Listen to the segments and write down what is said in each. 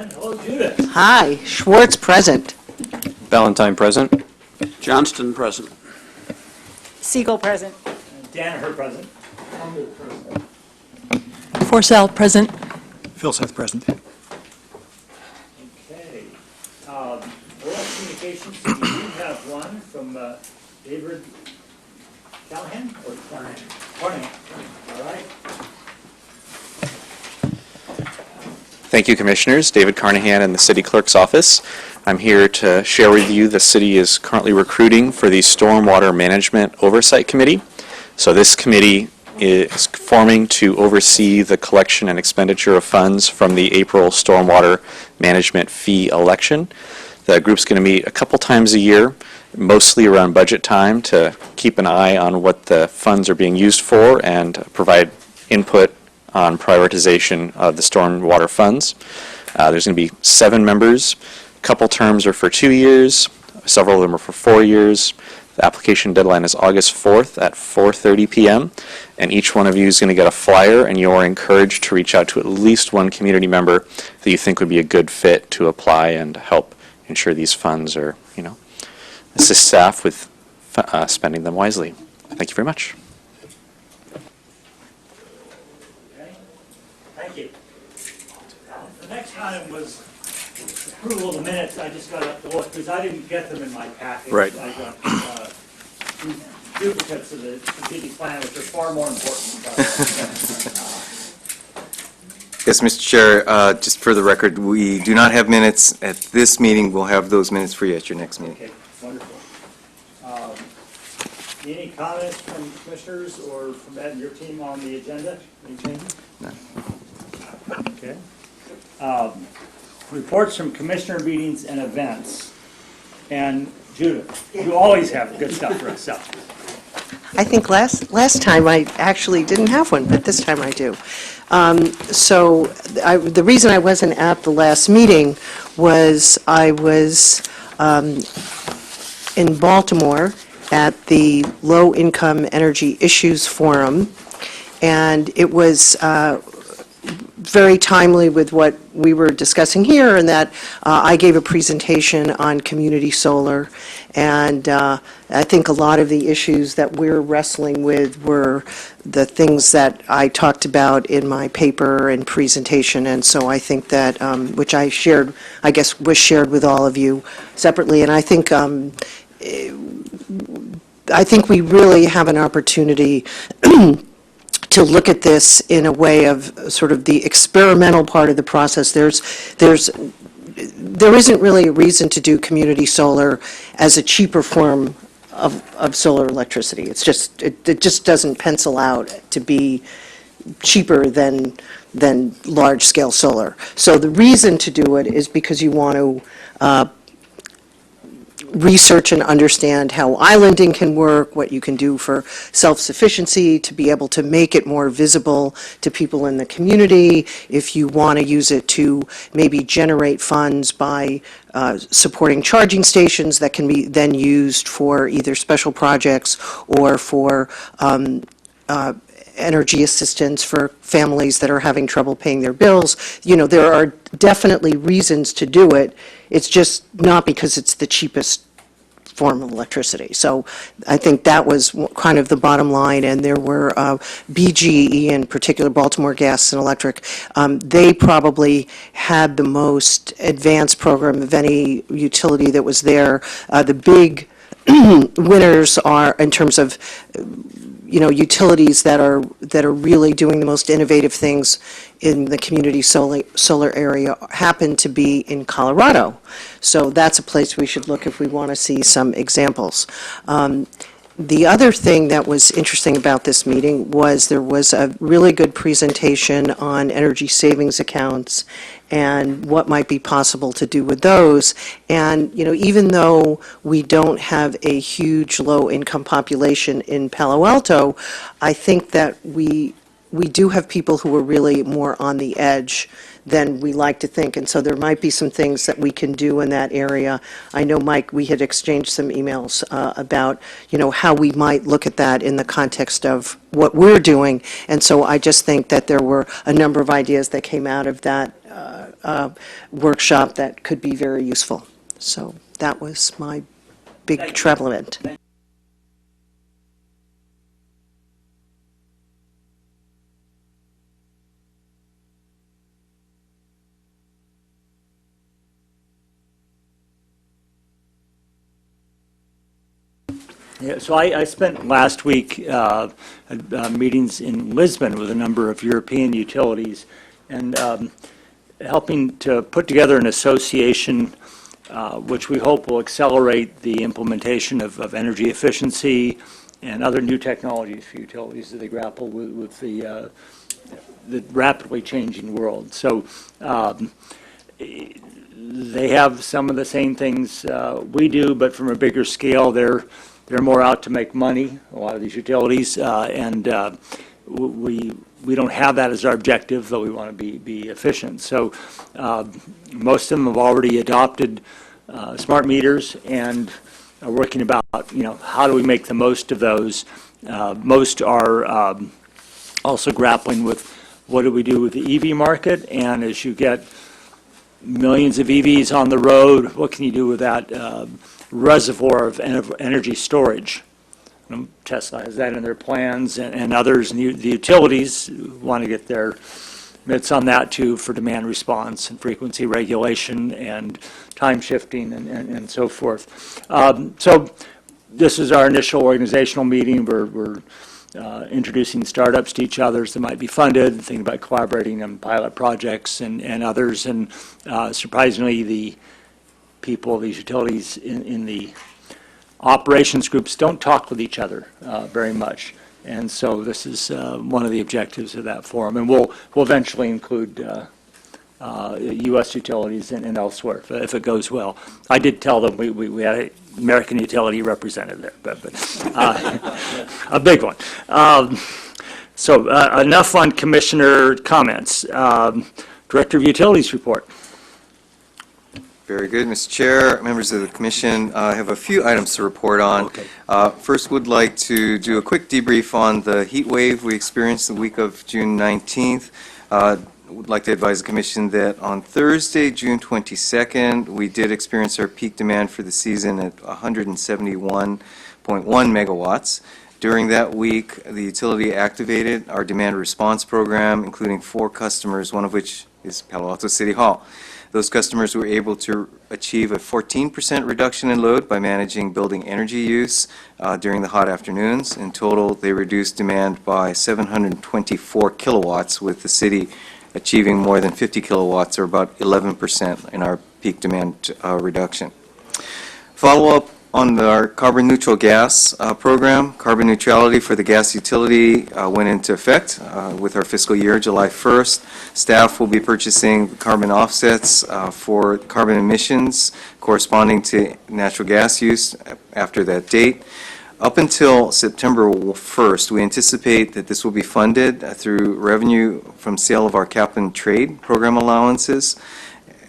And hello, Judith. Hi, Schwartz present. Valentine present. Johnston present. Siegel present. And Danaher present. Humble present. Forsyth present. Philseth present. Okay. Oral communications, we do have one from David Callahan or Carnahan. All right. Thank you, Commissioners. David Carnahan in the City Clerk's office. I'm here to share with you the city is currently recruiting for the Stormwater Management Oversight Committee. So this committee is forming to oversee the collection and expenditure of funds from the April Stormwater Management Fee election. The group's going to meet a couple times a year, mostly around budget time, to keep an eye on what the funds are being used for and provide input on prioritization of the stormwater funds. There's going to be 7 members. A couple terms are for 2 years. Several of them are for 4 years. The application deadline is August 4th at 4:30 p.m. And each one of you is going to get a flyer, and you are encouraged to reach out to at least one community member that you think would be a good fit to apply and help ensure these funds are, assist staff with spending them wisely. Thank you very much. Okay. Thank you. The next item was approval of the minutes. I just got up to look because I didn't get them in my package. Right. I got duplicates of the strategic plan, which are far more important. Yes, Mr. Chair, just for the record, we do not have minutes at this meeting. We'll have those minutes for you at your next meeting. Okay, wonderful. Any comments from commissioners or from Ed and your team on the agenda? Any changes? None. Okay. Reports from commissioner meetings and events. And Judith, you always have good stuff for us. So. I think last time I actually didn't have one, but this time I do. The reason I wasn't at the last meeting was I was in Baltimore at the Low Income Energy Issues Forum, and it was very timely with what we were discussing here, and that I gave a presentation on community solar, and I think a lot of the issues that we're wrestling with were the things that I talked about in my paper and presentation, and so I think that, which I shared, I guess was shared with all of you separately, and I think we really have an opportunity to look at this in a way of sort of the experimental part of the process. There isn't really a reason to do community solar as a cheaper form of solar electricity. It's just, it just doesn't pencil out to be cheaper than large-scale solar. So the reason to do it is because you want to research and understand how islanding can work, what you can do for self-sufficiency, to be able to make it more visible to people in the community, if you want to use it to maybe generate funds by supporting charging stations that can be then used for either special projects or for energy assistance for families that are having trouble paying their bills. There are definitely reasons to do it. It's just not because it's the cheapest form of electricity. So I think that was kind of the bottom line, and there were BGE, in particular, Baltimore Gas and Electric. They probably had the most advanced program of any utility that was there. The big winners are, in terms of utilities that are really doing the most innovative things in the community solar area, happen to be in Colorado. So that's a place we should look if we want to see some examples. The other thing that was interesting about this meeting was there was a really good presentation on energy savings accounts and what might be possible to do with those. And, even though we don't have a huge low-income population in Palo Alto, I think that we do have people who are really more on the edge than we like to think, and so there might be some things that we can do in that area. I know, Mike, we had exchanged some emails about, how we might look at that in the context of what we're doing, and so I just think that there were a number of ideas that came out of that workshop that could be very useful. So that was my big travel event. Yeah, so I spent last week meetings in Lisbon with a number of European utilities and helping to put together an association which we hope will accelerate the implementation of energy efficiency and other new technologies for utilities as they grapple with the rapidly changing world. So they have some of the same things we do, but from a bigger scale. They're more out to make money, a lot of these utilities, and we don't have that as our objective, though we want to be efficient. So most of them have already adopted smart meters and are working about, how do we make the most of those. Most are also grappling with what do we do with the EV market, and as you get millions of EVs on the road, what can you do with that reservoir of energy storage? Tesla has that in their plans, and others, and the utilities want to get their mitts on that too for demand response and frequency regulation and time shifting and so forth. So this is our initial organizational meeting. We're introducing startups to each other that might be funded, thinking about collaborating on pilot projects and others, and surprisingly, the people, these utilities in the operations groups don't talk with each other very much. And so this is one of the objectives of that forum. And we'll eventually include U.S. utilities and elsewhere if it goes well. I did tell them we had an American utility represented there, but a big one. So enough on commissioner comments. Director of Utilities report. Very good, Mr. Chair, members of the commission. I have a few items to report on. Okay. First, would like to do a quick debrief on the heat wave we experienced the week of June 19th. Would like to advise the commission that on Thursday, June 22nd, we did experience our peak demand for the season at 171.1 megawatts. During that week, the utility activated our demand response program, including 4 customers, one of which is Palo Alto City Hall. Those customers were able to achieve a 14% reduction in load by managing building energy use during the hot afternoons. In total, they reduced demand by 724 kilowatts, with the city achieving more than 50 kilowatts, or about 11% in our peak demand reduction. Follow-up on our carbon neutral gas program. Carbon neutrality for the gas utility went into effect with our fiscal year, July 1st. Staff will be purchasing carbon offsets for carbon emissions corresponding to natural gas use after that date. Up until September 1st, we anticipate that this will be funded through revenue from sale of our cap and trade program allowances.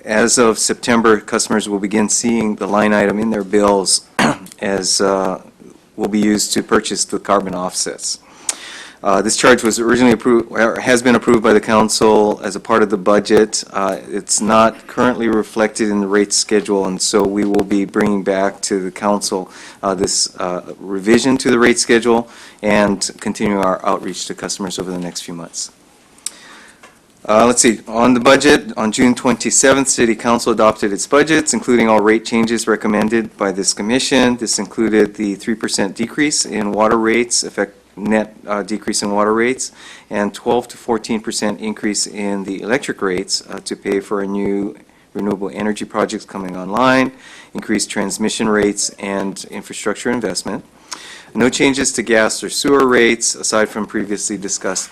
As of September, customers will begin seeing the line item in their bills as will be used to purchase the carbon offsets. This charge was originally approved, or has been approved by the council as a part of the budget. It's not currently reflected in the rate schedule, and so we will be bringing back to the council this revision to the rate schedule and continuing our outreach to customers over the next few months. Let's see, on the budget, on June 27th, City Council adopted its budgets, including all rate changes recommended by this commission. This included the 3% decrease in water rates, net decrease in water rates, and 12 to 14% increase in the electric rates to pay for a new renewable energy projects coming online, increased transmission rates, and infrastructure investment. No changes to gas or sewer rates, aside from previously discussed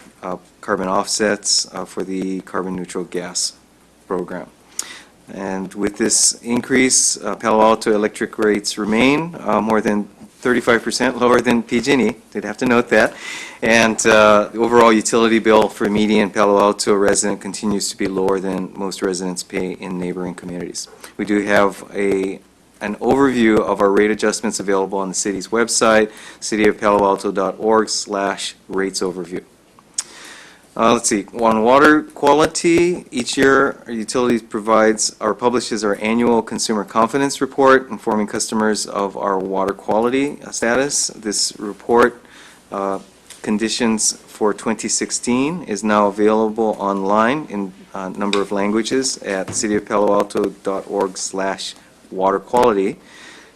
carbon offsets for the carbon neutral gas program. And with this increase, Palo Alto electric rates remain more than 35% lower than PG&E. Did have to note that. And the overall utility bill for a median Palo Alto resident continues to be lower than most residents pay in neighboring communities. We do have an overview of our rate adjustments available on the city's website, cityofpaloalto.org/rates overview. Let's see, on water quality, each year our utilities provides or publishes our annual consumer confidence report informing customers of our water quality status. This report, conditions for 2016, is now available online in a number of languages at cityofpaloalto.org/water-quality.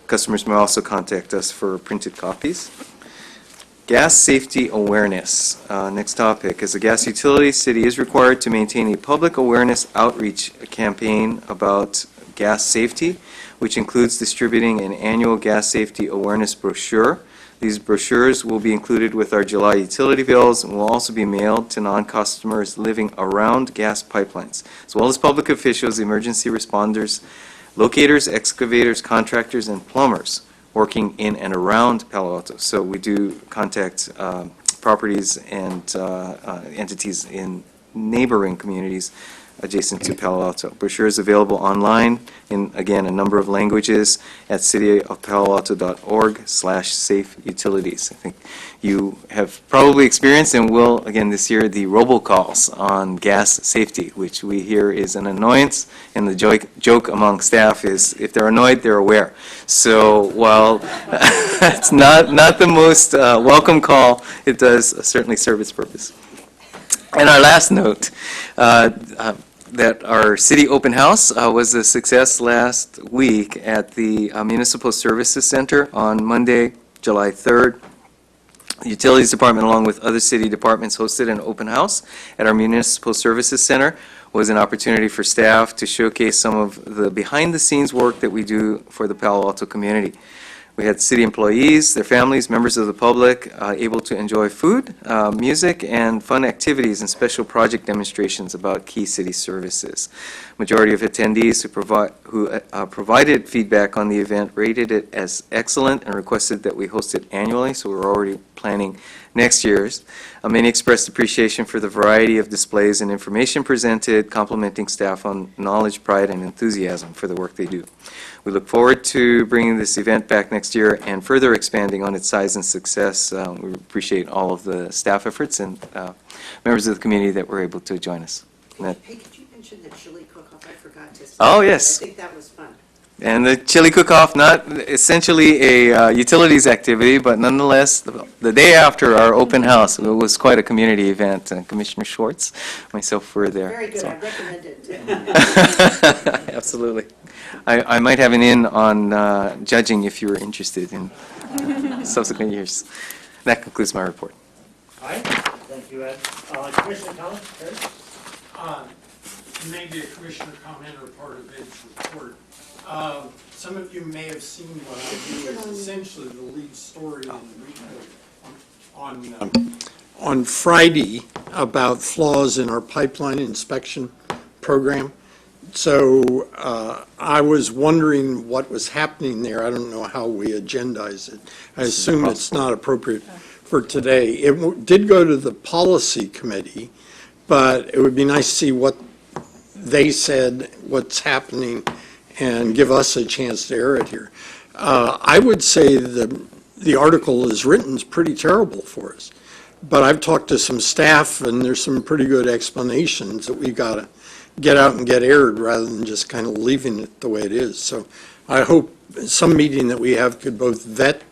Customers may also contact us for printed copies. Gas safety awareness. Next topic. As a gas utility, city is required to maintain a public awareness outreach campaign about gas safety, which includes distributing an annual gas safety awareness brochure. These brochures will be included with our July utility bills and will also be mailed to non-customers living around gas pipelines, as well as public officials, emergency responders, locators, excavators, contractors, and plumbers working in and around Palo Alto. So we do contact properties and entities in neighboring communities adjacent to Palo Alto. Brochure is available online in, again, a number of languages at cityofpaloalto.org/safe-utilities. I think you have probably experienced and will, again, this year, the robocalls on gas safety, which we hear is an annoyance, and the joke among staff is if they're annoyed, they're aware. So while it's not the most welcome call, it does certainly serve its purpose. And our last note, that our city open house was a success last week at the Municipal Services Center on Monday, July 3rd. The Utilities Department, along with other city departments, hosted an open house at our Municipal Services Center. It was an opportunity for staff to showcase some of the behind-the-scenes work that we do for the Palo Alto community. We had city employees, their families, members of the public able to enjoy food, music, and fun activities and special project demonstrations about key city services. Majority of attendees who provided feedback on the event rated it as excellent and requested that we host it annually, so we're already planning next year's. Many expressed appreciation for the variety of displays and information presented, complimenting staff on knowledge, pride, and enthusiasm for the work they do. We look forward to bringing this event back next year and further expanding on its size and success. We appreciate all of the staff efforts and members of the community that were able to join us. Hey, could you mention the chili cook-off? I forgot to say. Oh, yes. I think that was fun. And the chili cook-off, not essentially a utilities activity, but nonetheless, the day after our open house, it was quite a community event. Commissioner Schwartz, myself were there. Very good. so. I recommend it. Absolutely. I might have an in on judging if you were interested in subsequent years. That concludes my report. All right, thank you, Ed. Commissioner Collins, Terry? Maybe a commissioner comment or part of Ed's report. Some of you may have seen what I view as essentially the lead story in the report on Friday about flaws in our pipeline inspection program. So I was wondering what was happening there. I don't know how we agendize it. I assume it's not appropriate for today. It did go to the policy committee, but it would be nice to see what they said, what's happening, and give us a chance to air it here. I would say the article is written is pretty terrible for us, but I've talked to some staff, and there's some pretty good explanations that we've got to get out and get aired rather than just kind of leaving it the way it is. So I hope some meeting that we have could both vet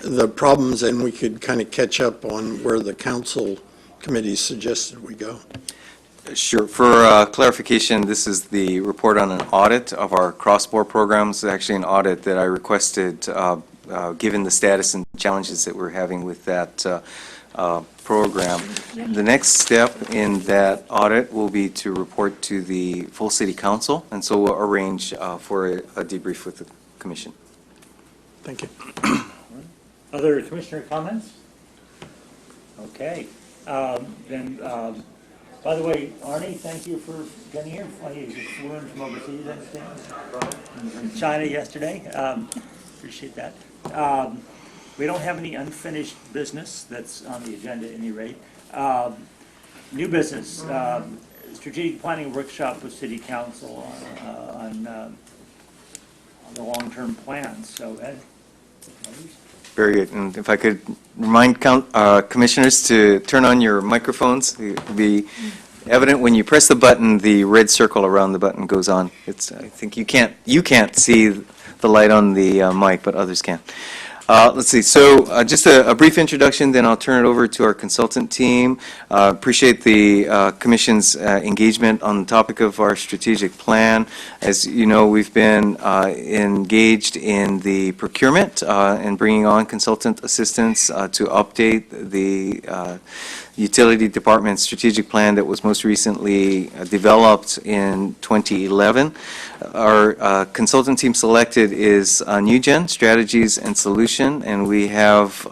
the problems and we could kind of catch up on where the council committee suggested we go. Sure. For clarification, this is the report on an audit of our cross-border programs. It's actually an audit that I requested given the status and challenges that we're having with that program. The next step in that audit will be to report to the full city council, and so we'll arrange for a debrief with the commission. Thank you. Other commissioner comments? Okay, then, by the way, Arnie, thank you for getting here. You flew in from overseas, I understand, from China yesterday. Appreciate that. We don't have any unfinished business that's on the agenda at any rate. New business, strategic planning workshop with city council on the long-term plans. So Ed, please. Very good. And if I could remind commissioners to turn on your microphones. It'll be evident when you press the button, the red circle around the button goes on. I think you can't see the light on the mic, but others can. Let's see, so just a brief introduction, then I'll turn it over to our consultant team. Appreciate the Commission's engagement on the topic of our strategic plan. As you know, we've been engaged in the procurement and bringing on consultant assistance to update the utility department's strategic plan that was most recently developed in 2011. Our consultant team selected is NewGen Strategies and Solution, and we have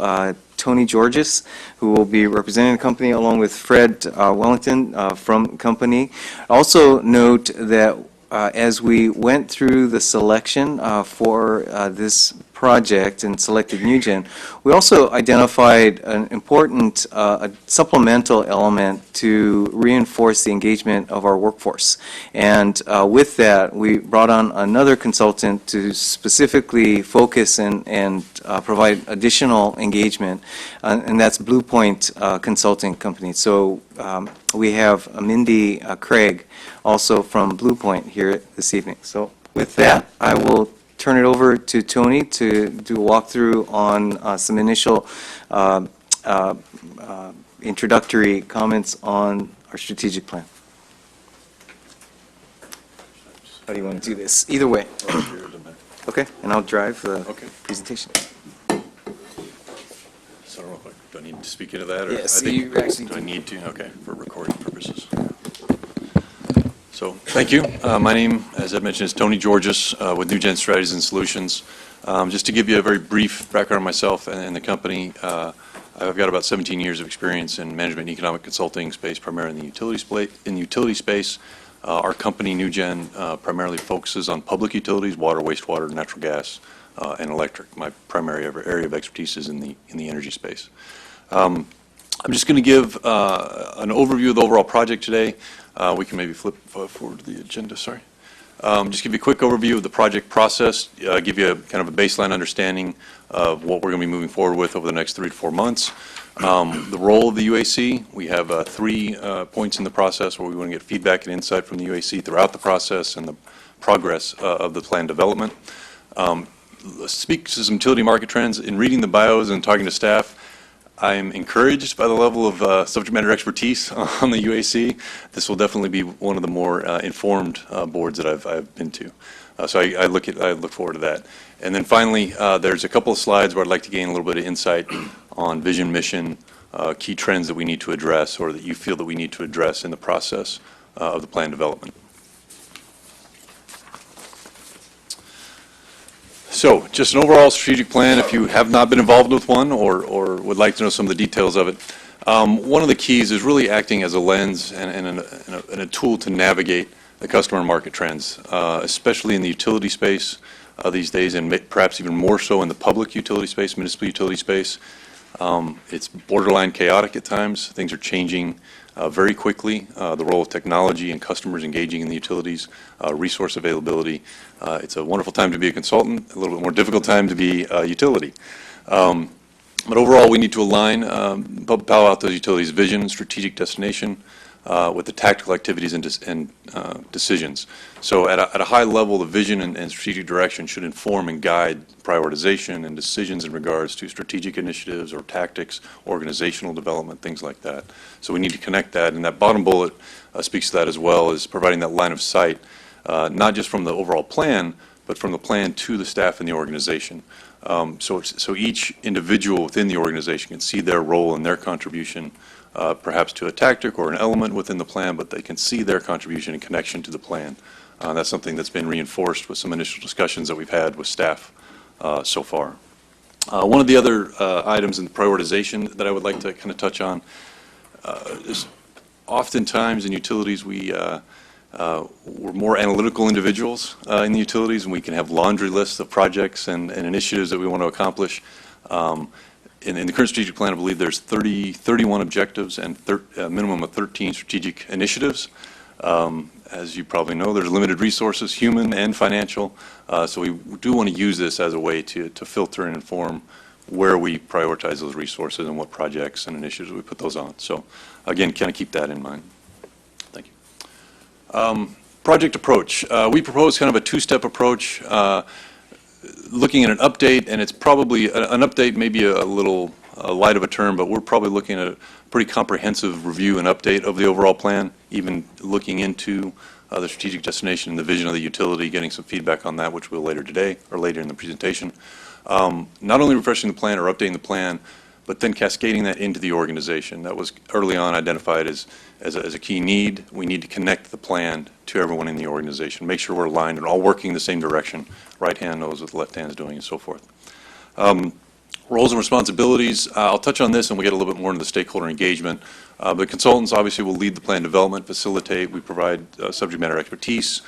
Tony Georges, who will be representing the company, along with Fred Wellington from company. Also note that as we went through the selection for this project and selected NewGen, we also identified an important supplemental element to reinforce the engagement of our workforce. And with that, we brought on another consultant to specifically focus and provide additional engagement, and that's Blue Point Consulting Company. So we have Mindy Craig, also from Blue Point, here this evening. So with that, I will turn it over to Tony to do a walkthrough on some initial introductory comments on our strategic plan. How do you want to do this? Either way. Okay, and I'll drive the presentation. So real quick, do I need to speak into that? Or Yes, I think- you actually Do I do. need to? Okay, for recording purposes. So, thank you. My name, as I mentioned, is Tony Georges with NewGen Strategies and Solutions. Just to give you a very brief background on myself and the company, I've got about 17 years of experience in management and economic consulting space, primarily in the utility space. Our company, NewGen, primarily focuses on public utilities, water, wastewater, natural gas, and electric. My primary area of expertise is in the energy space. I'm just going to give an overview of the overall project today. We can maybe flip forward to the agenda, sorry. Just give you a quick overview of the project process, give you kind of a baseline understanding of what we're going to be moving forward with over the next 3 to 4 months. The role of the UAC, we have 3 points in the process where we want to get feedback and insight from the UAC throughout the process and the progress of the plan development. Speak to some utility market trends. In reading the bios and talking to staff, I'm encouraged by the level of subject matter expertise on the UAC. This will definitely be one of the more informed boards that I've been to. So I look forward to that. And then finally, there's a couple of slides where I'd like to gain a little bit of insight on vision, mission, key trends that we need to address or that you feel that we need to address in the process of the plan development. So, just an overall strategic plan, if you have not been involved with one or would like to know some of the details of it. One of the keys is really acting as a lens and a tool to navigate the customer and market trends, especially in the utility space these days, and perhaps even more so in the public utility space, municipal utility space. It's borderline chaotic at times. Things are changing very quickly. The role of technology and customers engaging in the utilities, resource availability. It's a wonderful time to be a consultant, a little bit more difficult time to be a utility. But overall, we need to align Palo Alto's utilities vision, strategic destination, with the tactical activities and decisions. So at a high level, the vision and strategic direction should inform and guide prioritization and decisions in regards to strategic initiatives or tactics, organizational development, things like that. So we need to connect that, and that bottom bullet speaks to that as well, is providing that line of sight, not just from the overall plan, but from the plan to the staff in the organization. So each individual within the organization can see their role and their contribution, perhaps to a tactic or an element within the plan, but they can see their contribution and connection to the plan. That's something that's been reinforced with some initial discussions that we've had with staff so far. One of the other items in prioritization that I would like to kind of touch on is oftentimes in utilities we're more analytical individuals in the utilities, and we can have laundry lists of projects and initiatives that we want to accomplish. In the current strategic plan, I believe there's 31 objectives and a minimum of 13 strategic initiatives. As you probably know, there's limited resources, human and financial, so we do want to use this as a way to filter and inform where we prioritize those resources and what projects and initiatives we put those on. So again, kind of keep that in mind. Thank you. Project approach. We propose kind of a two-step approach, looking at an update, and it's probably, an update maybe a little light of a term, but we're probably looking at a pretty comprehensive review and update of the overall plan, even looking into the strategic destination and the vision of the utility, getting some feedback on that, which we'll later today, or later in the presentation. Not only refreshing the plan or updating the plan, but then cascading that into the organization. That was early on identified as a key need. We need to connect the plan to everyone in the organization, make sure we're aligned and all working in the same direction. Right hand knows what the left hand is doing and so forth. Roles and responsibilities, I'll touch on this and we'll get a little bit more into the stakeholder engagement. But consultants obviously will lead the plan development, facilitate, we provide subject matter expertise.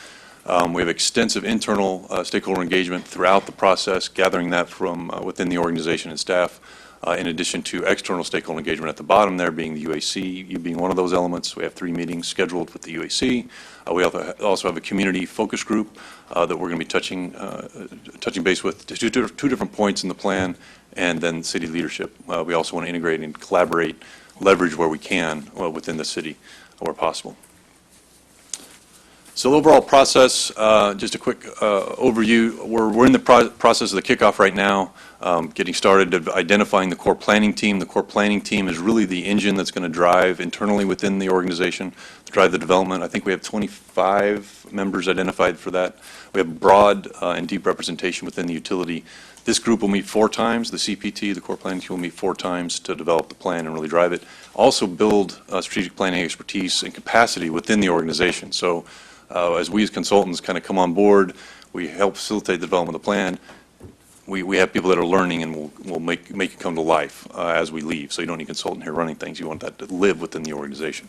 We have extensive internal stakeholder engagement throughout the process, gathering that from within the organization and staff, in addition to external stakeholder engagement at the bottom there being the UAC, you being one of those elements. We have 3 meetings scheduled with the UAC. We also have a community focus group that we're going to be touching base with two different points in the plan, and then city leadership. We also want to integrate and collaborate, leverage where we can within the city where possible. So the overall process, just a quick overview. We're in the process of the kickoff right now, getting started of identifying the core planning team. The core planning team is really the engine that's going to drive internally within the organization, to drive the development. I think we have 25 members identified for that. We have broad and deep representation within the utility. This group will meet 4 times. The CPT, the core planning team, will meet 4 times to develop the plan and really drive it. Also build strategic planning expertise and capacity within the organization. So as we as consultants kind of come on board, we help facilitate the development of the plan. We have people that are learning and we'll make it come to life as we leave. So you don't need a consultant here running things. You want that to live within the organization.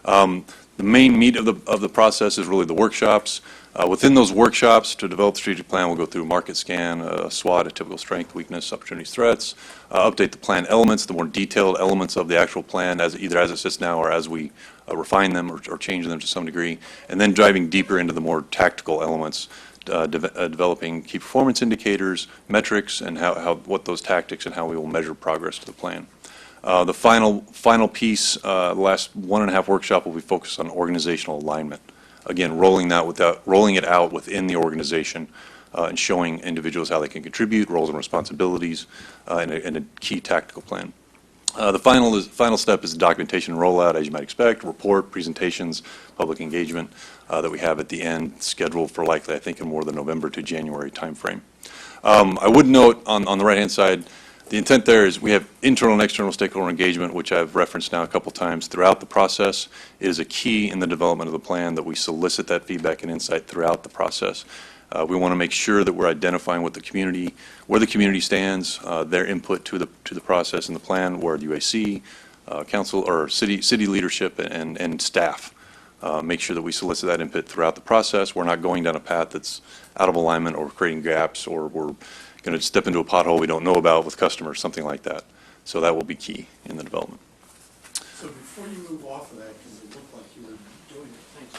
The main meat of the process is really the workshops. Within those workshops, to develop the strategic plan, we'll go through a market scan, a SWOT, a typical strength, weakness, opportunities, threats, update the plan elements, the more detailed elements of the actual plan, either as it sits now or as we refine them or change them to some degree, and then driving deeper into the more tactical elements, developing key performance indicators, metrics, and what those tactics and how we will measure progress to the plan. The final piece, the last 1.5 workshop will be focused on organizational alignment. Again, rolling it out within the organization and showing individuals how they can contribute, roles and responsibilities, and a key tactical plan. The final step is the documentation rollout, as you might expect, report, presentations, public engagement that we have at the end, scheduled for likely, I think, in more the November to January timeframe. I would note on the right-hand side, the intent there is we have internal and external stakeholder engagement, which I've referenced now a couple times throughout the process. It is a key in the development of the plan that we solicit that feedback and insight throughout the process. We want to make sure that we're identifying what where the community stands, their input to the process and the plan, where the UAC, council, or city leadership and staff. Make sure that we solicit that input throughout the process. We're not going down a path that's out of alignment or creating gaps, or we're going to step into a pothole we don't know about with customers, something like that. So that will be key in the development. So before you move off of that, because it looked like you were doing it, thanks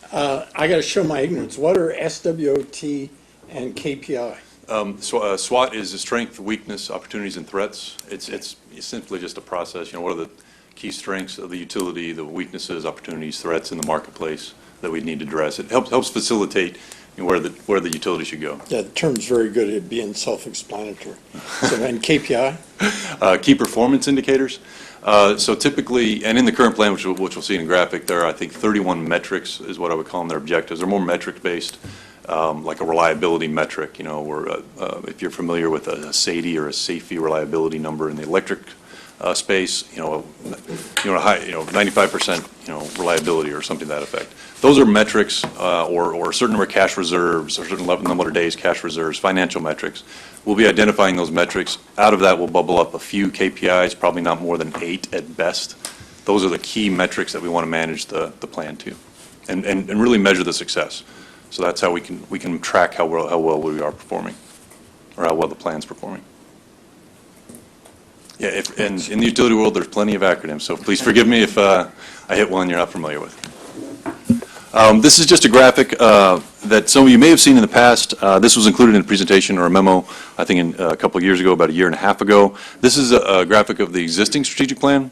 for I got to show my ignorance. What are SWOT and KPI? So SWOT is the strength, weakness, opportunities, and threats. It's simply just a process. What are the key strengths of the utility, the weaknesses, opportunities, threats in the marketplace that we need to address. It helps facilitate where the utility should go. Yeah, the term's very good at being self-explanatory. So then KPI? Key performance indicators. So typically, and in the current plan, which we'll see in a graphic, there are, I think, 31 metrics is what I would call them, their objectives. They're more metric-based, like a reliability metric, where if you're familiar with a SAIDI or a safety reliability number in the electric space, 95% reliability or something to that effect. Those are metrics or a certain number of cash reserves or a certain number of days cash reserves, financial metrics. We'll be identifying those metrics. Out of that will bubble up a few KPIs, probably not more than 8 at best. Those are the key metrics that we want to manage the plan to and really measure the success. So that's how we can track how well we are performing or how well the plan's performing. Yeah, and in the utility world, there's plenty of acronyms, so please forgive me if I hit one you're not familiar with. This is just a graphic that some of you may have seen in the past. This was included in a presentation or a memo, I think, a couple of years ago, about a year and a half ago. This is a graphic of the existing strategic plan.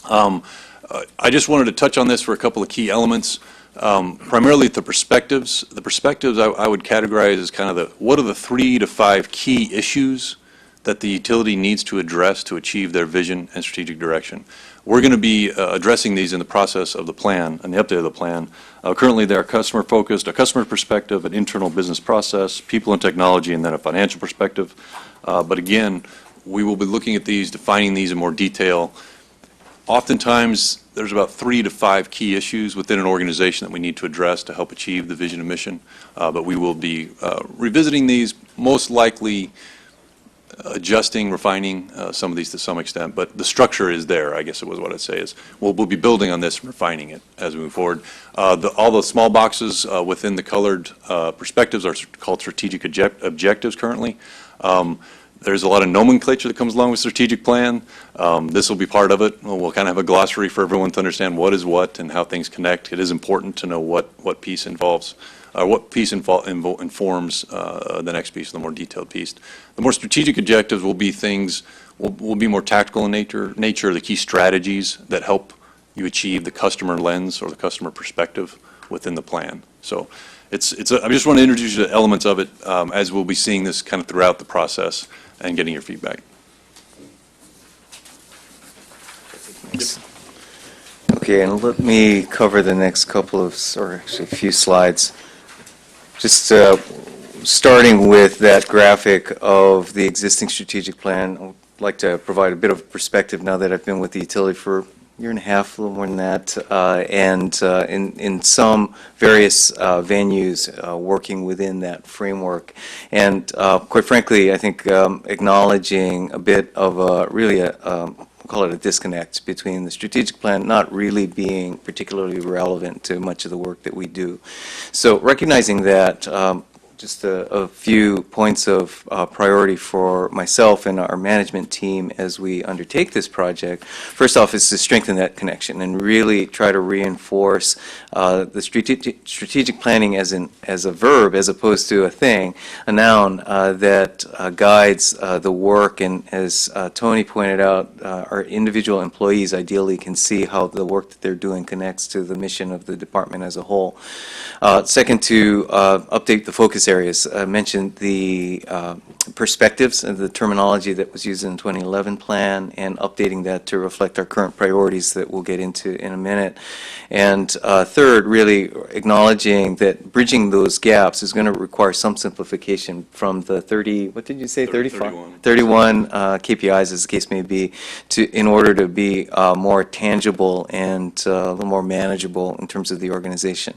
I just wanted to touch on this for a couple of key elements. Primarily the perspectives. The perspectives I would categorize as kind of what are the 3 to 5 key issues that the utility needs to address to achieve their vision and strategic direction. We're going to be addressing these in the process of the plan and the update of the plan. Currently, they are customer-focused, a customer perspective, an internal business process, people and technology, and then a financial perspective. But again, we will be looking at these, defining these in more detail. Oftentimes, there's about 3 to 5 key issues within an organization that we need to address to help achieve the vision and mission. But we will be revisiting these, most likely adjusting, refining some of these to some extent. But the structure is there, I guess it was what I'd say is. We'll be building on this and refining it as we move forward. All the small boxes within the colored perspectives are called strategic objectives currently. There's a lot of nomenclature that comes along with strategic plan. This will be part of it. We'll kind of have a glossary for everyone to understand what is what and how things connect. It is important to know what piece involves, what piece informs the next piece, the more detailed piece. The more strategic objectives will be things, will be more tactical in nature, the key strategies that help you achieve the customer lens or the customer perspective within the plan. So I just want to introduce you to elements of it as we'll be seeing this kind of throughout the process and getting your feedback. Okay, and let me cover the next couple of, or actually a few slides. Just starting with that graphic of the existing strategic plan, I'd like to provide a bit of perspective now that I've been with the utility for a year and a half, a little more than that, and in some various venues working within that framework. And quite frankly, I think acknowledging a bit of we'll call it a disconnect between the strategic plan not really being particularly relevant to much of the work that we do. So recognizing that, just a few points of priority for myself and our management team as we undertake this project. First off is to strengthen that connection and really try to reinforce the strategic planning as a verb as opposed to a thing, a noun that guides the work. And as Tony pointed out, our individual employees ideally can see how the work that they're doing connects to the mission of the department as a whole. Second, to update the focus areas. I mentioned the perspectives and the terminology that was used in the 2011 plan and updating that to reflect our current priorities that we'll get into in a minute. And third, really acknowledging that bridging those gaps is going to require some simplification from the 30, what did you say, 35? 31 KPIs, as the case may be, in order to be more tangible and a little more manageable in terms of the organization.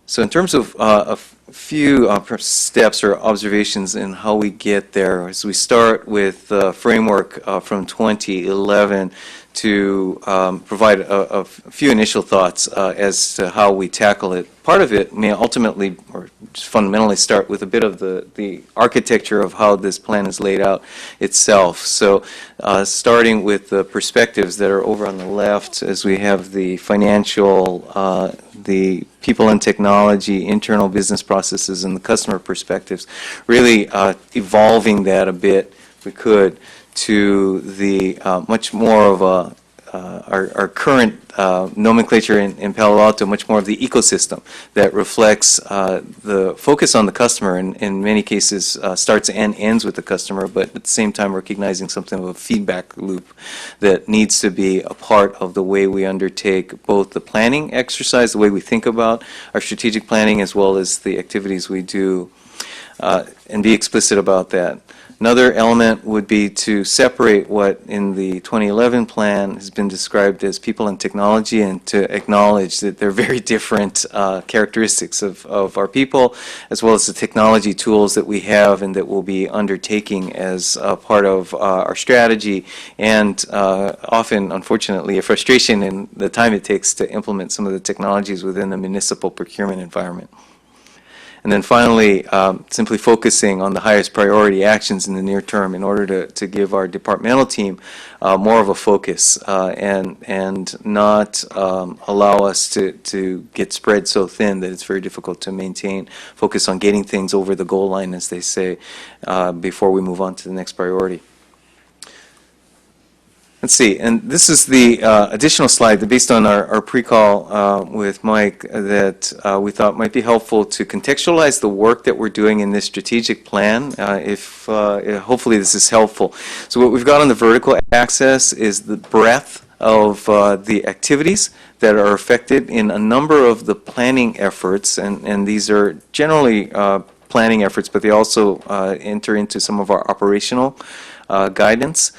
So in terms of a few steps or observations in how we get there, as we start with the framework from 2011 to provide a few initial thoughts as to how we tackle it. Part of it may ultimately, or just fundamentally, start with a bit of the architecture of how this plan is laid out itself. So starting with the perspectives that are over on the left, as we have the financial, the people and technology, internal business processes, and the customer perspectives, really evolving that a bit, if we could, to the much more of our current nomenclature in Palo Alto, much more of the ecosystem that reflects the focus on the customer, and in many cases starts and ends with the customer, but at the same time recognizing something of a feedback loop that needs to be a part of the way we undertake both the planning exercise, the way we think about our strategic planning, as well as the activities we do, and be explicit about that. Another element would be to separate what in the 2011 plan has been described as people and technology, and to acknowledge that they're very different characteristics of our people, as well as the technology tools that we have and that we'll be undertaking as part of our strategy, and often, unfortunately, a frustration in the time it takes to implement some of the technologies within the municipal procurement environment. And And then finally, simply focusing on the highest priority actions in the near term in order to give our departmental team more of a focus and not allow us to get spread so thin that it's very difficult to maintain focus on getting things over the goal line, as they say, before we move on to the next priority. Let's see, and this is the additional slide that based on our pre-call with Mike that we thought might be helpful to contextualize the work that we're doing in this strategic plan, if hopefully this is helpful. So what we've got on the vertical axis is the breadth of the activities that are affected in a number of the planning efforts, and these are generally planning efforts, but they also enter into some of our operational guidance.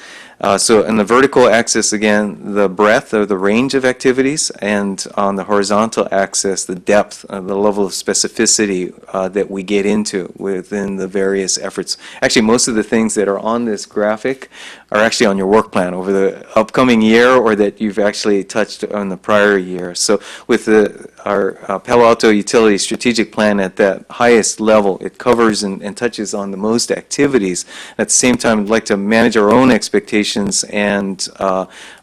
So in the vertical axis, again, the breadth or the range of activities, and on the horizontal axis, the depth, the level of specificity that we get into within the various efforts. Actually, most of the things that are on this graphic are actually on your work plan over the upcoming year or that you've actually touched on the prior year. So with our Palo Alto Utility Strategic Plan at that highest level, it covers and touches on the most activities. At the same time, we'd like to manage our own expectations and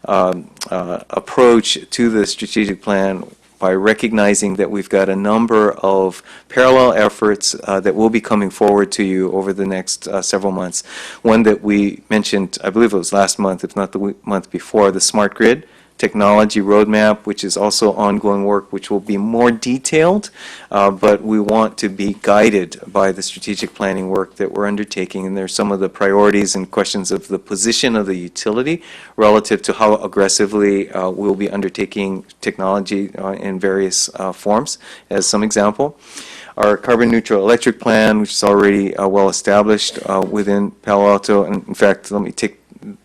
approach to the strategic plan by recognizing that we've got a number of parallel efforts that will be coming forward to you over the next several months. One that we mentioned, I believe it was last month, if not the month before, the Smart Grid Technology Roadmap, which is also ongoing work, which will be more detailed, but we want to be guided by the strategic planning work that we're undertaking. And there's some of the priorities and questions of the position of the utility relative to how aggressively we'll be undertaking technology in various forms, as some example. Our carbon neutral electric plan, which is already well established within Palo Alto, and in fact, let me take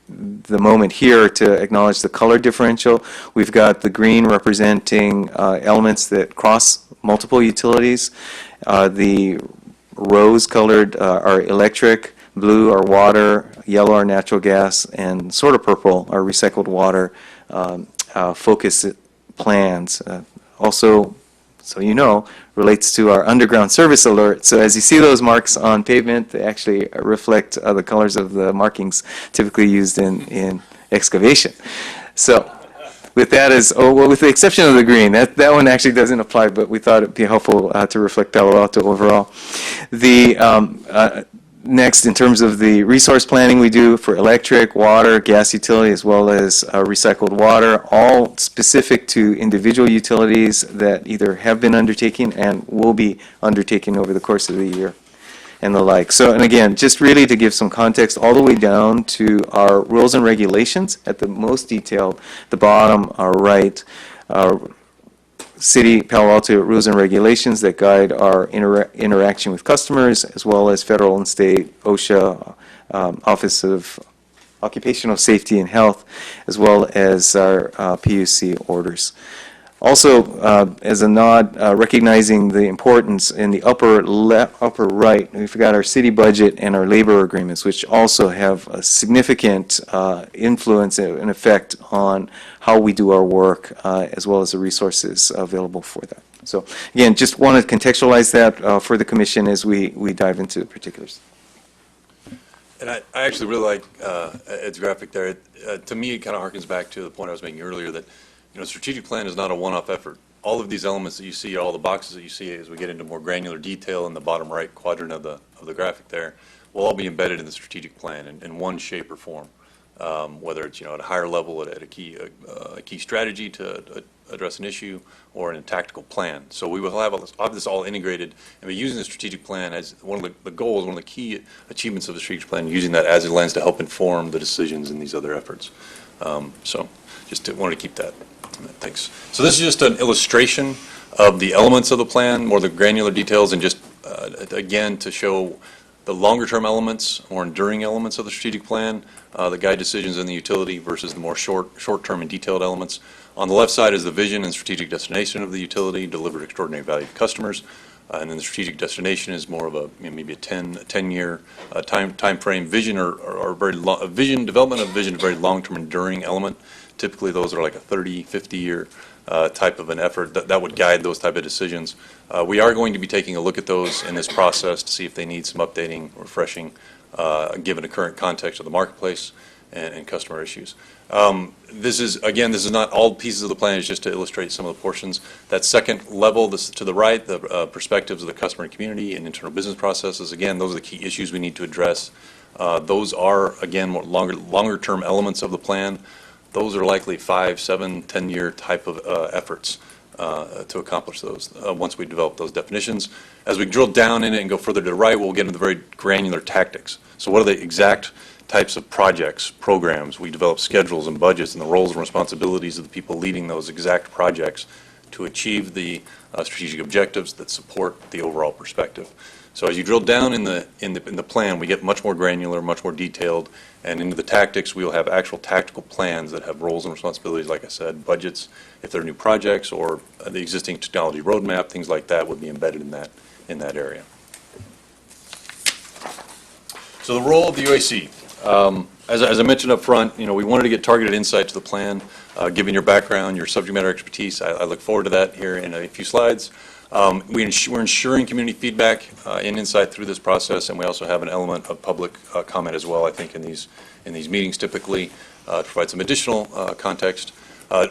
the moment here to acknowledge the color differential. We've got the green representing elements that cross multiple utilities. The rose-colored are electric, blue are water, yellow are natural gas, and sort of purple are recycled water focus plans. Also, so you know, relates to our underground service alert. So as you see those marks on pavement, they actually reflect the colors of the markings typically used in excavation. So with that well, with the exception of the green, that one actually doesn't apply, but we thought it'd be helpful to reflect Palo Alto overall. The next, in terms of the resource planning we do for electric, water, gas utility, as well as recycled water, all specific to individual utilities that either have been undertaken and will be undertaken over the course of the year and the like. So, and again, just really to give some context all the way down to our rules and regulations at the most detailed, the bottom right, City Palo Alto rules and regulations that guide our interaction with customers, as well as federal and state OSHA, Office of Occupational Safety and Health, as well as our PUC orders. Also, as a nod, recognizing the importance in the upper right, we've got our city budget and our labor agreements, which also have a significant influence and effect on how we do our work, as well as the resources available for that. So again, just want to contextualize that for the commission as we dive into the particulars. And I actually really like Ed's graphic there. To me, it kind of harkens back to the point I was making earlier that, you know, strategic plan is not a one-off effort. All of these elements that you see, all the boxes that you see as we get into more granular detail in the bottom right quadrant of the graphic there, will all be embedded in the strategic plan in one shape or form. Whether it's, you know, at a higher level at a key strategy to address an issue, or in a tactical plan. So we will have this all integrated, and be using the strategic plan as one of the goals, one of the key achievements of the strategic plan, using that as a lens to help inform the decisions in these other efforts. So just wanted to keep that. Thanks. So this is just an illustration of the elements of the plan, more the granular details, and just again to show the longer-term elements, more enduring elements of the strategic plan, that guide decisions in the utility versus the more short-term and detailed elements. On the left side is the vision and strategic destination of the utility, delivered extraordinary value to customers. And then the strategic destination is more of a, you know, maybe a 10-year time frame vision, or very development of vision, a very long-term enduring element. Typically, those are like a 30, 50-year type of an effort that would guide those type of decisions. We are going to be taking a look at those in this process to see if they need some updating, refreshing, given the current context of the marketplace and customer issues. This is not all pieces of the plan, it's just to illustrate some of the portions. That second level, this to the right, the perspectives of the customer and community and internal business processes, again, those are the key issues we need to address. Those are, again, more longer-term elements of the plan. Those are likely 5, 7, 10-year type of efforts to accomplish those once we develop those definitions. As we drill down in it and go further to the right, we'll get into the very granular tactics. So what are the exact types of projects, programs? We develop schedules and budgets and the roles and responsibilities of the people leading those exact projects to achieve the strategic objectives that support the overall perspective. So as you drill down in the plan, we get much more granular, much more detailed, and into the tactics, we'll have actual tactical plans that have roles and responsibilities, like I said, budgets, if they're new projects, or the existing technology roadmap, things like that would be embedded in that area. So the role of the UAC. As I mentioned up front, we wanted to get targeted insight to the plan, given your background, your subject matter expertise. I look forward to that here in a few slides. We're ensuring community feedback and insight through this process, and we also have an element of public comment as well, I think, in these meetings typically, to provide some additional context.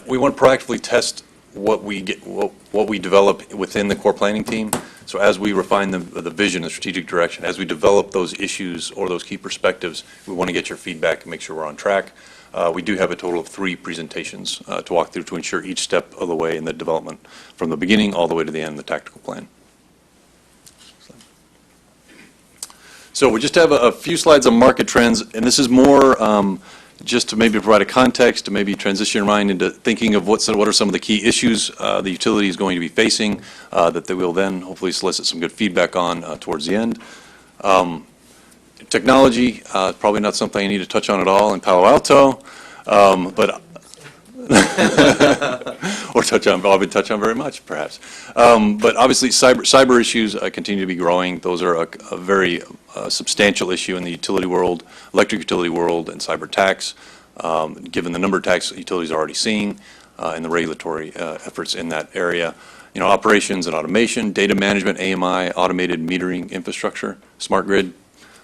We want to proactively test what we develop within the core planning team. So as we refine the vision, the strategic direction, as we develop those issues or those key perspectives, we want to get your feedback and make sure we're on track. We do have a total of 3 presentations to walk through to ensure each step of the way in the development, from the beginning all the way to the end of the tactical plan. So we just have a few slides on market trends, and this is more just to maybe provide a context, to maybe transition your mind into thinking of what are some of the key issues the utility is going to be facing that they will then hopefully solicit some good feedback on towards the end. Technology, probably not something I need to touch on at all in Palo Alto, but or probably touch on very much, perhaps. But obviously, cyber issues continue to be growing. Those are a very substantial issue in the utility world, electric utility world, and cyber attacks, given the number of attacks utilities are already seeing and the regulatory efforts in that area. Operations and automation, data management, AMI, automated metering infrastructure, smart grid.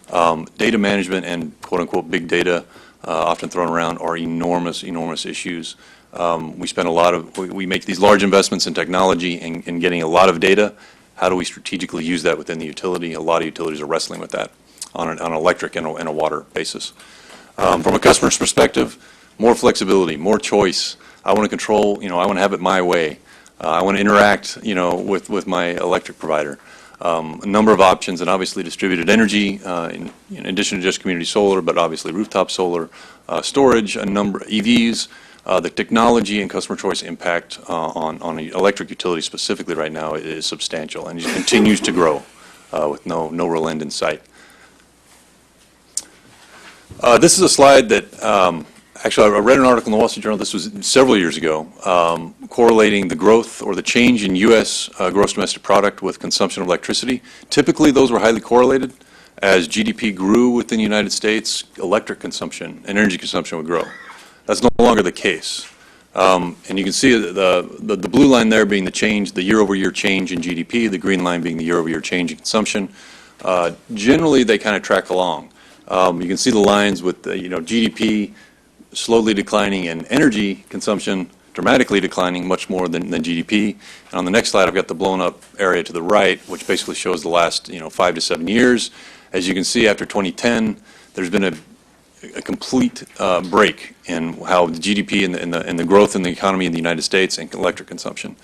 Data management and quote-unquote big data, often thrown around, are enormous issues. We make these large investments in technology and getting a lot of data. How do we strategically use that within the utility? A lot of utilities are wrestling with that on an electric and a water basis. From a customer's perspective, more flexibility, more choice. I want to control, I want to have it my way. I want to interact, with my electric provider. A number of options, and obviously distributed energy, in addition to just community solar, but obviously rooftop solar, storage, a number of EVs. The technology and customer choice impact on the electric utility specifically right now is substantial and just continues to grow with no real end in sight. This is a slide that actually, I read an article in the Wall Street Journal, this was several years ago, correlating the growth or the change in U.S. Gross domestic product with consumption of electricity. Typically, those were highly correlated. As GDP grew within the United States, electric consumption and energy consumption would grow. That's no longer the case. And you can see the blue line there being the year-over-year change in GDP, the green line being the year-over-year change in consumption. Generally, they kind of track along. You can see the lines with GDP slowly declining and energy consumption dramatically declining much more than GDP. And on the next slide, I've got the blown up area to the right, which basically shows the last 5 to 7 years. As you can see, after 2010, there's been a complete break in how the GDP and the growth in the economy in the United States and electric consumption.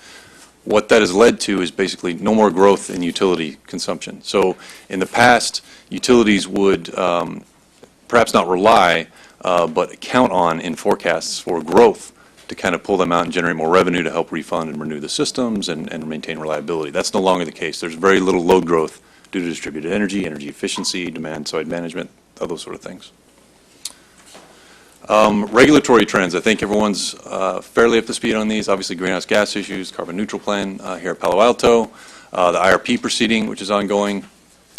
What that has led to is basically no more growth in utility consumption. So in the past, utilities would perhaps not rely but count on in forecasts for growth to kind of pull them out and generate more revenue to help refund and renew the systems and maintain reliability. That's no longer the case. There's very little load growth due to distributed energy efficiency, demand-side management, all those sort of things. Regulatory trends. I think everyone's fairly up to speed on these. Obviously, greenhouse gas issues, carbon neutral plan here at Palo Alto, the IRP proceeding, which is ongoing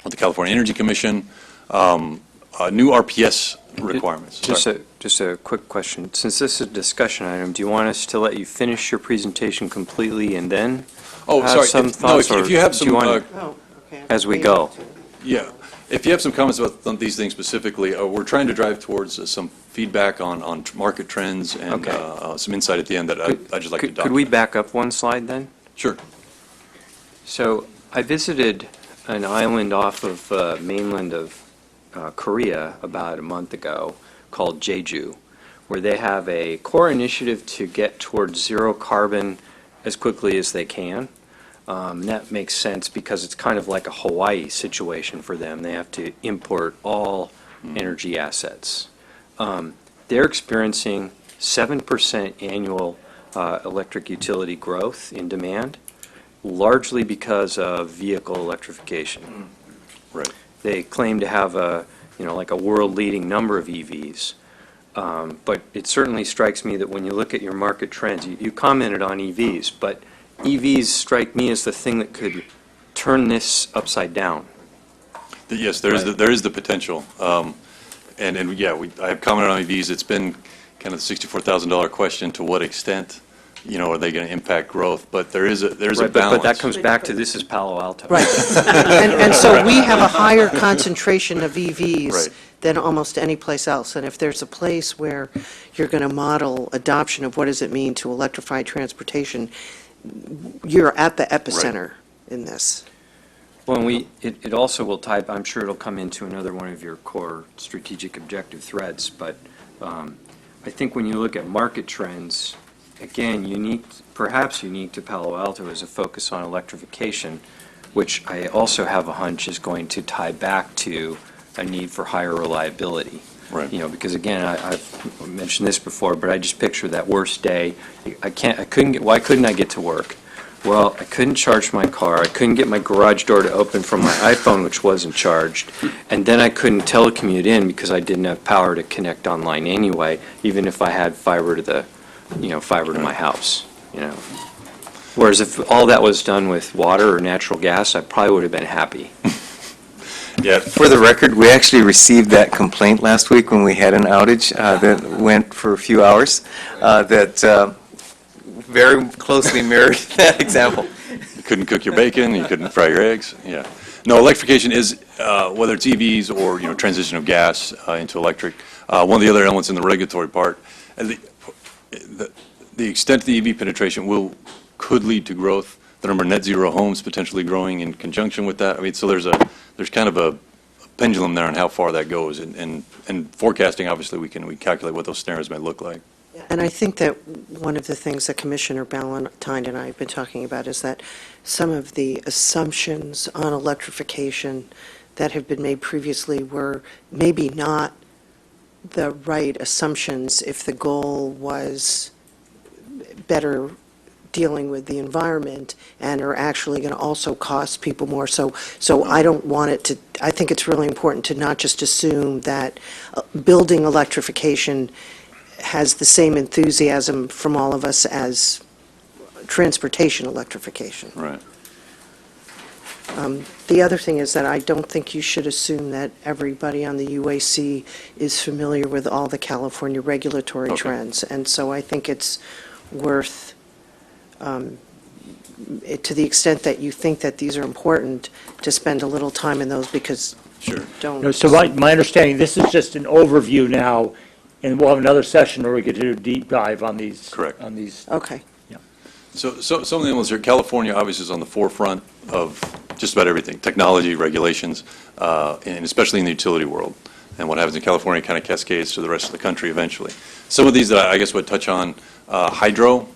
with the California Energy Commission, new RPS requirements. Just a quick question. Since this is a discussion item, do you want us to let you finish your presentation completely and then Oh, have sorry. some No, thoughts? if you have or do you some, want- Oh, okay. As we go. Yeah, if you have some comments about these things specifically, we're trying to drive towards some feedback on market trends and Okay. some insight at the end that I'd just like to document. Could we back up one slide then? Sure. So I visited an island off of mainland of Korea about a month ago called Jeju, where they have a core initiative to get towards zero carbon as quickly as they can. That makes sense because it's kind of like a Hawaii situation for them. They have to import all energy assets. They're experiencing 7% annual electric utility growth in demand, largely because of vehicle electrification. Right. They claim to have like a world-leading number of EVs. But it certainly strikes me that when you look at your market trends, you commented on EVs, but EVs strike me as the thing that could turn this upside down. Yes, there is the potential. And yeah, I have commented on EVs. It's been kind of the $64,000 question, to what extent, are they going to impact growth? But there's a Right, balance. but that comes back to, this is Palo Alto. Right. And so we have a higher concentration of EVs Right. than almost any place else. And if there's a place where you're going to model adoption of what does it mean to electrify transportation, you're at the epicenter in this. Well, it also will type, I'm sure it'll come into another one of your core strategic objective threads, but I think when you look at market trends, again, perhaps unique to Palo Alto is a focus on electrification, which I also have a hunch is going to tie back to a need for higher reliability. Right. Because again, I've mentioned this before, but I just picture that worst day. Why couldn't I get to work? Well, I couldn't charge my car, I couldn't get my garage door to open from my iPhone, which wasn't charged, and then I couldn't telecommute in because I didn't have power to connect online anyway, even if I had fiber to my house, Whereas if all that was done with water or natural gas, I probably would have been happy. Yeah, For the record, we actually received that complaint last week when we had an outage that went for a few hours, that very closely mirrored that example. you couldn't cook your bacon, you couldn't fry your eggs, yeah. No, electrification is, whether it's EVs or, transition of gas into electric, one of the other elements in the regulatory part, and the extent of the EV penetration could lead to growth. The number of net zero homes potentially growing in conjunction with that. I mean, so there's kind of a pendulum there on how far that goes. And forecasting, obviously, we calculate what those scenarios may look like. And I think that one of the things that Commissioner Ballantyne and I have been talking about is that some of the assumptions on electrification that have been made previously were maybe not the right assumptions if the goal was better dealing with the environment and are actually going to also cost people more. So I don't want it to, I think it's really important to not just assume that building electrification has the same enthusiasm from all of us as transportation electrification. Right. The other thing is that I don't think you should assume that everybody on the UAC is familiar with all the California regulatory Okay. trends. And so I think it's worth, to the extent that you think that these are important, to spend a little time in those, because Sure. don't. So my understanding, this is just an overview now, and we'll have another session where we get to do a deep dive on these. Correct. On these. Okay. So some of the elements here, California obviously is on the forefront of just about everything, technology, regulations, and especially in the utility world. And what happens in California kind of cascades to the rest of the country eventually. Some of these that I guess would touch on, hydro,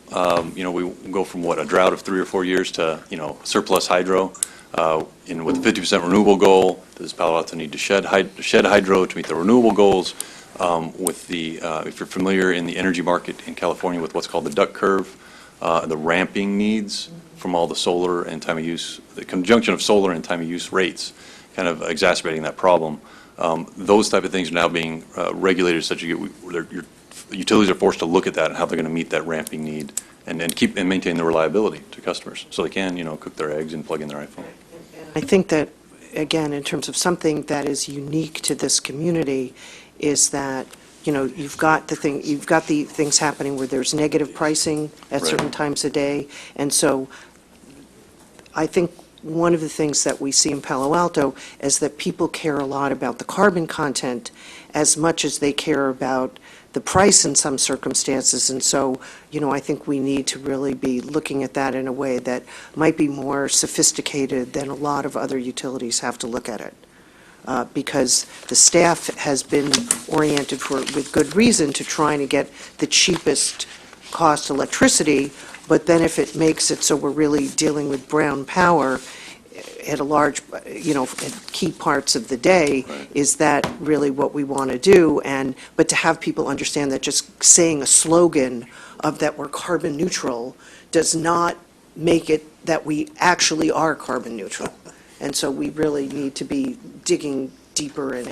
we go from a drought of 3 or 4 years to, surplus hydro. With the 50% renewable goal, does Palo Alto need to shed hydro to meet the renewable goals? If you're familiar in the energy market in California with what's called the duck curve, the ramping needs from all the solar and time of use, the conjunction of solar and time of use rates, kind of exacerbating that problem. Those type of things are now being regulated such that your utilities are forced to look at that and how they're going to meet that ramping need and maintain the reliability to customers so they can, cook their eggs and plug in their iPhone. I think that again, in terms of something that is unique to this community, is that, you've got the things happening where there's negative pricing at Right. certain times of day. And so I think one of the things that we see in Palo Alto is that people care a lot about the carbon content as much as they care about the price in some circumstances. And so, I think we need to really be looking at that in a way that might be more sophisticated than a lot of other utilities have to look at it. Because the staff has been oriented with good reason to trying to get the cheapest cost electricity, but then if it makes it so we're really dealing with brown power at a large, at key parts of the day, is that really what we want to do? But to have people understand that just saying a slogan of that we're carbon neutral does not make it that we actually are carbon neutral. And so we really need to be digging deeper in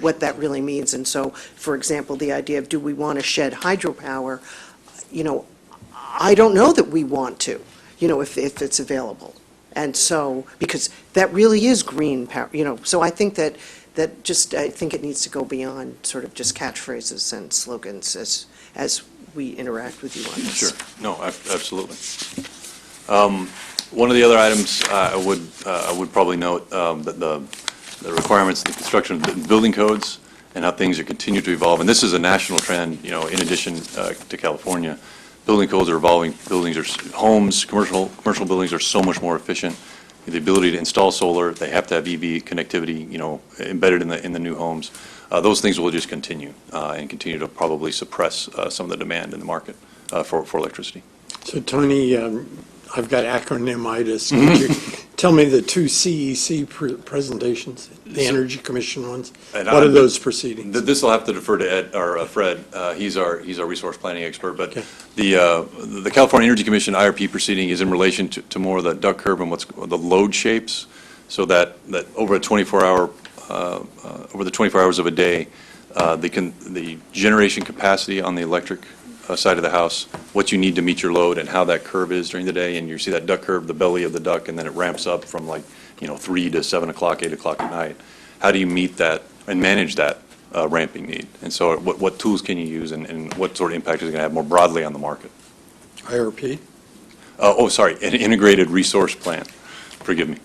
what that really means. And so, for example, the idea of, do we want to shed hydropower? I don't know that we want to, if it's available. And so, because that really is green power, so I think I think it needs to go beyond sort of just catchphrases and slogans as we interact with you on this. Sure. No, absolutely. One of the other items I would probably note, that the requirements, the construction of building codes and how things are continue to evolve. And this is a national trend, in addition to California. Building codes are evolving. Homes, commercial buildings are so much more efficient. The ability to install solar, they have to have EV connectivity, embedded in the new homes. Those things will just continue and continue to probably suppress some of the demand in the market for electricity. So Tony, I've got acronymitis. Could you tell me the two CEC presentations, the Energy Commission ones? And What are those proceedings? This will have to defer to Ed, or Fred. He's our resource planning expert. But Okay. the California Energy Commission IRP proceeding is in relation to more of the duck curve and what's the load shapes, so that over the 24 hours of a day, the generation capacity on the electric side of the house, what you need to meet your load, and how that curve is during the day. And you see that duck curve, the belly of the duck, and then it ramps up from 3 to 7 o'clock, 8 o'clock at night. How do you meet that and manage that ramping need? And so what tools can you use, and what sort of impact is it going to have more broadly on the market? IRP? Sorry, an integrated resource plan. Forgive me.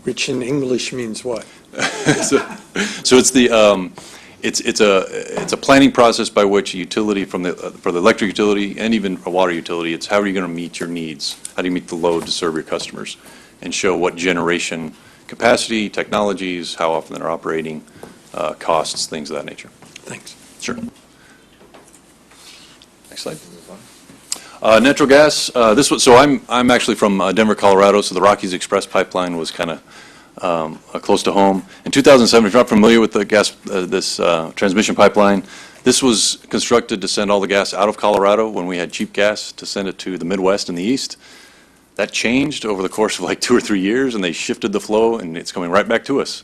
Which in English means what? So it's a planning process by which a utility for the electric utility and even a water utility, it's how are you going to meet your needs? How do you meet the load to serve your customers? And show what generation capacity, technologies, how often they're operating, costs, things of that nature. Thanks. Sure. Next slide. Natural gas, I'm actually from Denver, Colorado, so the Rockies Express pipeline was kind of close to home. In 2007, if you're not familiar with the this transmission pipeline, this was constructed to send all the gas out of Colorado when we had cheap gas, to send it to the Midwest and the East. That changed over the course of 2 or 3 years, and they shifted the flow, and it's coming right back to us.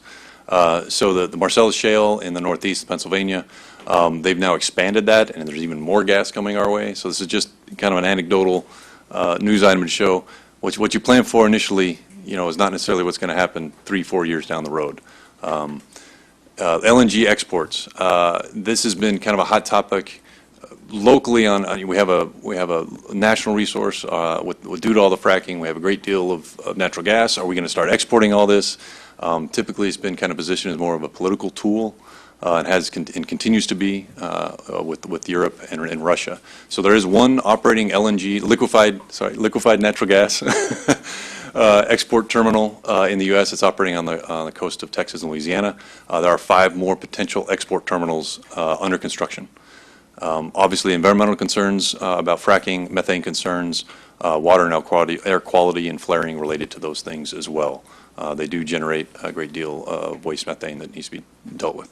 So the Marcellus Shale in the Northeast Pennsylvania, they've now expanded that, and there's even more gas coming our way. So this is just kind of an anecdotal news item to show what you plan for initially, is not necessarily what's going to happen 3-4 years down the road. LNG exports. This has been kind of a hot topic locally. We have a national resource due to all the fracking. We have a great deal of natural gas. Are we going to start exporting all this? Typically, it's been kind of positioned as more of a political tool, and continues to be with Europe and Russia. So there is one operating LNG liquefied natural gas export terminal in the U.S. It's operating on the coast of Texas and Louisiana. There are 5 more potential export terminals under construction. Obviously, environmental concerns about fracking, methane concerns, water and air quality and flaring related to those things as well. They do generate a great deal of waste methane that needs to be dealt with.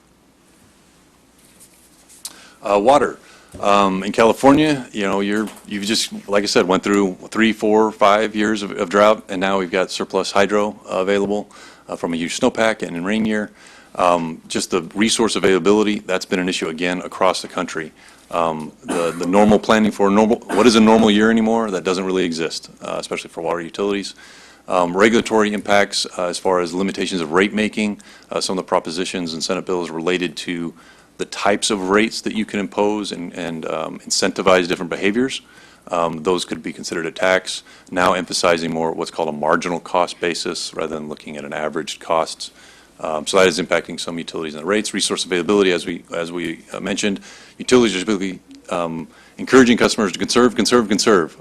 Water. In California, you've just, like I said, went through 3, 4, 5 years of drought, and now we've got surplus hydro available from a huge snowpack and in rain year. Just the resource availability, that's been an issue again across the country. The normal planning for what is a normal year anymore, that doesn't really exist, especially for water utilities. Regulatory impacts as far as limitations of rate making, some of the propositions in Senate bills related to the types of rates that you can impose and incentivize different behaviors. Those could be considered a tax, now emphasizing more what's called a marginal cost basis rather than looking at an averaged costs. So that is impacting some utilities and the rates. Resource availability, as we mentioned, utilities are typically encouraging customers to conserve.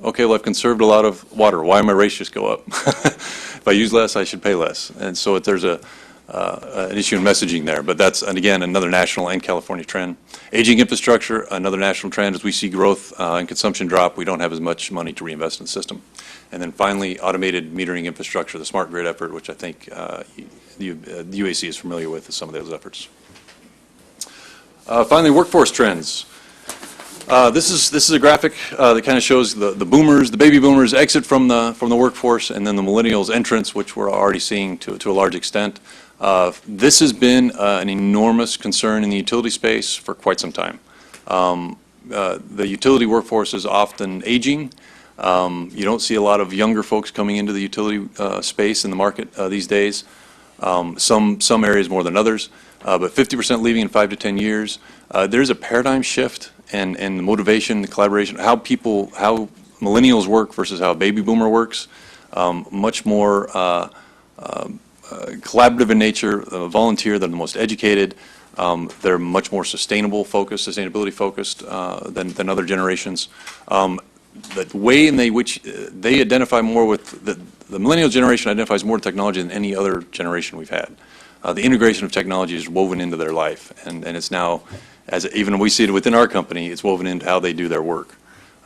Okay, well, I've conserved a lot of water. Why my rates just go up? If I use less, I should pay less. And so there's an issue in messaging there. But that's, and again, another national and California trend. Aging infrastructure, another national trend. As we see growth and consumption drop, we don't have as much money to reinvest in the system. And then finally, automated metering infrastructure, the smart grid effort, which I think the UAC is familiar with some of those efforts. Finally, workforce trends. This is a graphic that kind of shows the boomers, the baby boomers exit from the workforce, and then the millennials entrance, which we're already seeing to a large extent. This has been an enormous concern in the utility space for quite some time. The utility workforce is often aging. You don't see a lot of younger folks coming into the utility space in the market these days. Some areas more than others, but 50% leaving in 5 to 10 years. There's a paradigm shift and the motivation, the collaboration, how millennials work versus how a baby boomer works. Much more collaborative in nature, volunteer. They're the most educated. They're much more sustainability focused than other generations. The way in which they identify more with the millennial generation identifies more with technology than any other generation we've had. The integration of technology is woven into their life, and it's now, even we see it within our company, it's woven into how they do their work.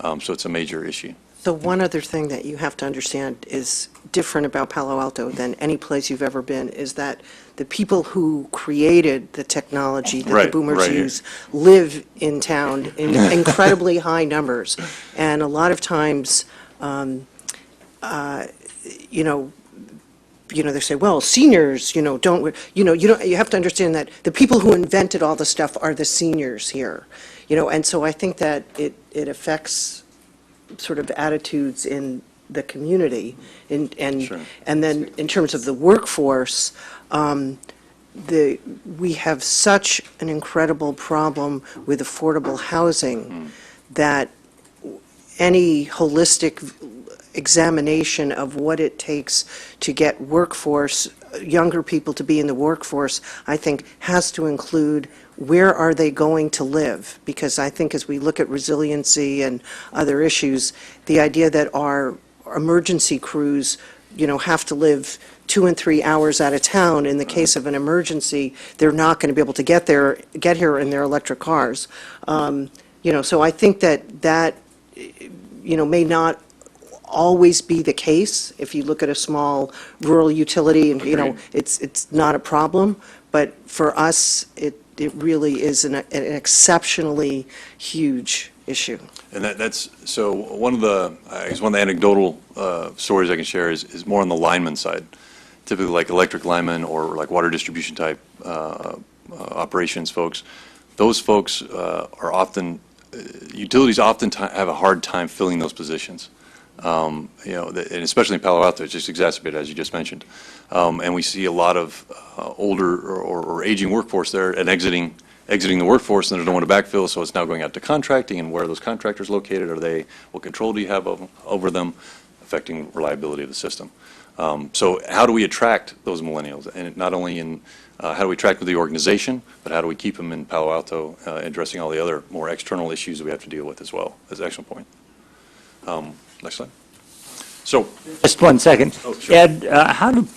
So it's a major issue. So one other thing that you have to understand is different about Palo Alto than any place you've ever been is that the people who created the technology that the Right, boomers right here. use live in town in incredibly high numbers. And a lot of times, they say, well, seniors, don't, you have to understand that the people who invented all the stuff are the seniors here, and so I think that it affects sort of attitudes in the community, Sure. and then in terms of the workforce, we have such an incredible problem with affordable housing that any holistic examination of what it takes to get younger people to be in the workforce, I think has to include where are they going to live? Because I think as we look at resiliency and other issues, the idea that our emergency crews, have to live 2 and 3 hours out of town, in the case of an emergency, they're not going to be able to get here in their electric cars. So I think that may not always be the case. If you look at a small rural utility, and Agreed. it's not a problem, but for us, it really is an exceptionally huge issue. And that's so one of the anecdotal stories I can share is more on the lineman side, typically like electric linemen or like water distribution type operations folks. Those folks are often utilities often have a hard time filling those positions. And especially in Palo Alto, it's just exacerbated, as you just mentioned. And we see a lot of older or aging workforce there and exiting the workforce, and there's no one to backfill, so it's now going out to contracting, and where are those contractors located? What control do you have over them, affecting reliability of the system? So how do we attract those millennials? And not only in how do we attract with the organization, but how do we keep them in Palo Alto, addressing all the other more external issues that we have to deal with as well? That's an excellent point. Next slide. So, Just 1 second. Oh, sure. Ed, how do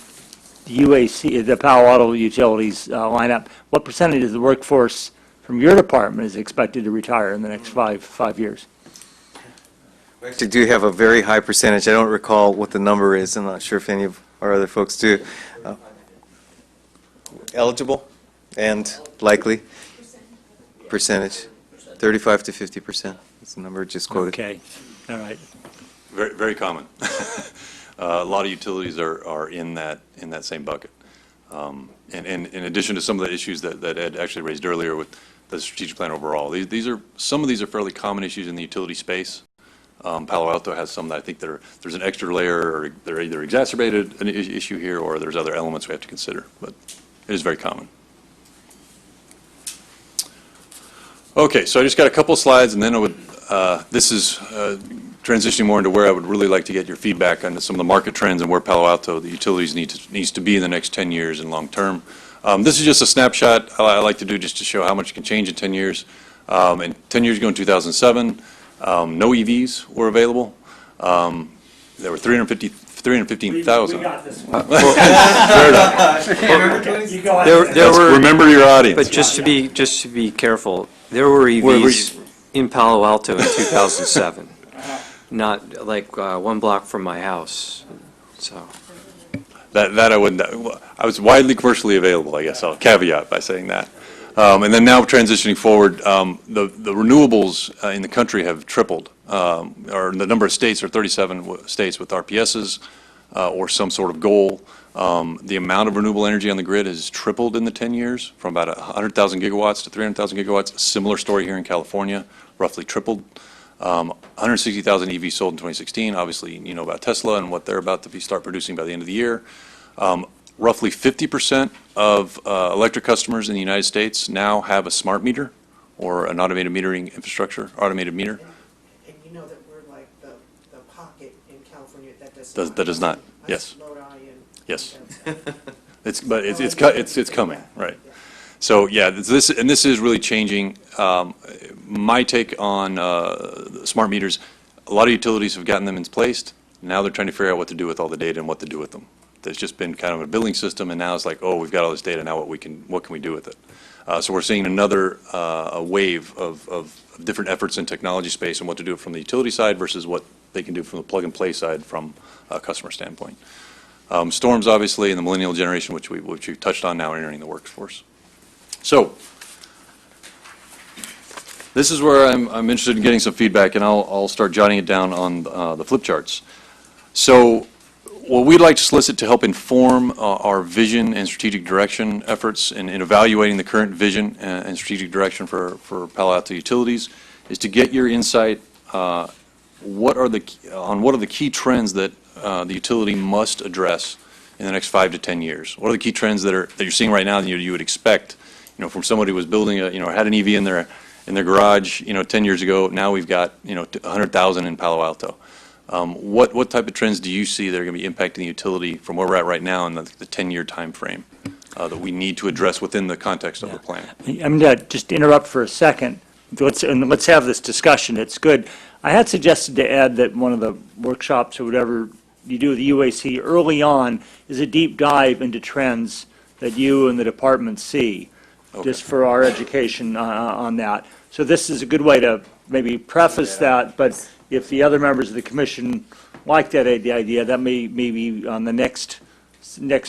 the UAC, the Palo Alto utilities line up? What percentage of the workforce from your department is expected to retire in the next five years? We actually do have a very high percentage. I don't recall what the number is. I'm not sure if any of our other folks do. Eligible and likely percentage, 35 to 50%. That's the number just quoted. Okay, all right. very, very common. A lot of utilities are in that same bucket. And in addition to some of the issues that Ed actually raised earlier with the strategic plan overall, some of these are fairly common issues in the utility space. Palo Alto has some that I think there's an extra layer, or they're either exacerbated an issue here, or there's other elements we have to consider, but it is very common. Okay, so I just got a couple slides, and then I would, this is transitioning more into where I would really like to get your feedback on some of the market trends and where Palo Alto, the utilities needs to be in the next 10 years and long term. This is just a snapshot I like to do just to show how much can change in 10 years. And 10 years ago in 2007, no EVs were available. There were 315,000. We got this one. Fair enough. You go ahead. There were, Remember your audience. but just to be careful, there were EVs in Palo Alto in 2007, not like 1 block from my house, so. That I wouldn't, I was widely commercially available, I guess I'll caveat by saying that. And then now transitioning forward, the renewables in the country have tripled, or the number of states are 37 states with RPSs or some sort of goal. The amount of renewable energy on the grid has tripled in the 10 years, from about 100,000 gigawatts to 300,000 gigawatts. A similar story here in California, roughly tripled. 160,000 EVs sold in 2016. Obviously, you know about Tesla and what they're about to start producing by the end of the year. Roughly 50% of electric customers in the United States now have a smart meter or an automated metering infrastructure, automated meter. And you know that we're like the pocket in California that That does not, yes. Lodi and. Yes. It's coming, right. So, yeah, this is really changing. My take on smart meters, a lot of utilities have gotten them in place. Now they're trying to figure out what to do with all the data and what to do with them. There's just been kind of a billing system, and now it's like, oh, we've got all this data, now what can we do with it? So we're seeing another a wave of different efforts in technology space and what to do from the utility side versus what they can do from the plug-and-play side from a customer standpoint. Storms, obviously, and the millennial generation, which we've touched on now, entering the workforce. So this is where I'm interested in getting some feedback, and I'll start jotting it down on the flip charts. So what we'd like to solicit to help inform our vision and strategic direction efforts in evaluating the current vision and strategic direction for Palo Alto Utilities is to get your insight what are the key trends that the utility must address in the next 5 to 10 years. What are the key trends that you're seeing right now that you would expect, from somebody who was building had an EV in their garage, 10 years ago. Now we've got 100,000 in Palo Alto. What type of trends do you see that are going to be impacting the utility from where we're at right now in the 10-year time frame that we need to address within the context of the plan? I'm going to just interrupt for a second. Let's have this discussion. It's good. I had suggested to Ed that one of the workshops or whatever you do with the UAC early on is a deep dive into trends that you and the department see, just for our education on that. So this is a good way to maybe preface that, but if the other members of the commission like that idea, that maybe on the next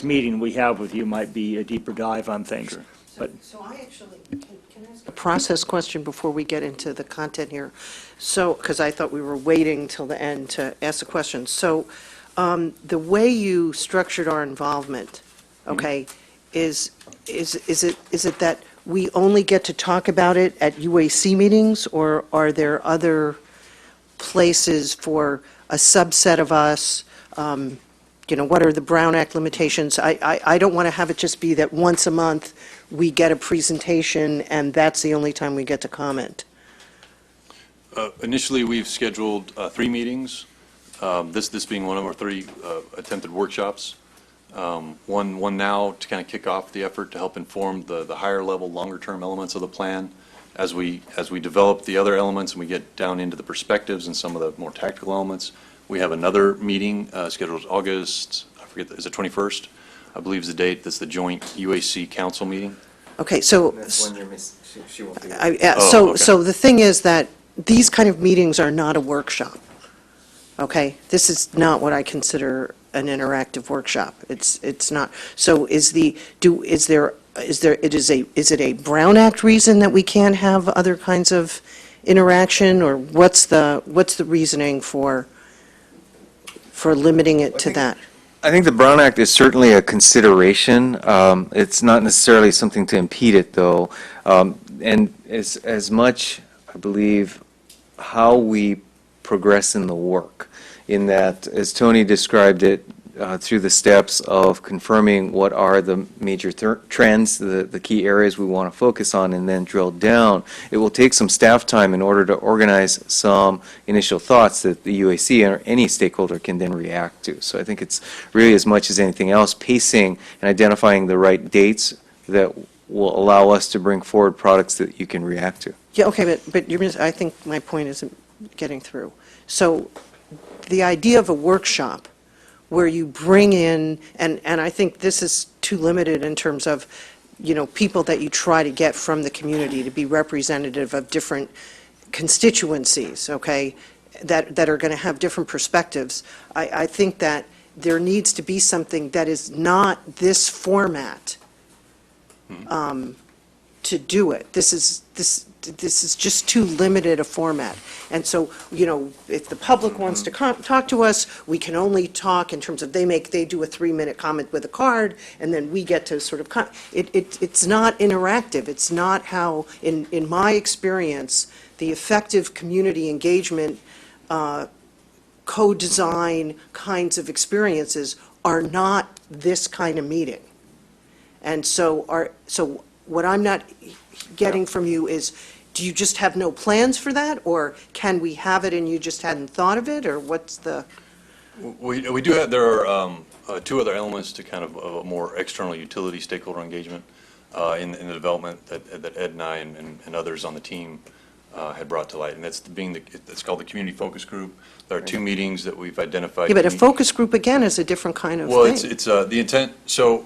meeting we have with you might be a deeper dive on things. Sure. But So I actually, can I ask a process question before we get into the content here? So, because I thought we were waiting till the end to ask the question. So the way you structured our involvement, okay, is it that we only get to talk about it at UAC meetings, or are there other places for a subset of us? What are the Brown Act limitations? I don't want to have it just be that once a month we get a presentation and that's the only time we get to comment. Initially, we've scheduled 3 meetings, this being one of our 3 attempted workshops. One now to kind of kick off the effort to help inform the higher level, longer term elements of the plan. As we develop the other elements and we get down into the perspectives and some of the more tactical elements, we have another meeting scheduled August, I forget, is it 21st? I believe is the date. That's the joint UAC council meeting. Okay, so, That's one you're missing. She won't be. Oh, okay. so the thing is that these kind of meetings are not a workshop, okay? This is not what I consider an interactive workshop. It's not. So is it a Brown Act reason that we can't have other kinds of interaction, or what's the reasoning for limiting it to that? I think the Brown Act is certainly a consideration. It's not necessarily something to impede it, though. And as much, I believe, how we progressing the work. In that, as Tony described it, through the steps of confirming what are the major trends, the key areas we want to focus on, and then drill down. It will take some staff time in order to organize some initial thoughts that the UAC or any stakeholder can then react to. So I think it's really, as much as anything else, pacing and identifying the right dates that will allow us to bring forward products that you can react to. Yeah, okay, but I think my point isn't getting through. So the idea of a workshop where you bring in, and I think this is too limited in terms of, people that you try to get from the community to be representative of different constituencies, okay, that are going to have different perspectives. I think that there needs to be something that is not this format to do it. This is just too limited a format. And so, if the public wants to talk to us, we can only talk in terms of they do a 3-minute comment with a card, and then we get to sort of, it's not interactive. It's not how, in my experience, the effective community engagement, co-design kinds of experiences are not this kind of meeting. And so what I'm not getting from you is, do you just have no plans for that? Or can we have it and you just hadn't thought of it? Or what's the? We do have, there are two other elements to kind of a more external utility stakeholder engagement in the development that Ed and I and others on the team had brought to light. And that's it's called the Community Focus Group. There are 2 meetings that we've identified. Yeah, but a focus group, again, is a different kind of thing. Well, it's the intent, so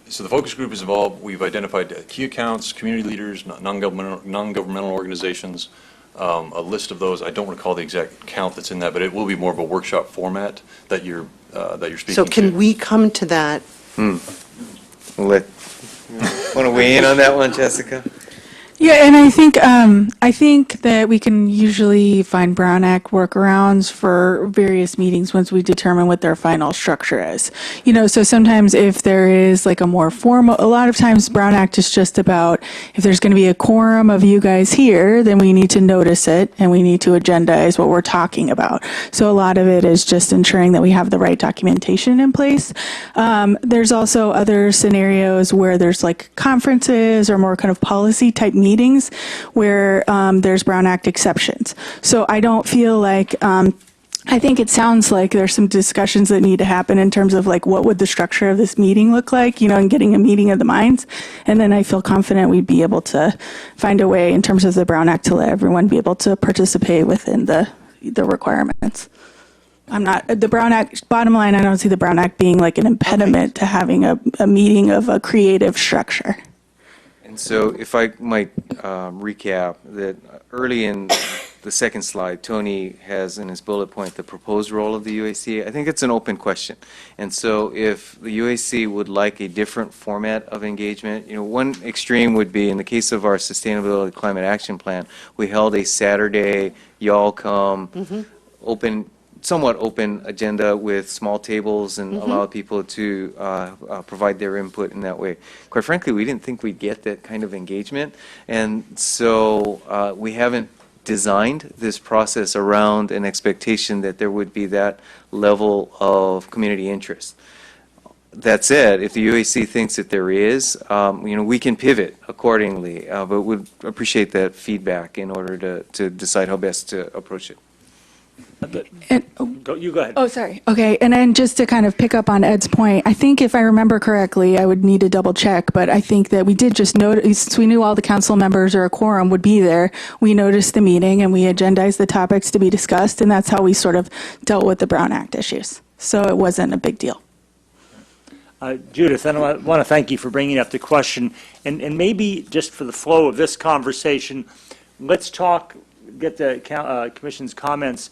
the focus group is involved. We've identified key accounts, community leaders, non-governmental organizations, a list of those. I don't recall the exact count that's in that, but it will be more of a workshop format that you're speaking to. So can we come to that? Want to weigh in on that one, Jessica? Yeah, and I think that we can usually find Brown Act workarounds for various meetings once we determine what their final structure is. So sometimes if there is like a more formal, a lot of times Brown Act is just about if there's going to be a quorum of you guys here, then we need to notice it and we need to agendize what we're talking about. So a lot of it is just ensuring that we have the right documentation in place. There's also other scenarios where there's like conferences or more kind of policy type meetings where there's Brown Act exceptions. So I don't feel like, I think it sounds like there's some discussions that need to happen in terms of like what would the structure of this meeting look like, and getting a meeting of the minds. And then I feel confident we'd be able to find a way in terms of the Brown Act to let everyone be able to participate within the requirements. The Brown Act, bottom line, I don't see the Brown Act being like an impediment to having a meeting of a creative structure. And so if I might recap that early in the second slide, Tony has in his bullet point the proposed role of the UAC. I think it's an open question. And so if the UAC would like a different format of engagement, one extreme would be in the case of our Sustainability Climate Action Plan, we held a Saturday, y'all come, somewhat open agenda with small tables and allow people to provide their input in that way. Quite frankly, we didn't think we'd get that kind of engagement, and so we haven't designed this process around an expectation that there would be that level of community interest. That said, if the UAC thinks that there is, we can pivot accordingly, but we'd appreciate that feedback in order to decide how best to approach it. You go ahead. Oh, sorry. Okay, and then just to kind of pick up on Ed's point, I think if I remember correctly, I would need to double check, but I think that we did just notice, since we knew all the council members or a quorum would be there, we noticed the meeting and we agendized the topics to be discussed, and that's how we sort of dealt with the Brown Act issues. So it wasn't a big deal. Judith, I want to thank you for bringing up the question, and maybe just for the flow of this conversation, let's get the Commission's comments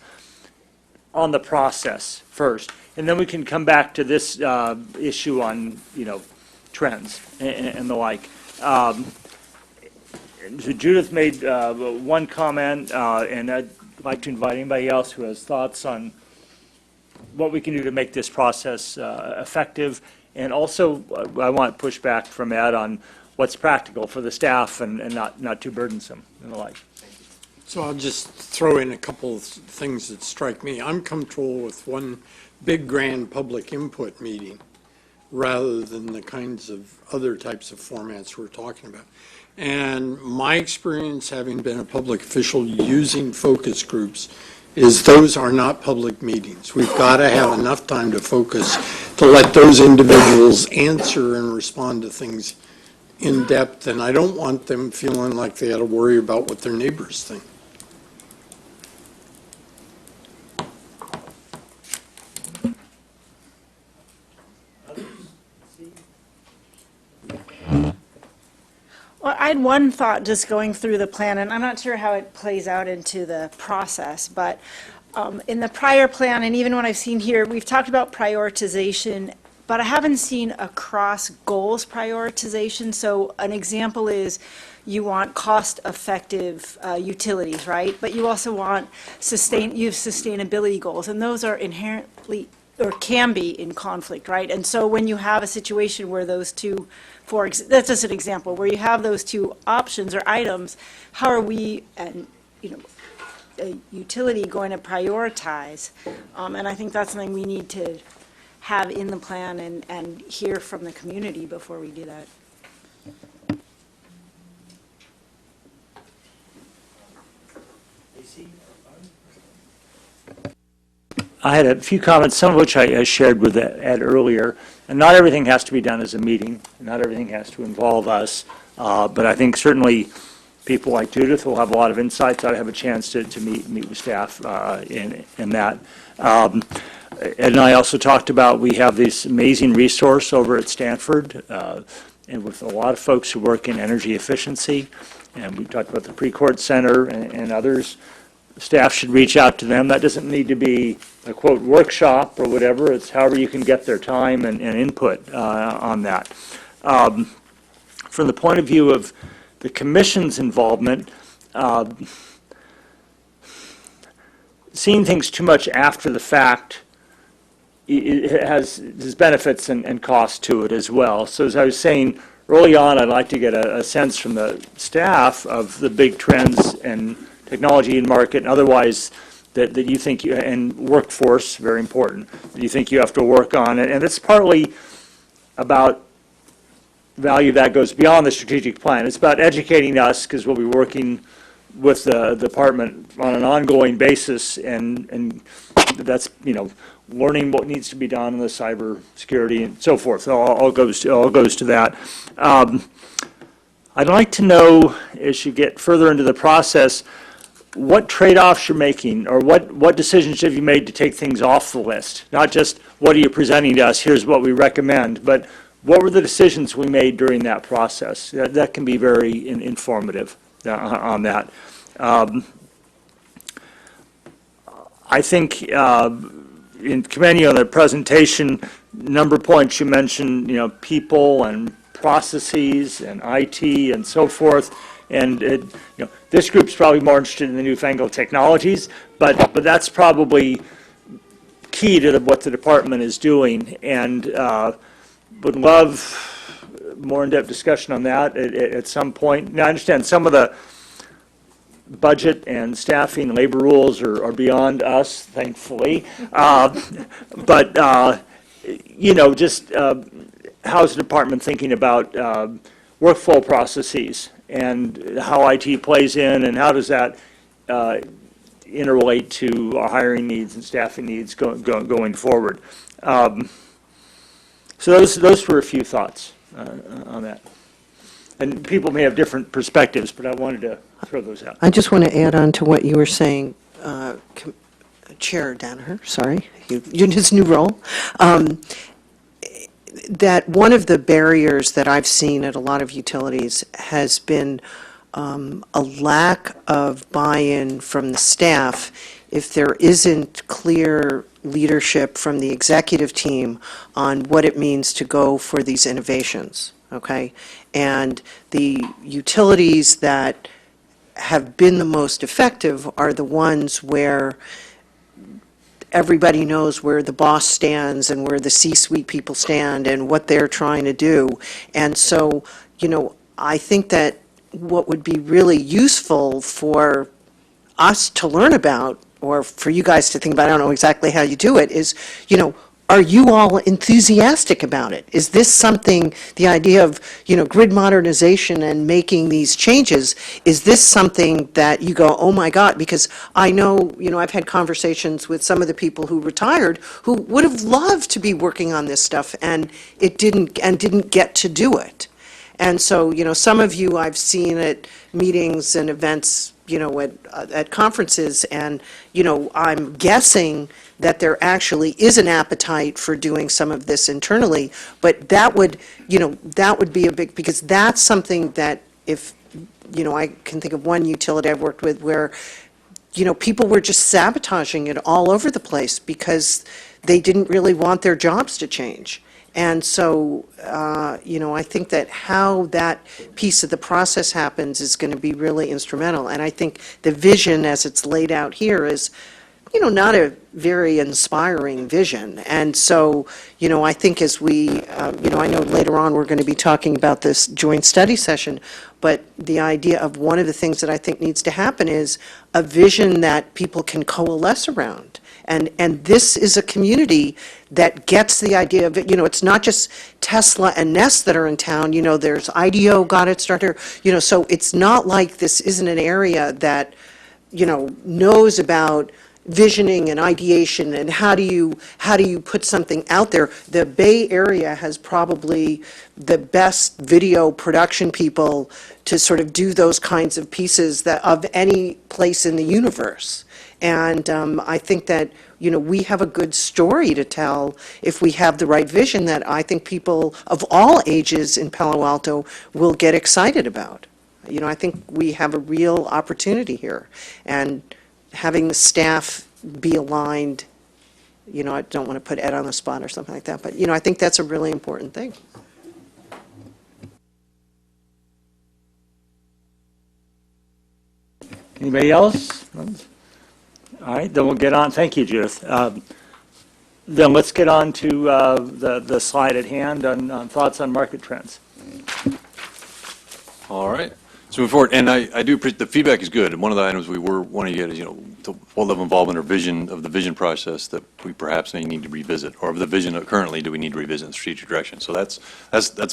on the process first, and then we can come back to this issue on, trends and the like. So Judith made one comment, and I'd like to invite anybody else who has thoughts on what we can do to make this process effective. And also, I want pushback from Ed on what's practical for the staff and not too burdensome and the like. So I'll just throw in a couple of things that strike me. I'm comfortable with one big grand public input meeting rather than the kinds of other types of formats we're talking about. And my experience, having been a public official using focus groups, is those are not public meetings. We've got to have enough time to focus to let those individuals answer and respond to things in depth, and I don't want them feeling like they got to worry about what their neighbors think. Well, I had one thought just going through the plan, and I'm not sure how it plays out into the process, but in the prior plan, and even what I've seen here, we've talked about prioritization, but I haven't seen a cross-goals prioritization. So an example is you want cost-effective utilities, right? But you also want you have sustainability goals, and those are inherently or can be in conflict, right? And so when you have a situation where those two, that's just an example, where you have those two options or items, how are we, and, a utility going to prioritize? And I think that's something we need to have in the plan and hear from the community before we do that. I had a few comments, some of which I shared with Ed earlier, and not everything has to be done as a meeting, not everything has to involve us, but I think certainly people like Judith will have a lot of insights. I have a chance to meet with staff in that. Ed and I also talked about, we have this amazing resource over at Stanford, and with a lot of folks who work in energy efficiency, and we talked about the Precourt Center and others. Staff should reach out to them. That doesn't need to be a quote workshop or whatever. It's however you can get their time and input on that. From the point of view of the commission's involvement, seeing things too much after the fact, it has benefits and costs to it as well. So as I was saying early on, I'd like to get a sense from the staff of the big trends and technology and market and otherwise that you think you, and workforce, very important, that you think you have to work on. And it's partly about value that goes beyond the strategic plan. It's about educating us, because we'll be working with the department on an ongoing basis, and that's, learning what needs to be done in the cyber security and so forth. All goes to that. I'd like to know, as you get further into the process, what trade-offs you're making, or what decisions have you made to take things off the list? Not just what are you presenting to us, here's what we recommend, but what were the decisions we made during that process? That can be very informative on that. I think in commending you on the presentation, number of points you mentioned, people and processes and IT and so forth. And this group's probably more interested in the newfangled technologies, but that's probably key to what the department is doing, and would love more in-depth discussion on that at some point. Now, I understand some of the budget and staffing and labor rules are beyond us, thankfully, but just how's the department thinking about workflow processes and how IT plays in, and how does that interrelate to our hiring needs and staffing needs going forward. So those were a few thoughts on that. And people may have different perspectives, but I wanted to throw those out. I just want to add on to what you were saying, Chair Danaher, sorry, in his new role, that one of the barriers that I've seen at a lot of utilities has been a lack of buy-in from the staff if there isn't clear leadership from the executive team on what it means to go for these innovations, okay? And the utilities that have been the most effective are the ones where everybody knows where the boss stands and where the C-suite people stand and what they're trying to do. And so, I think that what would be really useful for us to learn about, or for you guys to think about, I don't know exactly how you do it, is, are you all enthusiastic about it? Is this something, the idea of, grid modernization and making these changes, is this something that you go, oh my God? Because I know, I've had conversations with some of the people who retired who would have loved to be working on this stuff and didn't get to do it. And so, some of you I've seen at meetings and events, at conferences, and, I'm guessing that there actually is an appetite for doing some of this internally, but that would be a big, because that's something that if, I can think of one utility I've worked with where, people were just sabotaging it all over the place because they didn't really want their jobs to change. And so, I think that how that piece of the process happens is going to be really instrumental. And I think the vision as it's laid out here is, not a very inspiring vision. And so, I think as we, I know later on we're going to be talking about this joint study session, but the idea of one of the things that I think needs to happen is a vision that people can coalesce around. And this is a community that gets the idea of it, it's not just Tesla and Nest that are in town, there's IDEO got its starter, so it's not like this isn't an area that, knows about visioning and ideation and how do you put something out there. The Bay Area has probably the best video production people to sort of do those kinds of pieces that of any place in the universe. And I think that, we have a good story to tell if we have the right vision that I think people of all ages in Palo Alto will get excited about. I think we have a real opportunity here. And having the staff be aligned, I don't want to put Ed on the spot or something like that, but, I think that's a really important thing. Anybody else? All right, then we'll get on. Thank you, Judith. Then let's get on to the slide at hand on thoughts on market trends. All right. So moving forward, and I do appreciate, the feedback is good, and one of the items we were wanting to get is, what level of involvement or vision of the vision process that we perhaps may need to revisit, or of the vision that currently do we need to revisit in strategic direction. So that's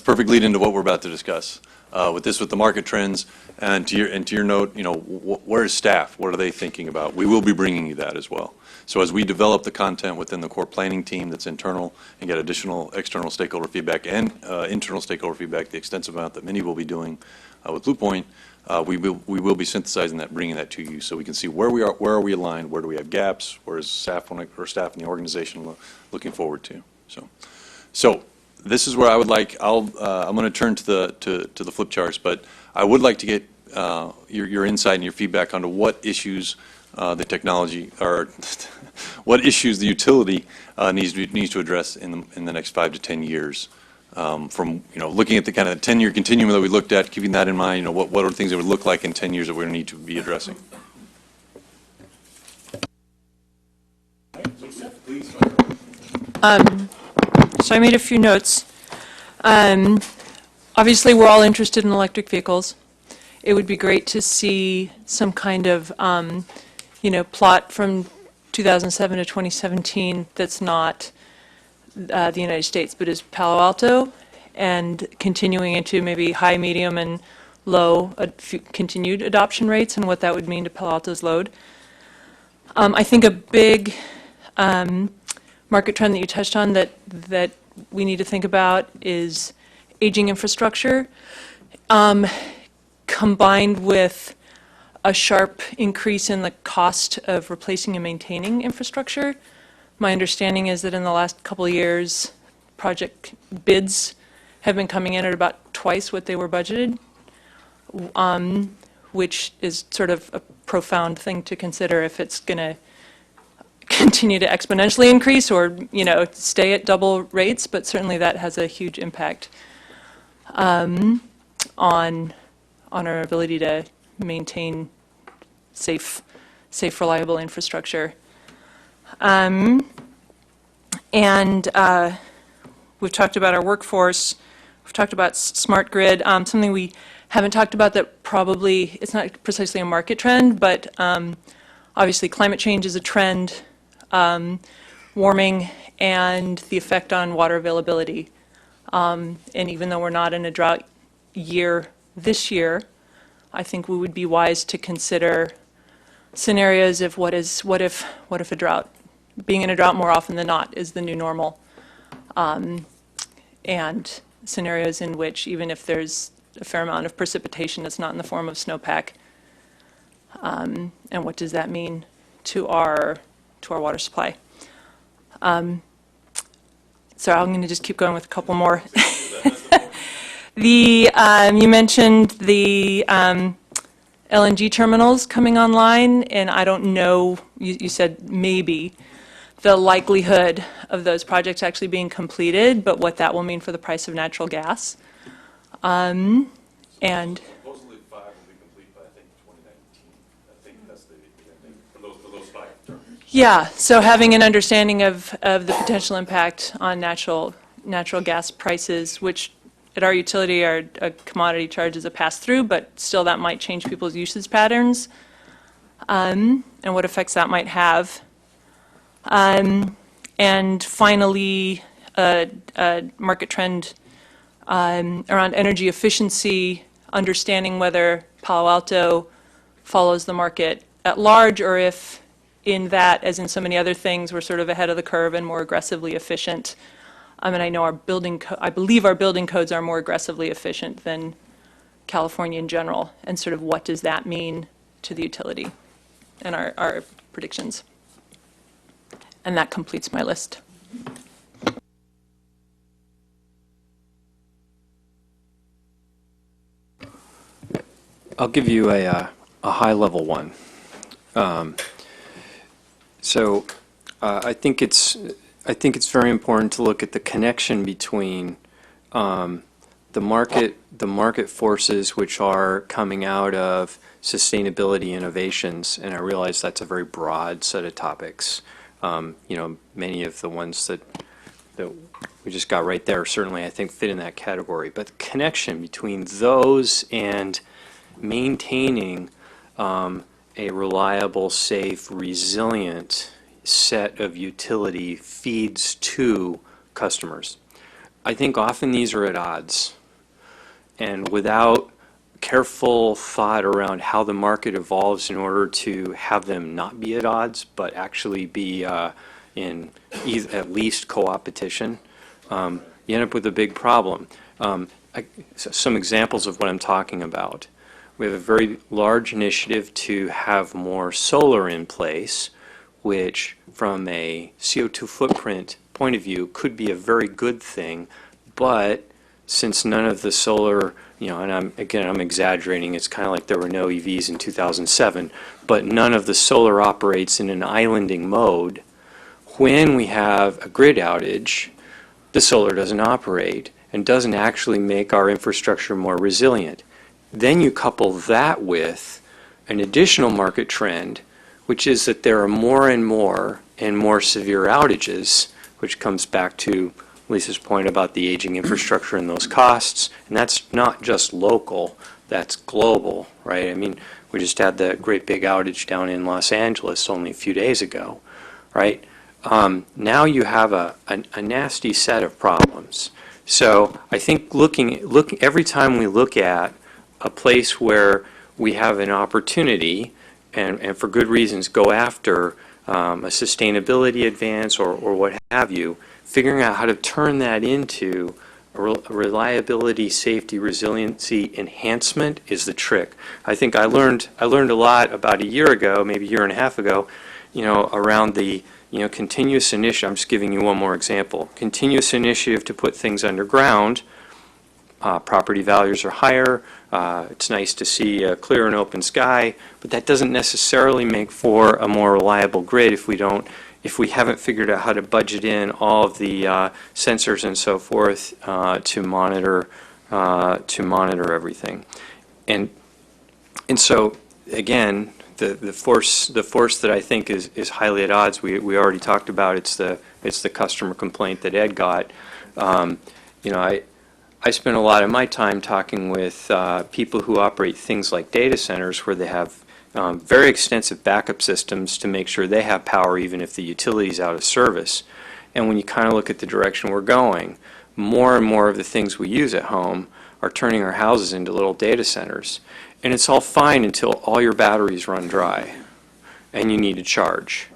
perfect lead into what we're about to discuss. With the market trends, and to your note, where is staff? What are they thinking about? We will be bringing you that as well. So as we develop the content within the core planning team that's internal and get additional external stakeholder feedback and internal stakeholder feedback, the extensive amount that Minnie will be doing with Blue Point, we will be synthesizing that, bringing that to you, so we can see where we are, where are we aligned, where do we have gaps, where is staff in the organization looking forward to. So this is where I would like. I'm going to turn to the flip charts, but I would like to get your insight and your feedback onto what issues the technology or what issues the utility needs to address in the next 5 to 10 years. From looking at the kind of 10-year continuum that we looked at, keeping that in mind, what are the things that would look like in 10 years that we're going to need to be addressing. So I made a few notes. Obviously, we're all interested in electric vehicles. It would be great to see some kind of, plot from 2007 to 2017 that's not the United States, but is Palo Alto, and continuing into maybe high, medium, and low continued adoption rates and what that would mean to Palo Alto's load. I think a big market trend that you touched on that we need to think about is aging infrastructure, combined with a sharp increase in the cost of replacing and maintaining infrastructure. My understanding is that in the last couple of years, project bids have been coming in at about twice what they were budgeted, which is sort of a profound thing to consider if it's going to continue to exponentially increase or, stay at double rates, but certainly that has a huge impact on our ability to maintain safe, reliable infrastructure. And we've talked about our workforce. We've talked about smart grid. Something we haven't talked about that probably, it's not precisely a market trend, but obviously climate change is a trend, warming, and the effect on water availability. And even though we're not in a drought year this year, I think we would be wise to consider scenarios of what if a drought, being in a drought more often than not is the new normal. And scenarios in which even if there's a fair amount of precipitation, it's not in the form of snowpack. And what does that mean to our water supply? So I'm going to just keep going with a couple more. You mentioned the LNG terminals coming online, and I don't know, you said maybe, the likelihood of those projects actually being completed, but what that will mean for the price of natural gas. And Supposedly 5 will be complete by, I think, 2019. I think that's the ending for those 5 terms. yeah, so having an understanding of the potential impact on natural gas prices, which at our utility are a commodity charge as a pass-through, but still that might change people's usage patterns, and what effects that might have. And finally, a market trend around energy efficiency, understanding whether Palo Alto follows the market at large, or if in that, as in so many other things, we're sort of ahead of the curve and more aggressively efficient. And I know I believe our building codes are more aggressively efficient than California in general, and sort of what does that mean to the utility and our predictions. And that completes my list. I'll give you a high-level one. I think it's very important to look at the connection between the market forces which are coming out of sustainability innovations, and I realize that's a very broad set of topics. Many of the ones that we just got right there certainly, I think, fit in that category. But the connection between those and maintaining a reliable, safe, resilient set of utility feeds to customers. I think often these are at odds. And without careful thought around how the market evolves in order to have them not be at odds, but actually be in at least co-opetition, you end up with a big problem. Some examples of what I'm talking about. We have a very large initiative to have more solar in place, which from a CO2 footprint point of view could be a very good thing, but since none of the solar, and I'm exaggerating, it's kind of like there were no EVs in 2007, but none of the solar operates in an islanding mode. When we have a grid outage, the solar doesn't operate and doesn't actually make our infrastructure more resilient. Then you couple that with an additional market trend, which is that there are more and more severe outages, which comes back to Lisa's point about the aging infrastructure and those costs. And that's not just local, that's global, right? I mean, we just had the great big outage down in Los Angeles only a few days ago, right? Now you have a nasty set of problems. So I think every time we look at a place where we have an opportunity, and for good reasons go after a sustainability advance or what have you, figuring out how to turn that into a reliability, safety, resiliency enhancement is the trick. I think I learned a lot about a year ago, maybe a year and a half ago, around the continuous initiative. I'm just giving you one more example. Continuous initiative to put things underground. Property values are higher. It's nice to see a clear and open sky, but that doesn't necessarily make for a more reliable grid if we haven't figured out how to budget in all of the sensors and so forth to monitor everything. And so again, the force that I think is highly at odds, we already talked about. It's the customer complaint that Ed got. I spend a lot of my time talking with people who operate things like data centers where they have very extensive backup systems to make sure they have power even if the utility's out of service. And when you kind of look at the direction we're going, more and more of the things we use at home are turning our houses into little data centers. And it's all fine until all your batteries run dry and you need to charge.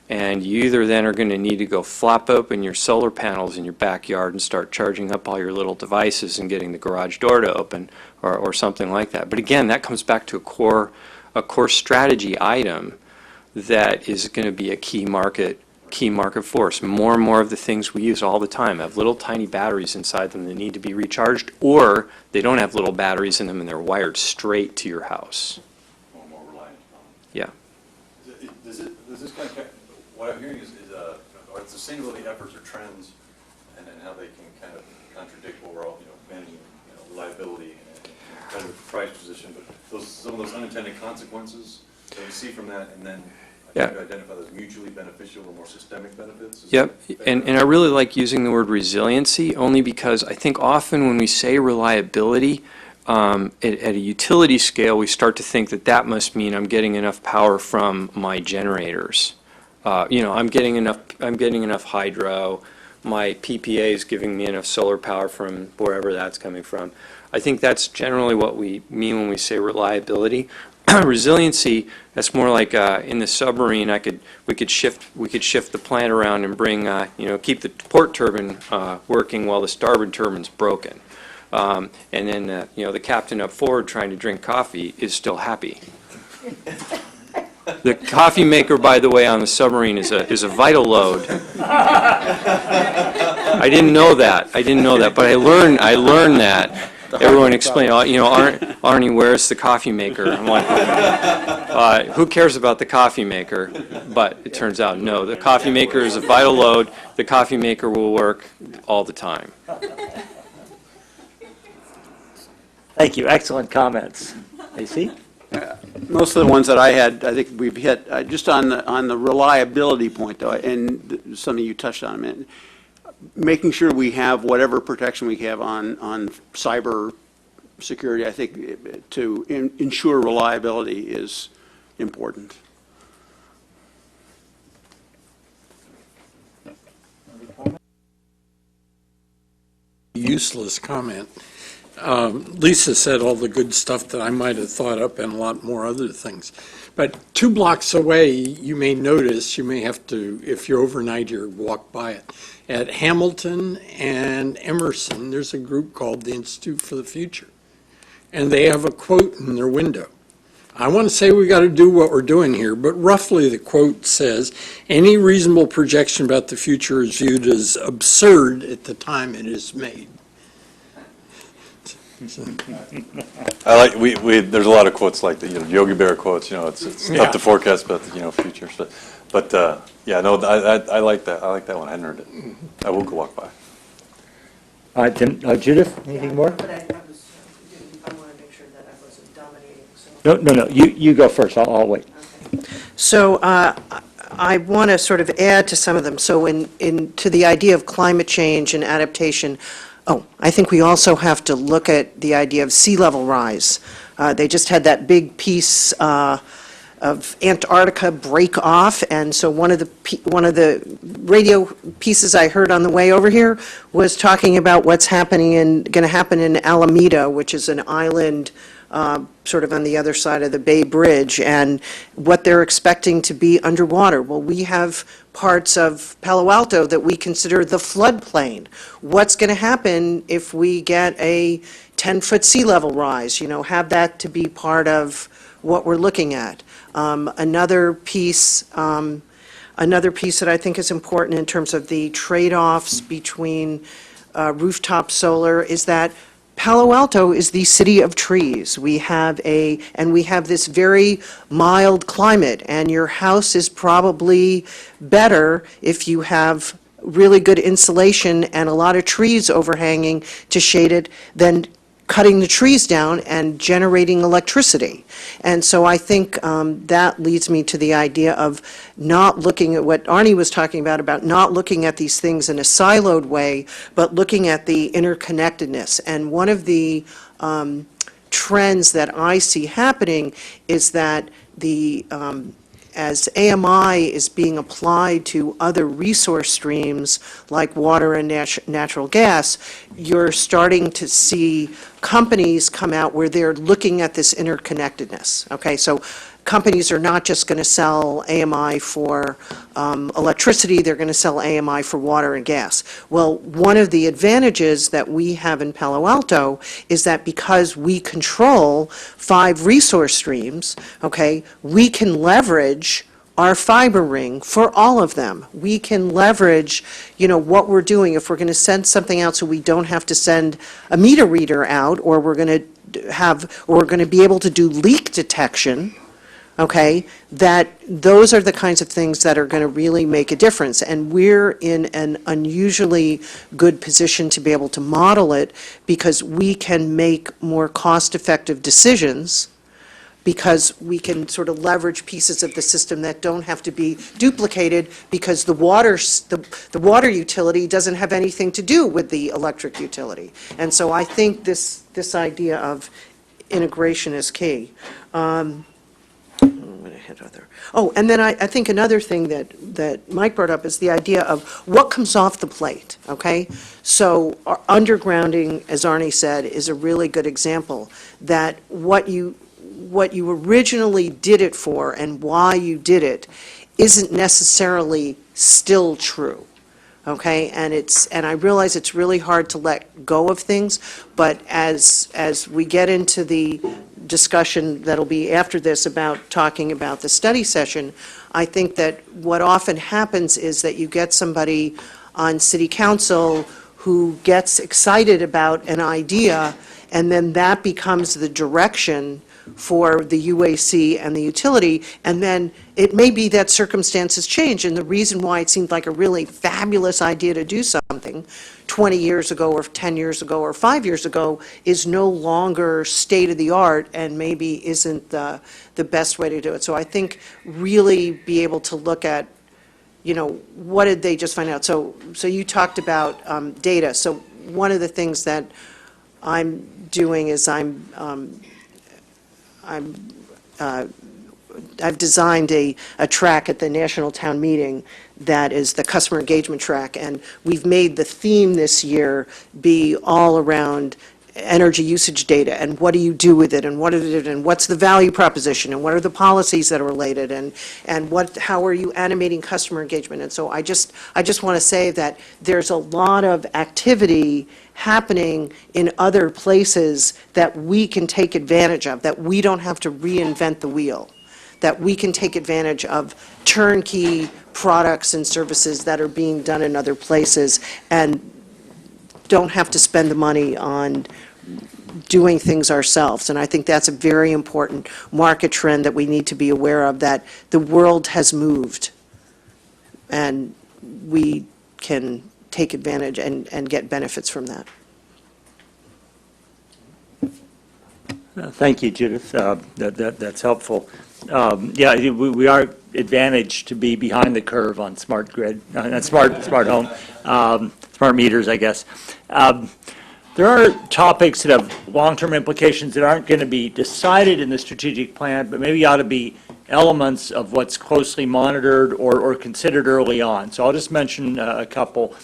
And you either then are going to need to go flop open your solar panels in your backyard and start charging up all your little devices and getting the garage door to open or something like that. But again, that comes back to a core strategy item that is going to be a key market force. More and more of the things we use all the time have little tiny batteries inside them that need to be recharged, or they don't have little batteries in them and they're wired straight to your house. More reliant on. Yeah. Does this kind of, what I'm hearing is are sustainability efforts or trends and how they can kind of contradict overall, managing, reliability and competitive price position, but some of those unintended consequences that we see from that, and then Yeah. identify those mutually beneficial or more systemic benefits? Yep, and I really like using the word resiliency only because I think often when we say reliability, at a utility scale, we start to think that that must mean I'm getting enough power from my generators. I'm getting enough hydro, my PPA is giving me enough solar power from wherever that's coming from. I think that's generally what we mean when we say reliability. Resiliency, that's more like in the submarine. We could shift the plant around and bring keep the port turbine working while the starboard turbine's broken, and then the captain up forward trying to drink coffee is still happy. The coffee maker, by the way, on the submarine is a vital load. I didn't know that, but I learned that. Everyone explained, Arnie, where's the coffee maker? I'm like, who cares about the coffee maker? But it turns out, no, the coffee maker is a vital load. The coffee maker will work all the time. Thank you, excellent comments. AC? Most of the ones that I had, I think we've hit, just on the reliability point, though, and something you touched on a minute, making sure we have whatever protection we have on cyber security, I think, to ensure reliability is important. Useless comment. Lisa said all the good stuff that I might have thought up and a lot more other things. But 2 blocks away, you may notice, you may have to, if you're overnight here, walk by it. At Hamilton and Emerson, there's a group called the Institute for the Future. And they have a quote in their window. I want to say we got to do what we're doing here, but roughly the quote says, any reasonable projection about the future is viewed as absurd at the time it is made. I like, there's a lot of quotes like the, Yogi Bear quotes, it's tough to forecast about the, future, but yeah, no, I like that. I like that one. I hadn't heard it. I will go walk by. All right, Judith, anything more? But I want to make sure that I wasn't dominating, so. No, you go first, I'll wait. So I want to sort of add to some of them. So to the idea of climate change and adaptation, I think we also have to look at the idea of sea level rise. They just had that big piece of Antarctica break off, and so one of the radio pieces I heard on the way over here was talking about what's going to happen in Alameda, which is an island sort of on the other side of the Bay Bridge, and what they're expecting to be underwater. Well, we have parts of Palo Alto that we consider the floodplain. What's going to happen if we get a 10-foot sea level rise? Have that to be part of what we're looking at. Another piece that I think is important in terms of the trade-offs between rooftop solar is that Palo Alto is the city of trees. We have this very mild climate, and your house is probably better if you have really good insulation and a lot of trees overhanging to shade it than cutting the trees down and generating electricity. And so I think that leads me to the idea of not looking at what Arnie was talking about not looking at these things in a siloed way, but looking at the interconnectedness. And one of the trends that I see happening is that as AMI is being applied to other resource streams like water and natural gas, you're starting to see companies come out where they're looking at this interconnectedness, okay? So companies are not just going to sell AMI for electricity, they're going to sell AMI for water and gas. Well, one of the advantages that we have in Palo Alto is that because we control 5 resource streams, okay, we can leverage our fiber ring for all of them. We can leverage, what we're doing. If we're going to send something out so we don't have to send a meter reader out, or we're going to be able to do leak detection, okay, that those are the kinds of things that are going to really make a difference. And we're in an unusually good position to be able to model it because we can make more cost-effective decisions because we can sort of leverage pieces of the system that don't have to be duplicated because the water utility doesn't have anything to do with the electric utility. And so I think this idea of integration is key. Oh, and then I think another thing that Mike brought up is the idea of what comes off the plate, okay? So undergrounding, as Arnie said, is a really good example that what you originally did it for and why you did it isn't necessarily still true, okay? And I realize it's really hard to let go of things, but as we get into the discussion that'll be after this about talking about the study session, I think that what often happens is that you get somebody on city council who gets excited about an idea, and then that becomes the direction for the UAC and the utility, and then it may be that circumstances change, and the reason why it seemed like a really fabulous idea to do something 20 years ago or 10 years ago or 5 years ago is no longer state-of-the-art and maybe isn't the best way to do it. So I think really be able to look at, what did they just find out? So you talked about data. So one of the things that I'm doing is I've designed a track at the National Town Meeting that is the customer engagement track, and we've made the theme this year be all around energy usage data, and what do you do with it, and what is it, and what's the value proposition, and what are the policies that are related, and how are you animating customer engagement. And so I just want to say that there's a lot of activity happening in other places that we can take advantage of, that we don't have to reinvent the wheel, that we can take advantage of turnkey products and services that are being done in other places and don't have to spend the money on doing things ourselves. And I think that's a very important market trend that we need to be aware of, that the world has moved and we can take advantage and get benefits from that. Thank you, Judith. That's helpful. Yeah, we are advantaged to be behind the curve on smart grid, not smart home, smart meters, I guess. There are topics that have long-term implications that aren't going to be decided in the strategic plan, but maybe ought to be elements of what's closely monitored or considered early on. So I'll just mention a couple.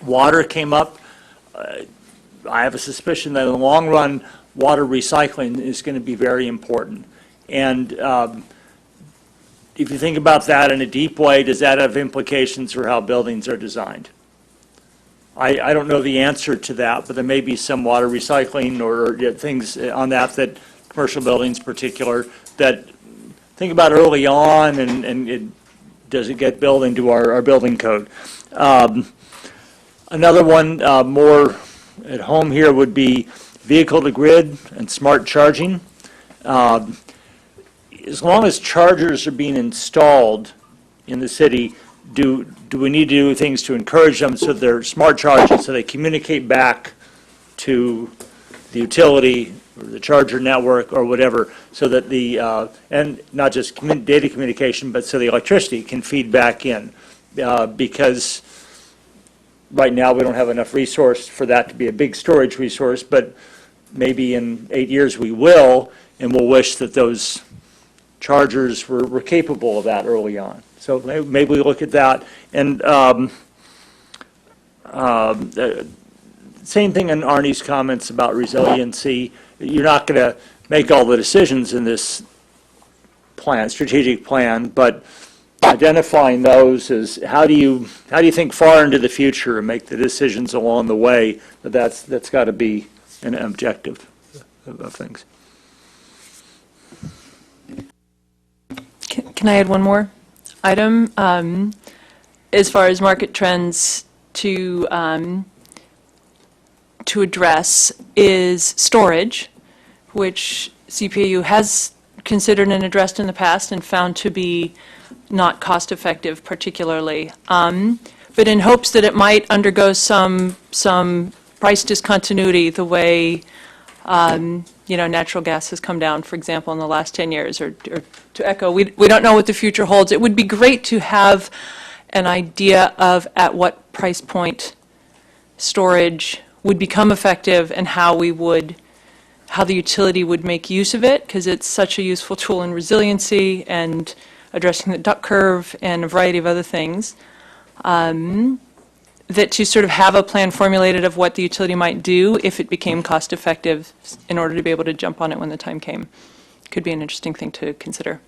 Water came up. I have a suspicion that in the long run, water recycling is going to be very important. And if you think about that in a deep way, does that have implications for how buildings are designed? I don't know the answer to that, but there may be some water recycling or things on that commercial buildings in particular, that think about early on and does it get built into our building code. Another one more at home here would be vehicle to grid and smart charging. As long as chargers are being installed in the city, do we need to do things to encourage them so they're smart charging, so they communicate back to the utility, or the charger network, or whatever, so that the, and not just data communication, but so the electricity can feed back in. Because right now, we don't have enough resource for that to be a big storage resource, but maybe in 8 years we will, and we'll wish that those chargers were capable of that early on. So maybe we look at that. And same thing in Arnie's comments about resiliency. You're not going to make all the decisions in this plan, strategic plan, but identifying those as how do you think far into the future and make the decisions along the way. That's got to be an objective of things. Can I add one more item? As far as market trends to address is storage, which CPAU has considered and addressed in the past and found to be not cost-effective particularly, but in hopes that it might undergo some price discontinuity the way natural gas has come down, for example, in the last 10 years, or to echo, we don't know what the future holds. It would be great to have an idea of at what price point storage would become effective and how the utility would make use of it, because it's such a useful tool in resiliency and addressing the duck curve and a variety of other things. That to sort of have a plan formulated of what the utility might do if it became cost effective in order to be able to jump on it when the time came could be an interesting thing to consider.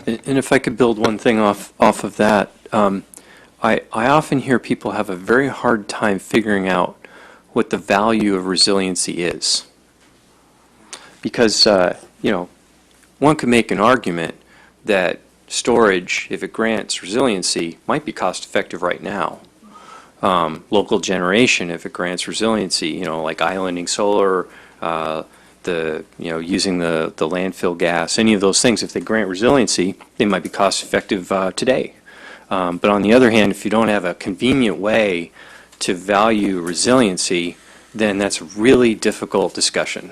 And if I could build one thing off of that, I often hear people have a very hard time figuring out what the value of resiliency is. Because, one could make an argument that storage, if it grants resiliency, might be cost effective right now. Local generation, if it grants resiliency, like islanding solar, using the landfill gas, any of those things, if they grant resiliency, they might be cost effective today. But on the other hand, if you don't have a convenient way to value resiliency, then that's a really difficult discussion.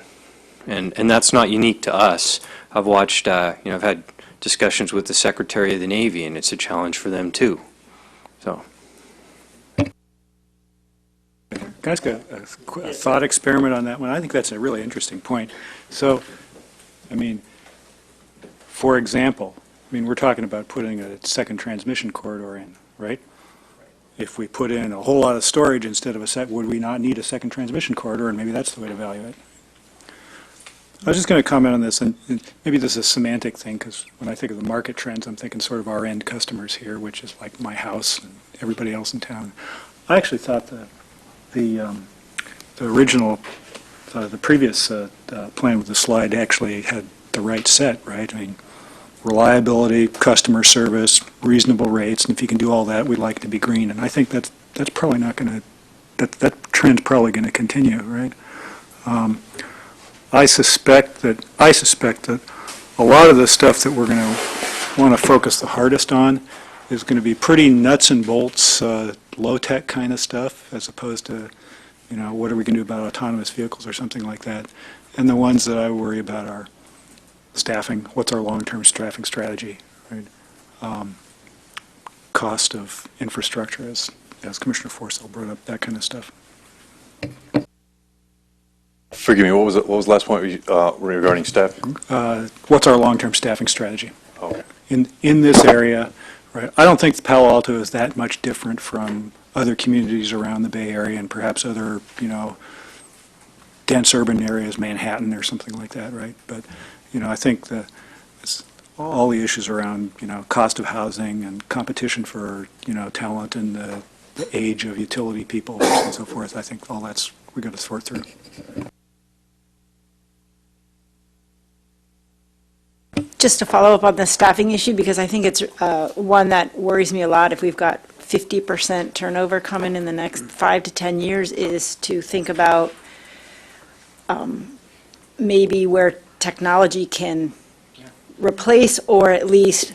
And that's not unique to us. I've watched, I've had discussions with the Secretary of the Navy, and it's a challenge for them too. So. Can I ask a thought experiment on that one? I think that's a really interesting point. So, for example, we're talking about putting a second transmission corridor in, right? If we put in a whole lot of storage instead of would we not need a second transmission corridor? And maybe that's the way to value it. I was just going to comment on this, and maybe this is a semantic thing, because when I think of the market trends, I'm thinking sort of our end customers here, which is like my house and everybody else in town. I actually thought the original, the previous plan with the slide actually had the right set, right? Reliability, customer service, reasonable rates, and if you can do all that, we'd like it to be green. And I think that's probably not going to, that trend's probably going to continue, right? I suspect that a lot of the stuff that we're going to want to focus the hardest on is going to be pretty nuts and bolts, low-tech kind of stuff, as opposed to, what are we going to do about autonomous vehicles or something like that. And the ones that I worry about are staffing. What's our long-term staffing strategy, right? Cost of infrastructure, as Commissioner Forsyth brought up, that kind of stuff. Forgive me, what was the last point regarding staffing? What's our long-term staffing strategy? Okay. In this area, right? I don't think Palo Alto is that much different from other communities around the Bay Area and perhaps other, dense urban areas, Manhattan or something like that, right? But, I think all the issues around, cost of housing and competition for, talent and the age of utility people and so forth, I think all that's, we've got to sort through. Just to follow up on the staffing issue, because I think it's one that worries me a lot if we've got 50% turnover coming in the next 5 to 10 years, is to think about maybe where technology can replace or at least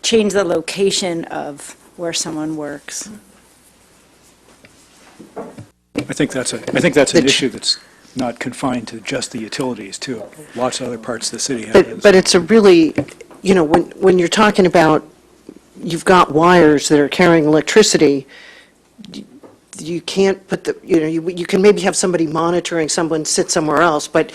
change the location of where someone works. I think that's an issue that's not confined to just the utilities, too. Lots of other parts of the city have it. But it's a really, when you're talking about, you've got wires that are carrying electricity, you can't put you can maybe have somebody monitoring, someone sit somewhere else, but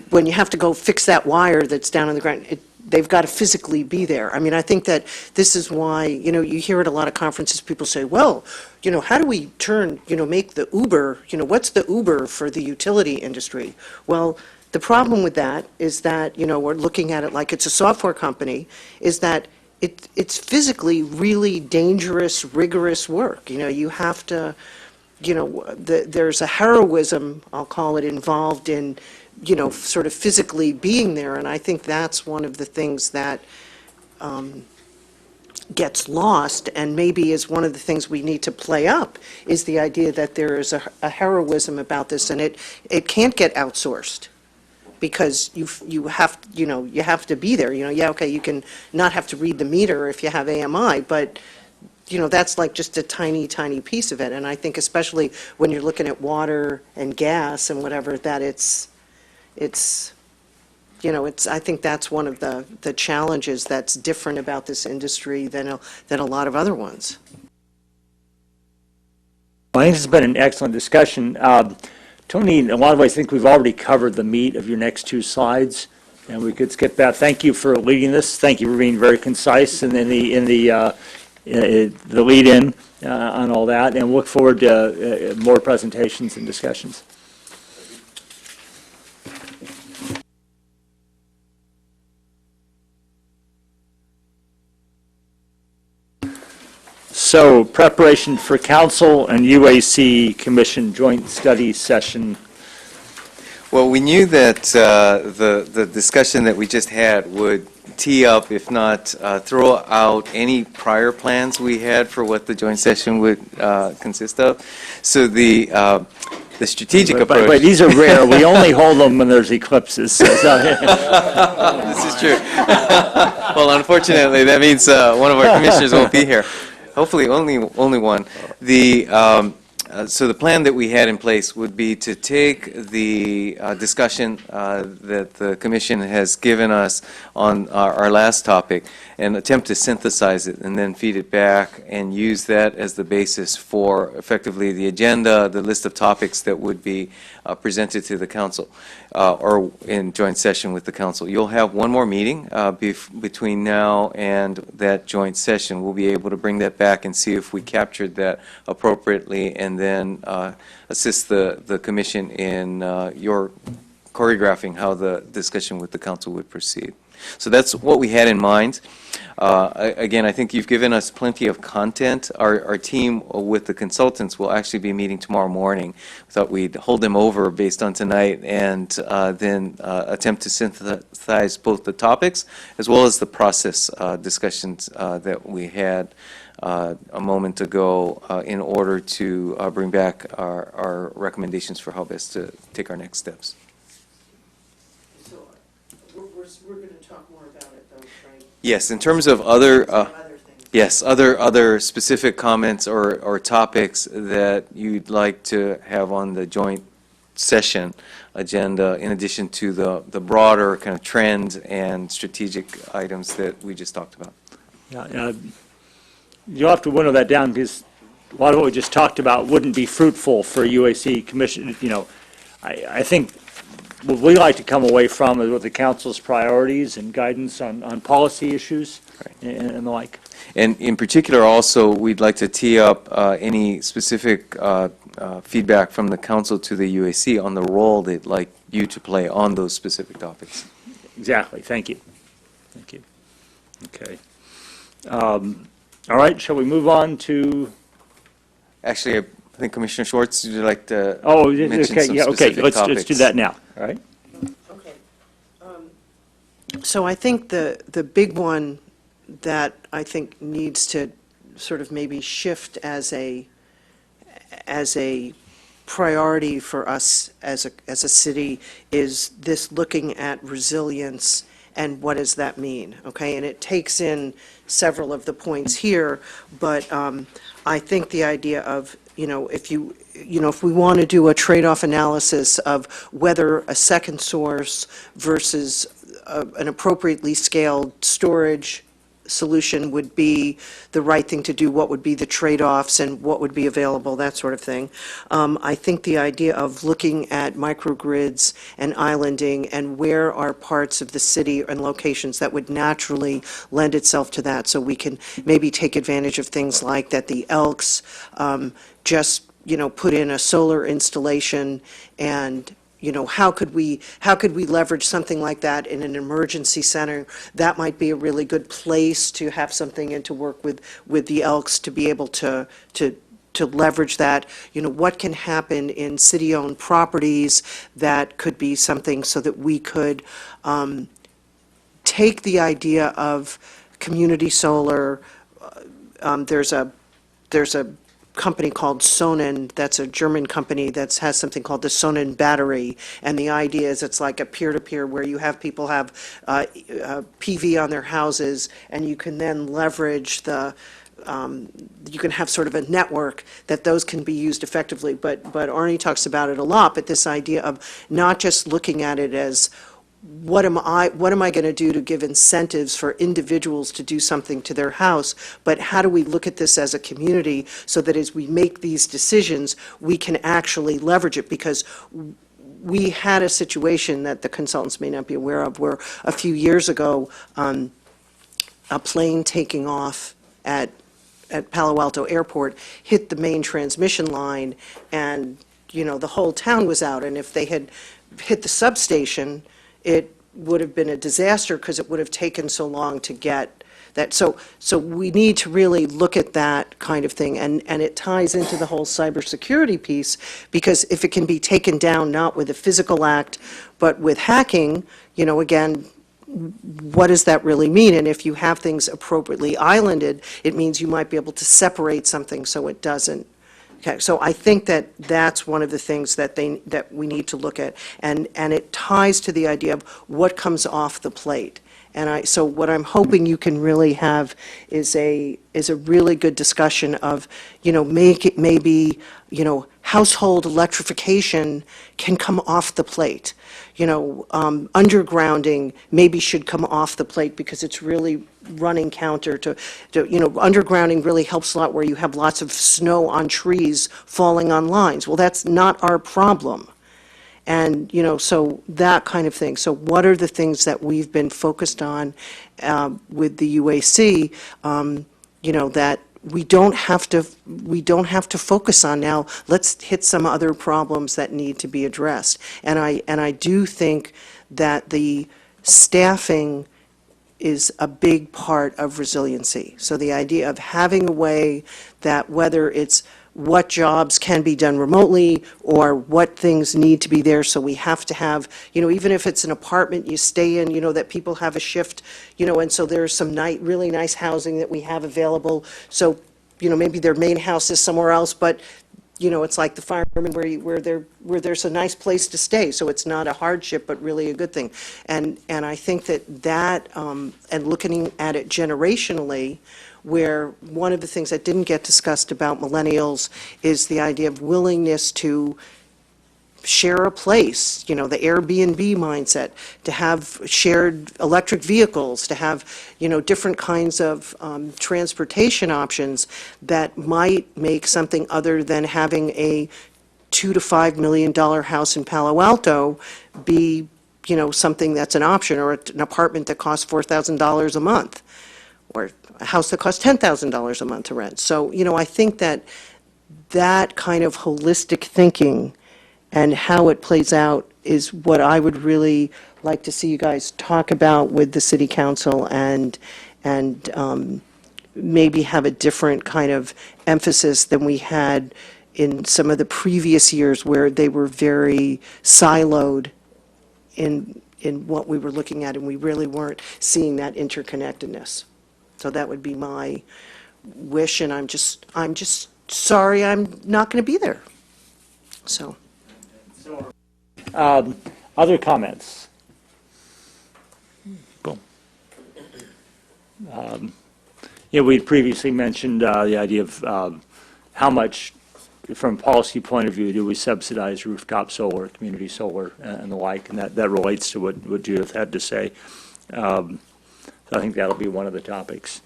when you have to go fix that wire that's down on the ground, they've got to physically be there. I mean, I think that this is why, you hear at a lot of conferences, people say, well, how do we make the Uber, what's the Uber for the utility industry? Well, the problem with that is that, we're looking at it like it's a software company, is that it's physically really dangerous, rigorous work. You have to, there's a heroism, I'll call it, involved in, sort of physically being there. And I think that's one of the things that gets lost, and maybe is one of the things we need to play up, is the idea that there is a heroism about this, and it can't get outsourced. Because you have to be there. Okay, you can not have to read the meter if you have AMI, but that's like just a tiny, tiny piece of it. And I think especially when you're looking at water and gas and whatever, that I think that's one of the challenges that's different about this industry than a lot of other ones. I think this has been an excellent discussion. Tony, in a lot of ways, I think we've already covered the meat of your next two slides, and we could skip that. Thank you for leading this. Thank you for being very concise and in the lead-in on all that, and look forward to more presentations and discussions. So, preparation for council and UAC Commission joint study session. Well, we knew that the discussion that we just had would tee up, if not throw out any prior plans we had for what the joint session would consist of. So the strategic approach. But these are rare. We only hold them when there's eclipses. This is true. Well, unfortunately, that means one of our commissioners won't be here. Hopefully, only one. So the plan that we had in place would be to take the discussion that the commission has given us on our last topic and attempt to synthesize it and then feed it back and use that as the basis for effectively the agenda, the list of topics that would be presented to the council or in joint session with the council. You'll have one more meeting between now and that joint session. We'll be able to bring that back and see if we captured that appropriately and then assist the commission in your choreographing how the discussion with the council would proceed. So that's what we had in mind. Again, I think you've given us plenty of content. Our team with the consultants will actually be meeting tomorrow morning. We thought we'd hold them over based on tonight and then attempt to synthesize both the topics as well as the process discussions that we had a moment ago in order to bring back our recommendations for how best to take our next steps. So we're going to talk more about it, though, right? Yes, in terms of other, Other things. yes, other specific comments or topics that you'd like to have on the joint session agenda, in addition to the broader kind of trends and strategic items that we just talked about. Yeah, you'll have to winnow that down because a lot of what we just talked about wouldn't be fruitful for UAC Commission. I think what we like to come away from is what the council's priorities and guidance on policy issues and the like. And in particular, also, we'd like to tee up any specific feedback from the council to the UAC on the role they'd like you to play on those specific topics. Exactly. Thank you. Thank you. Okay. All right. Shall we move on to? Actually, I think Commissioner Schwartz, would you like to Oh, mention okay. some Yeah. Okay. specific Let's topics? do that now. All right. Okay. So I think the big one that I think needs to sort of maybe shift as a priority for us as a city is this looking at resilience and what does that mean, okay? And it takes in several of the points here, but I think the idea of if we want to do a trade-off analysis of whether a second source versus an appropriately scaled storage solution would be the right thing to do, what would be the trade-offs and what would be available, that sort of thing. I think the idea of looking at microgrids and islanding and where are parts of the city and locations that would naturally lend itself to that, so we can maybe take advantage of things like that the Elks just, put in a solar installation and how could we leverage something like that in an emergency center? That might be a really good place to have something and to work with the Elks to be able to leverage that. What can happen in city-owned properties that could be something so that we could take the idea of community solar. There's a company called Sonnen, that's a German company that has something called the Sonnen battery, and the idea is it's like a peer-to-peer where you have people have PV on their houses, and you can then leverage you can have sort of a network that those can be used effectively. But Arnie talks about it a lot, but this idea of not just looking at it as what am I going to do to give incentives for individuals to do something to their house, but how do we look at this as a community so that as we make these decisions, we can actually leverage it? Because we had a situation that the consultants may not be aware of, where a few years ago, a plane taking off at Palo Alto Airport hit the main transmission line, and, the whole town was out. And if they had hit the substation, it would have been a disaster because it would have taken so long to get that. So we need to really look at that kind of thing, and it ties into the whole cybersecurity piece, because if it can be taken down not with a physical act, but with hacking, again, what does that really mean? And if you have things appropriately islanded, it means you might be able to separate something so it doesn't. Okay, so I think that that's one of the things that we need to look at, and it ties to the idea of what comes off the plate. And so what I'm hoping you can really have is a really good discussion of, maybe, household electrification can come off the plate. Undergrounding maybe should come off the plate because it's really running counter to, undergrounding really helps a lot where you have lots of snow on trees falling on lines. Well, that's not our problem. And, so that kind of thing. So what are the things that we've been focused on with the UAC, that we don't have to focus on now? Let's hit some other problems that need to be addressed. And I do think that the staffing is a big part of resiliency. So the idea of having a way that, whether it's what jobs can be done remotely or what things need to be there, so we have to have, even if it's an apartment you stay in, that people have a shift, and so there's some really nice housing that we have available. So, maybe their main house is somewhere else, but it's like the firemen where there's a nice place to stay, so it's not a hardship, but really a good thing. And I think that and looking at it generationally, where one of the things that didn't get discussed about millennials is the idea of willingness to share a place, the Airbnb mindset, to have shared electric vehicles, to have, different kinds of transportation options that might make something other than having a $2 to $5 million house in Palo Alto be, something that's an option, or an apartment that costs $4,000 a month, or a house that costs $10,000 a month to rent. So, I think that kind of holistic thinking and how it plays out is what I would really like to see you guys talk about with the city council, and maybe have a different kind of emphasis than we had in some of the previous years, where they were very siloed in what we were looking at, and we really weren't seeing that interconnectedness. So that would be my wish, and I'm just sorry I'm not going to be there. So. Other comments? Boom. We previously mentioned the idea of how much from a policy point of view, do we subsidize rooftop solar, community solar, and the like? And that relates to what Judith had to say. So I think that'll be one of the topics.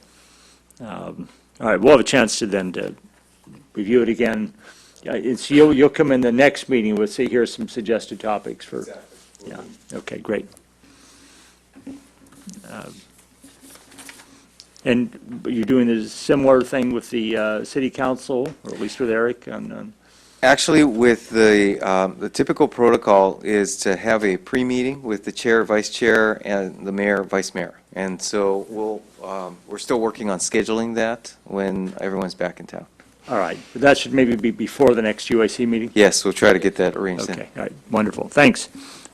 All right, we'll have a chance to review it again. You'll come in the next meeting with, say, here's some suggested topics for. Yeah, okay, great. And you're doing a similar thing with the city council, or at least with Eric on. Actually, with the typical protocol is to have a pre-meeting with the chair, vice chair, and the mayor, vice mayor. And so we're still working on scheduling that when everyone's back in town. All right, but that should maybe be before the next UIC meeting? Yes, we'll try to get that arranged in. Okay, all right, wonderful, thanks.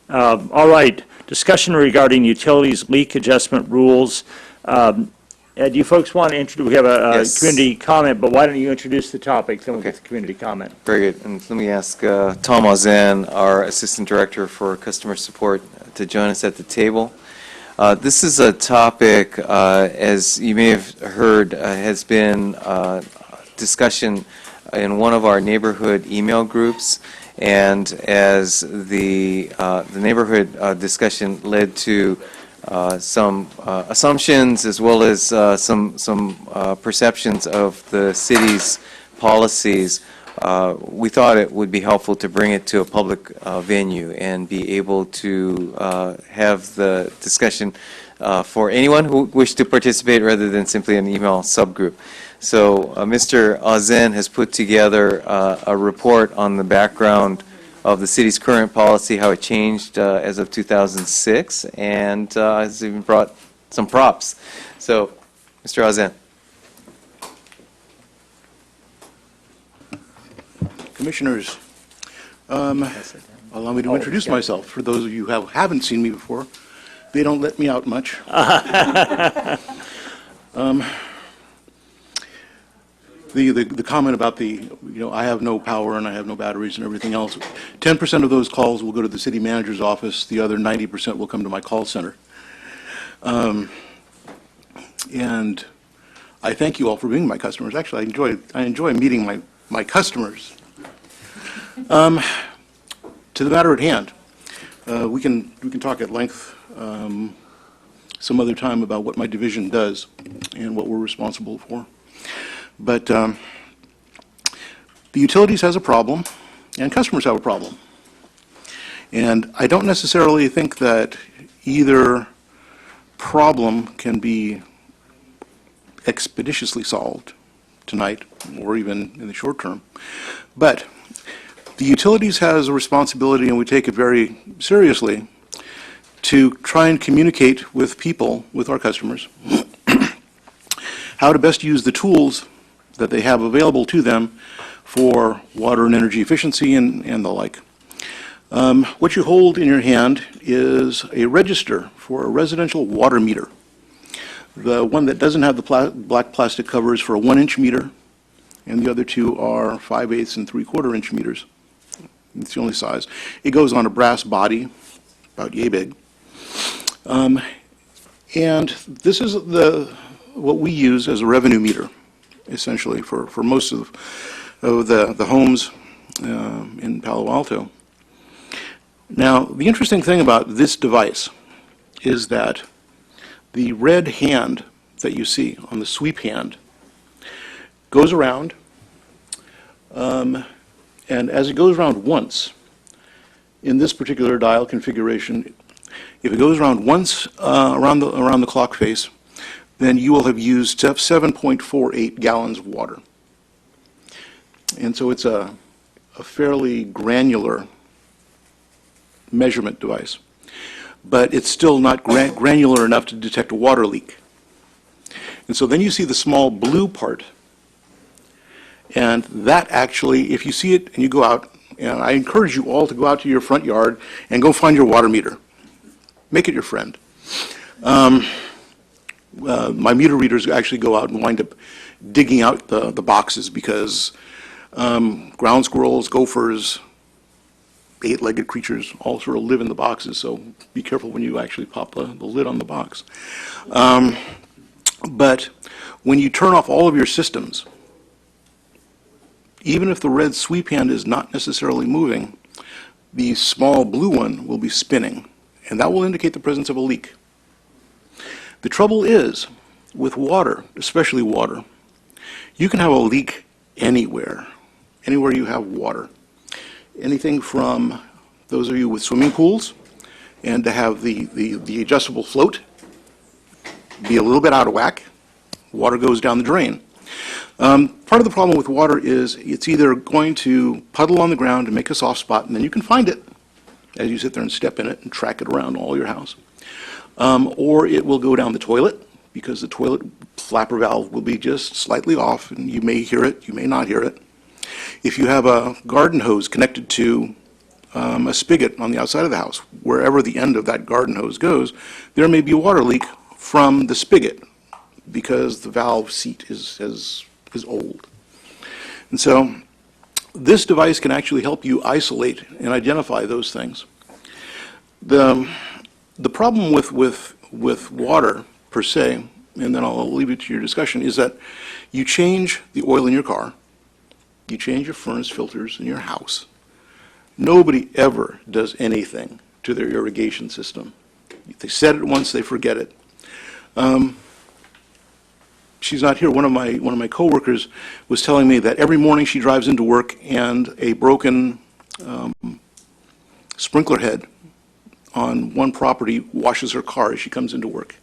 All right, discussion regarding utilities leak adjustment rules. Ed, you folks want to introduce, we have a Yes. community comment, but why don't you introduce the topic, then we'll get Okay. the community comment. Very good. And let me ask Tom Ozen, our Assistant Director for Customer Support, to join us at the table. This is a topic, as you may have heard, has been discussion in one of our neighborhood email groups. And as the neighborhood discussion led to some assumptions as well as some perceptions of the city's policies, we thought it would be helpful to bring it to a public venue and be able to have the discussion for anyone who wished to participate rather than simply an email subgroup. So Mr. Ozen has put together a report on the background of the city's current policy, how it changed as of 2006, and has even brought some props. So, Mr. Ozen. Commissioners, allow me to introduce myself. For those of you who haven't seen me before, they don't let me out much. The comment about I have no power and I have no batteries and everything else, 10% of those calls will go to the city manager's office, the other 90% will come to my call center. And I thank you all for being my customers. Actually, I enjoy meeting my customers. To the matter at hand, we can talk at length some other time about what my division does and what we're responsible for. But the utilities has a problem, and customers have a problem. And I don't necessarily think that either problem can be expeditiously solved tonight or even in the short term. But the utilities has a responsibility, and we take it very seriously, to try and communicate with people, with our customers, how to best use the tools that they have available to them for water and energy efficiency and the like. What you hold in your hand is a register for a residential water meter. The one that doesn't have the black plastic cover is for a 1-inch meter, and the other two are 5/8 and 3/4 inch meters. It's the only size. It goes on a brass body, about yay big. And this is what we use as a revenue meter, essentially, for most of the homes in Palo Alto. Now, the interesting thing about this device is that the red hand that you see on the sweep hand goes around, and as it goes around once, in this particular dial configuration, if it goes around once around the clock face, then you will have used 7.48 gallons of water. And so it's a fairly granular measurement device. But it's still not granular enough to detect a water leak. And so then you see the small blue part. And that actually, if you see it and you go out, and I encourage you all to go out to your front yard and go find your water meter. Make it your friend. My meter readers actually go out and wind up digging out the boxes because ground squirrels, gophers, 8-legged creatures all sort of live in the boxes, so be careful when you actually pop the lid on the box. But when you turn off all of your systems even if the red sweep hand is not necessarily moving, the small blue one will be spinning, and that will indicate the presence of a leak. The trouble is, with water, especially water, you can have a leak anywhere you have water. Anything from those of you with swimming pools, and to have the adjustable float be a little bit out of whack, water goes down the drain. Part of the problem with water is it's either going to puddle on the ground and make a soft spot, and then you can find it as you sit there and step in it and track it around all your house. Or it will go down the toilet, because the toilet flapper valve will be just slightly off, and you may hear it, you may not hear it. If you have a garden hose connected to a spigot on the outside of the house, wherever the end of that garden hose goes, there may be a water leak from the spigot, because the valve seat is old. And so this device can actually help you isolate and identify those things. The problem with water per se, and then I'll leave it to your discussion, is that you change the oil in your car, you change your furnace filters in your house. Nobody ever does anything to their irrigation system. If they said it once, they forget it. She's not here. One of my coworkers was telling me that every morning she drives into work and a broken sprinkler head on one property washes her car as she comes into work.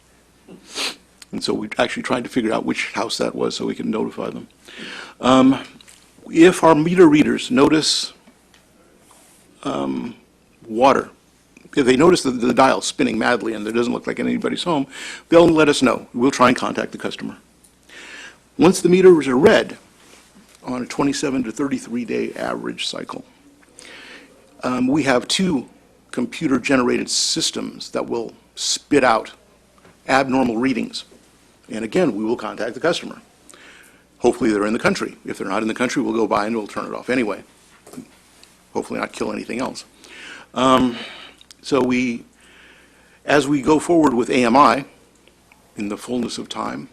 And so we actually tried to figure out which house that was so we can notify them. If our meter readers notice water, if they notice the dial spinning madly and it doesn't look like anybody's home, they'll let us know. We'll try and contact the customer. Once the meters are read on a 27 to 33-day average cycle, we have 2 computer-generated systems that will spit out abnormal readings. And again, we will contact the customer. Hopefully they're in the country. If they're not in the country, we'll go by and we'll turn it off anyway. Hopefully not kill anything else. So as we go forward with AMI, in the fullness of time,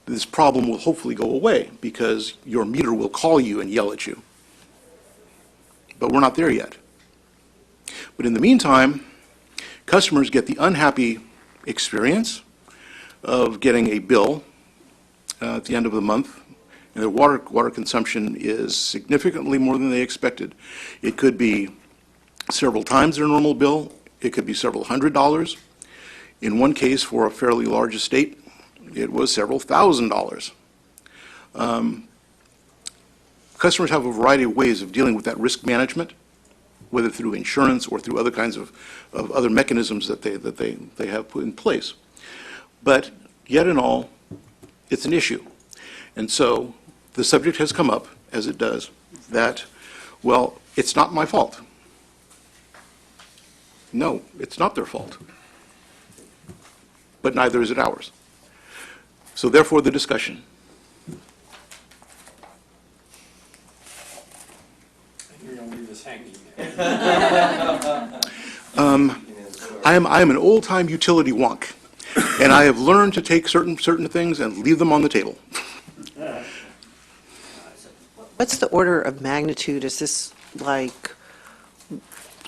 this problem will hopefully go away, because your meter will call you and yell at you. But we're not there yet. But in the meantime, customers get the unhappy experience of getting a bill at the end of the month, and their water consumption is significantly more than they expected. It could be several times their normal bill. It could be several $100s. In one case, for a fairly large estate, it was several $1,000s. Customers have a variety of ways of dealing with that risk management, whether through insurance or through other kinds of other mechanisms that they have put in place. But yet in all, it's an issue. And so the subject has come up, as it does, that, well, it's not my fault. No, it's not their fault. But neither is it ours. So therefore, the discussion. You're going to leave us hanging. I am an old-time utility wonk, and I have learned to take certain things and leave them on the table. What's the order of magnitude? Is this like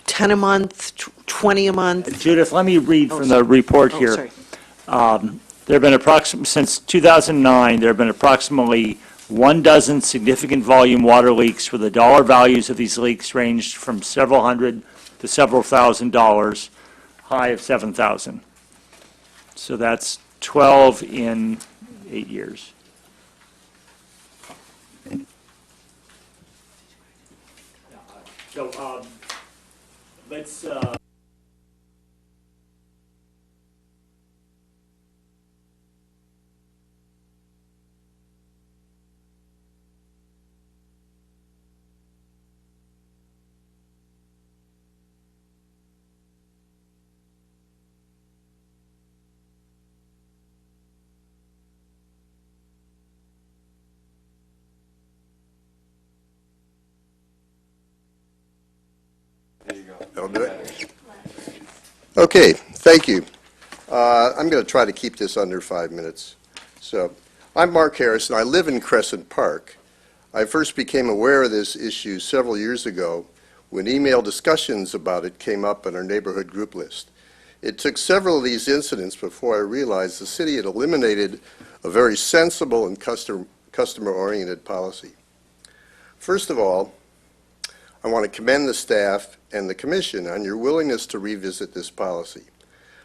10 a month, 20 a month? Judith, let me read Oh, from the report Oh, here. sorry. There have been since 2009, there have been approximately 12 significant volume water leaks, where the dollar values of these leaks ranged from several hundred to several $1,000s, high of $7,000. So that's 12 in 8 years. So let's. I'll do it. Okay, thank you. I'm going to try to keep this under 5 minutes. So, I'm Mark Harris, and I live in Crescent Park. I first became aware of this issue several years ago when email discussions about it came up on our neighborhood group list. It took several of these incidents before I realized the city had eliminated a very sensible and customer-oriented policy. First of all, I want to commend the staff and the commission on your willingness to revisit this policy.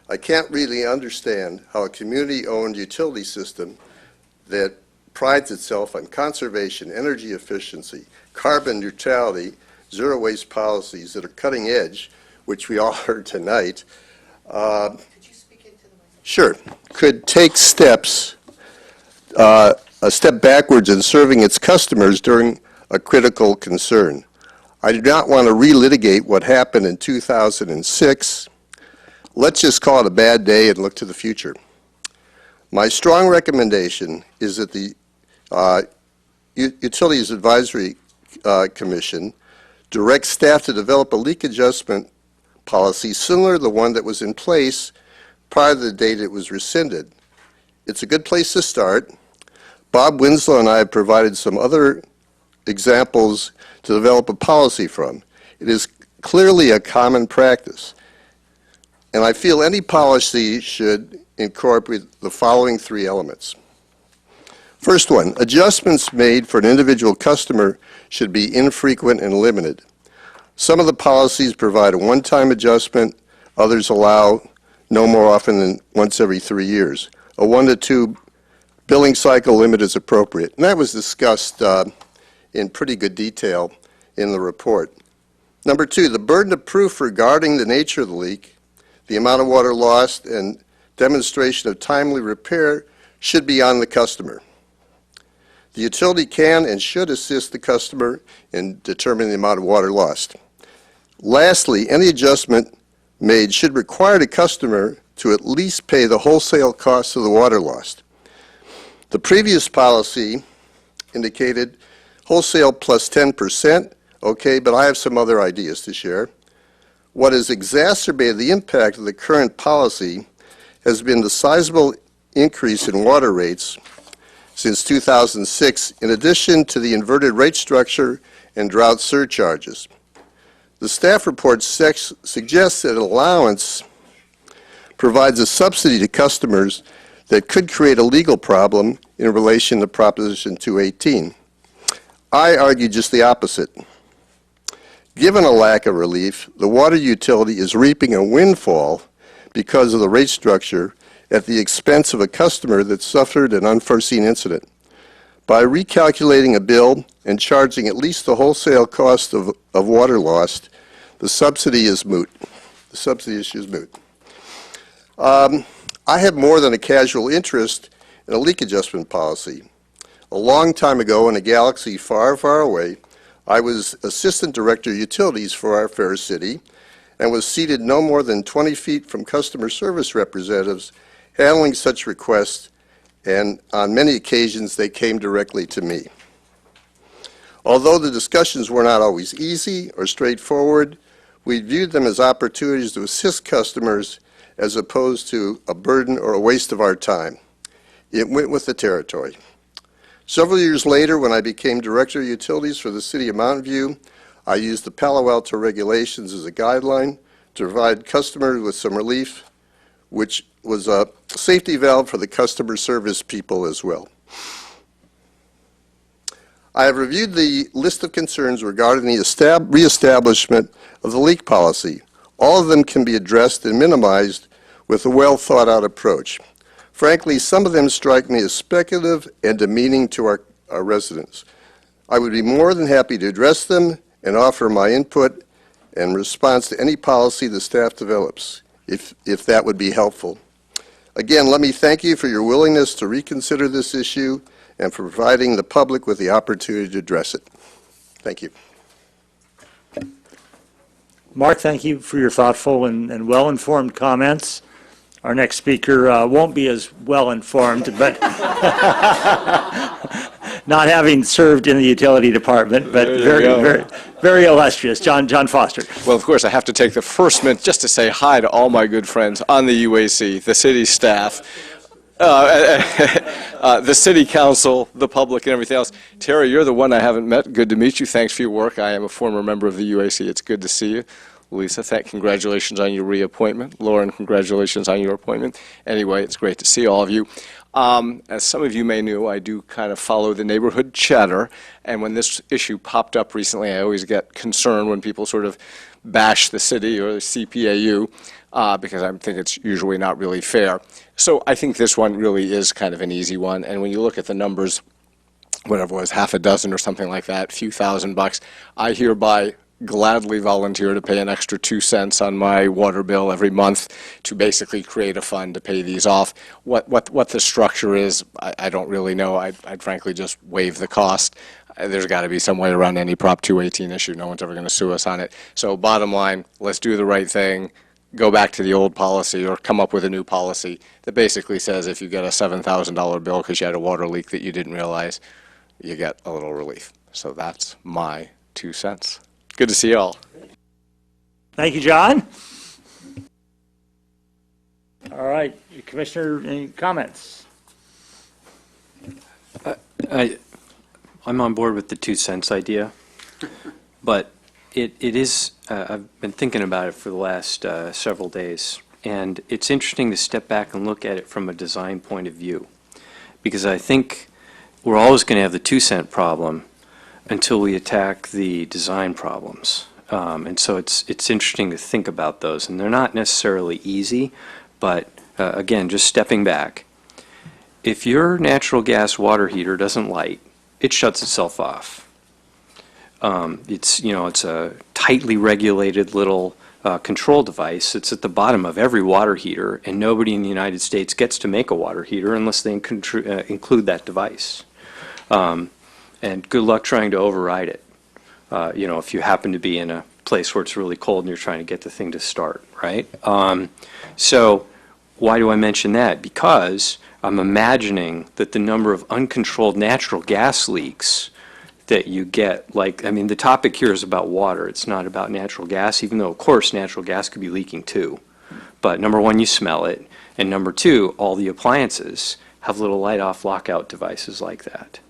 I can't really understand how a community-owned utility system that prides itself on conservation, energy efficiency, carbon neutrality, zero waste policies that are cutting edge, which we all heard tonight, sure, could take steps, a step backwards in serving its customers during a critical concern. I do not want to relitigate what happened in 2006. Let's just call it a bad day and look to the future. My strong recommendation is that the Utilities Advisory Commission direct staff to develop a leak adjustment policy similar to the one that was in place prior to the date it was rescinded. It's a good place to start. Bob Winslow and I have provided some other examples to develop a policy from. It is clearly a common practice. And I feel any policy should incorporate the following three elements. First one, adjustments made for an individual customer should be infrequent and limited. Some of the policies provide a one-time adjustment, others allow no more often than once every 3 years. A 1 to 2 billing cycle limit is appropriate. And that was discussed in pretty good detail in the report. Number two, the burden of proof regarding the nature of the leak, the amount of water lost, and demonstration of timely repair should be on the customer. The utility can and should assist the customer in determining the amount of water lost. Lastly, any adjustment made should require the customer to at least pay the wholesale cost of the water lost. The previous policy indicated wholesale plus 10%, okay, but I have some other ideas to share. What has exacerbated the impact of the current policy has been the sizable increase in water rates since 2006, in addition to the inverted rate structure and drought surcharges. The staff report suggests that an allowance provides a subsidy to customers that could create a legal problem in relation to Proposition 218. I argue just the opposite. Given a lack of relief, the water utility is reaping a windfall because of the rate structure at the expense of a customer that suffered an unforeseen incident. By recalculating a bill and charging at least the wholesale cost of water lost, the subsidy is moot. The subsidy issue is moot. I have more than a casual interest in a leak adjustment policy. A long time ago, in a galaxy far, far away, I was Assistant Director of Utilities for our fair city and was seated no more than 20 feet from customer service representatives handling such requests, and on many occasions they came directly to me. Although the discussions were not always easy or straightforward, we viewed them as opportunities to assist customers as opposed to a burden or a waste of our time. It went with the territory. Several years later, when I became Director of Utilities for the City of Mountain View, I used the Palo Alto regulations as a guideline to provide customers with some relief, which was a safety valve for the customer service people as well. I have reviewed the list of concerns regarding the reestablishment of the leak policy. All of them can be addressed and minimized with a well-thought-out approach. Frankly, some of them strike me as speculative and demeaning to our residents. I would be more than happy to address them and offer my input and response to any policy the staff develops, if that would be helpful. Again, let me thank you for your willingness to reconsider this issue and for providing the public with the opportunity to address it. Thank you. Mark, thank you for your thoughtful and well-informed comments. Our next speaker won't be as well-informed, but not having served in the utility department, but very illustrious. John Foster. Well, of course, I have to take the first minute just to say hi to all my good friends on the UAC, the city staff. the city council, the public, and everything else. Terry, you're the one I haven't met. Good to meet you. Thanks for your work. I am a former member of the UAC. It's good to see you. Lisa, congratulations on your reappointment. Lauren, congratulations on your appointment. Anyway, it's great to see all of you. As some of you may know, I do kind of follow the neighborhood chatter, and when this issue popped up recently, I always get concerned when people sort of bash the city or the CPAU, because I think it's usually not really fair. So I think this one really is kind of an easy one, and when you look at the numbers, whatever it was, half a dozen or something like that, a few $1,000, I hereby gladly volunteer to pay an extra 2 cents on my water bill every month to basically create a fund to pay these off. What the structure is, I don't really know. I'd frankly just waive the cost. There's got to be some way around any Prop 218 issue. No one's ever going to sue us on it. So bottom line, let's do the right thing. Go back to the old policy or come up with a new policy that basically says if you get a $7,000 bill because you had a water leak that you didn't realize, you get a little relief. So that's my 2 cents. Good to see you all. Thank you, John. All right, Commissioner, any comments? I'm on board with the 2 cents idea, but it is, I've been thinking about it for the last several days, and it's interesting to step back and look at it from a design point of view, because I think we're always going to have the 2 cent problem until we attack the design problems. And so it's interesting to think about those, and they're not necessarily easy, but again, just stepping back. If your natural gas water heater doesn't light, it shuts itself off. It's a tightly regulated little control device. It's at the bottom of every water heater, and nobody in the United States gets to make a water heater unless they include that device. And good luck trying to override it, if you happen to be in a place where it's really cold and you're trying to get the thing to start, right? So why do I mention that? Because I'm imagining that the number of uncontrolled natural gas leaks that you get, the topic here is about water. It's not about natural gas, even though, of course, natural gas could be leaking too. But number one, you smell it. And number two, all the appliances have little light-off lockout devices like that.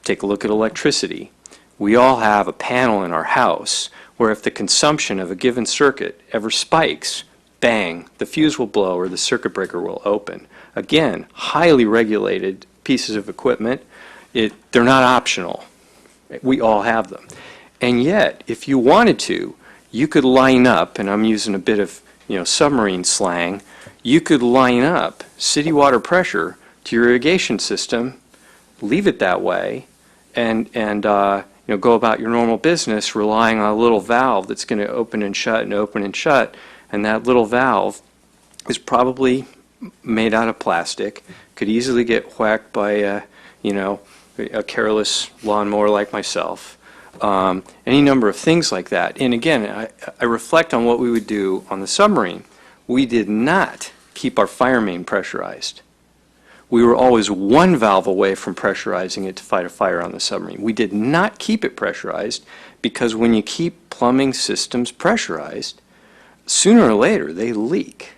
Take a look at electricity. We all have a panel in our house where if the consumption of a given circuit ever spikes, bang, the fuse will blow or the circuit breaker will open. Again, highly regulated pieces of equipment. They're not optional. We all have them. And yet, if you wanted to, you could line up, and I'm using a bit of submarine slang, you could line up city water pressure to your irrigation system, leave it that way, and go about your normal business relying on a little valve that's going to open and shut and open and shut, and that little valve is probably made out of plastic, could easily get whacked by a careless lawnmower like myself. Any number of things like that. And again, I reflect on what we would do on the submarine. We did not keep our fire main pressurized. We were always one valve away from pressurizing it to fight a fire on the submarine. We did not keep it pressurized because when you keep plumbing systems pressurized, sooner or later they leak.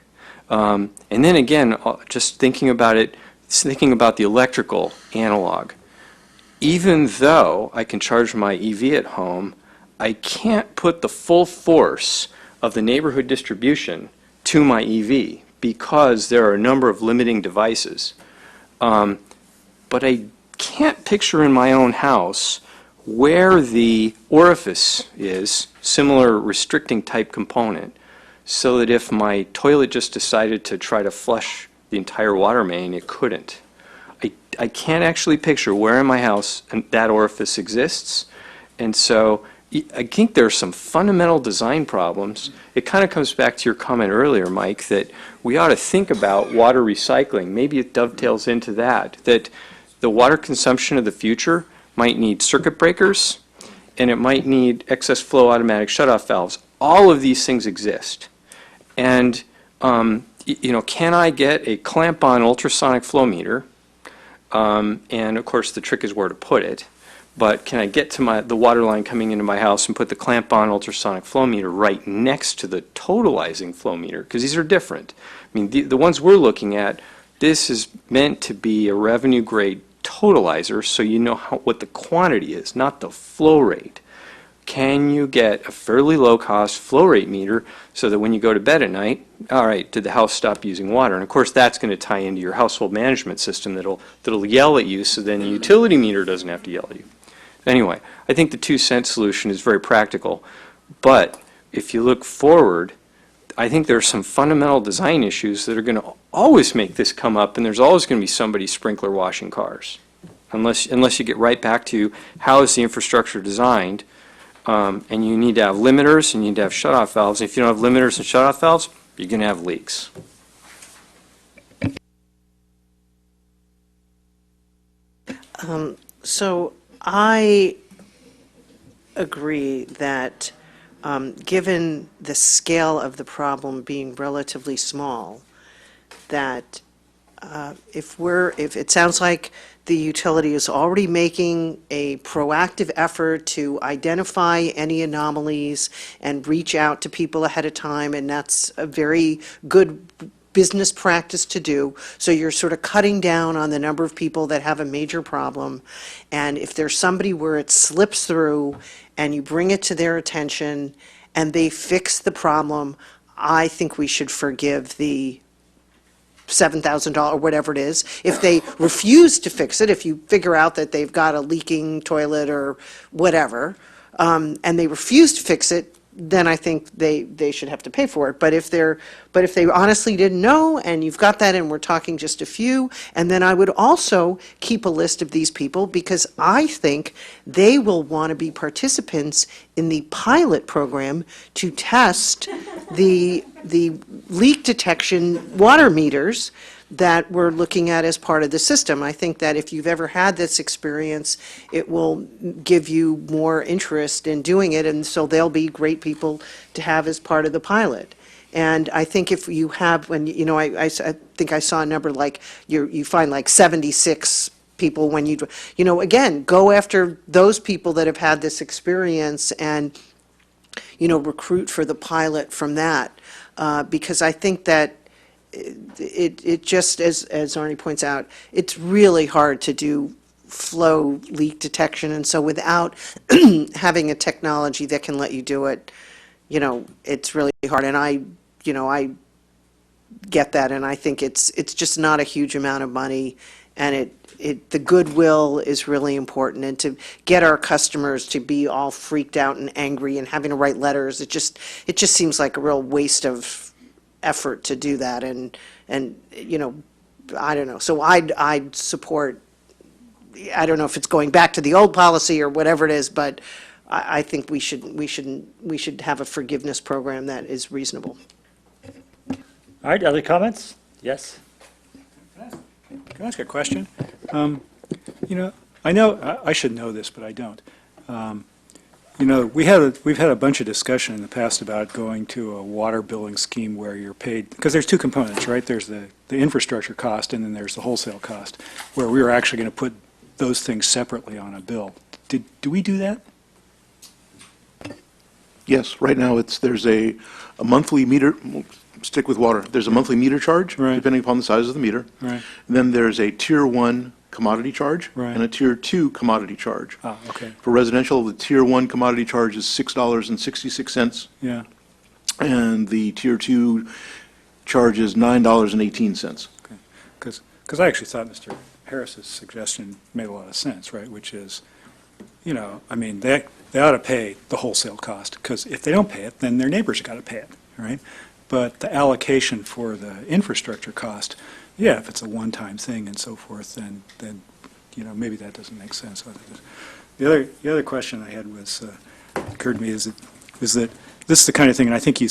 And then again, just thinking about the electrical analog. Even though I can charge my EV at home, I can't put the full force of the neighborhood distribution to my EV because there are a number of limiting devices. But I can't picture in my own house where the orifice is, similar restricting type component, so that if my toilet just decided to try to flush the entire water main, it couldn't. I can't actually picture where in my house that orifice exists, and so I think there are some fundamental design problems. It kind of comes back to your comment earlier, Mike, that we ought to think about water recycling. Maybe it dovetails into that the water consumption of the future might need circuit breakers, and it might need excess flow automatic shutoff valves. All of these things exist. And, can I get a clamp-on ultrasonic flow meter? And, of course, the trick is where to put it. But can I get to the water line coming into my house and put the clamp-on ultrasonic flow meter right next to the totalizing flow meter? Because these are different. I mean, the ones we're looking at This is meant to be a revenue grade totalizer, so you know what the quantity is, not the flow rate. Can you get a fairly low-cost flow rate meter so that when you go to bed at night, all right, did the house stop using water? And of course, that's going to tie into your household management system that'll yell at you, so then the utility meter doesn't have to yell at you. Anyway, I think the 2-cent solution is very practical, but if you look forward, I think there are some fundamental design issues that are going to always make this come up, and there's always going to be somebody sprinkler washing cars, unless you get right back to how is the infrastructure designed. And you need to have limiters, and you need to have shutoff valves. If you don't have limiters and shutoff valves, you're going to have leaks. So I agree that, given the scale of the problem being relatively small, that if it sounds like the utility is already making a proactive effort to identify any anomalies and reach out to people ahead of time, and that's a very good business practice to do. So you're sort of cutting down on the number of people that have a major problem. And if there's somebody where it slips through and you bring it to their attention and they fix the problem, I think we should forgive the $7,000 or whatever it is. If they refuse to fix it, if you figure out that they've got a leaking toilet or whatever, and they refuse to fix it, then I think they should have to pay for it. But if they honestly didn't know, and you've got that, and we're talking just a few, and then I would also keep a list of these people, because I think they will want to be participants in the pilot program to test the leak detection water meters that we're looking at as part of the system. I think that if you've ever had this experience, it will give you more interest in doing it, and so they'll be great people to have as part of the pilot. And I think if you have, I think I saw a number like, you find like 76 people when again, go after those people that have had this experience and, recruit for the pilot from that. Because I think that it just, as Arnie points out, it's really hard to do flow leak detection, and so without having a technology that can let you do it, it's really hard. And I get that, and I think it's just not a huge amount of money, and the goodwill is really important, and to get our customers to be all freaked out and angry and having to write letters, it just seems like a real waste of effort to do that, and I don't know. So I'd support, I don't know if it's going back to the old policy or whatever it is, but I think we should have a forgiveness program that is reasonable. All right, other comments? Yes? Can I ask a question? I know, I should know this, but I don't. We've had a bunch of discussion in the past about going to a water billing scheme where you're paid, because there's two components, right? There's the infrastructure cost, and then there's the wholesale cost, where we were actually going to put those things separately on a bill. Do we do that? Yes, right now there's a monthly meter, we'll stick with water, there's a monthly meter charge, Right. depending upon the size of the meter. Right. Then there's a Tier 1 commodity charge Right. and a Tier 2 commodity charge. Ah, okay, For residential, the Tier 1 commodity charge is $6.66, yeah. and the Tier 2 charge is $9.18. Because I actually thought Mr. Harris's suggestion made a lot of sense, right? Which is, they ought to pay the wholesale cost, because if they don't pay it, then their neighbors got to pay it, right? But the allocation for the infrastructure cost, yeah, if it's a one-time thing and so forth, then maybe that doesn't make sense. The other question I had occurred to me is that this is the kind of thing, and I think you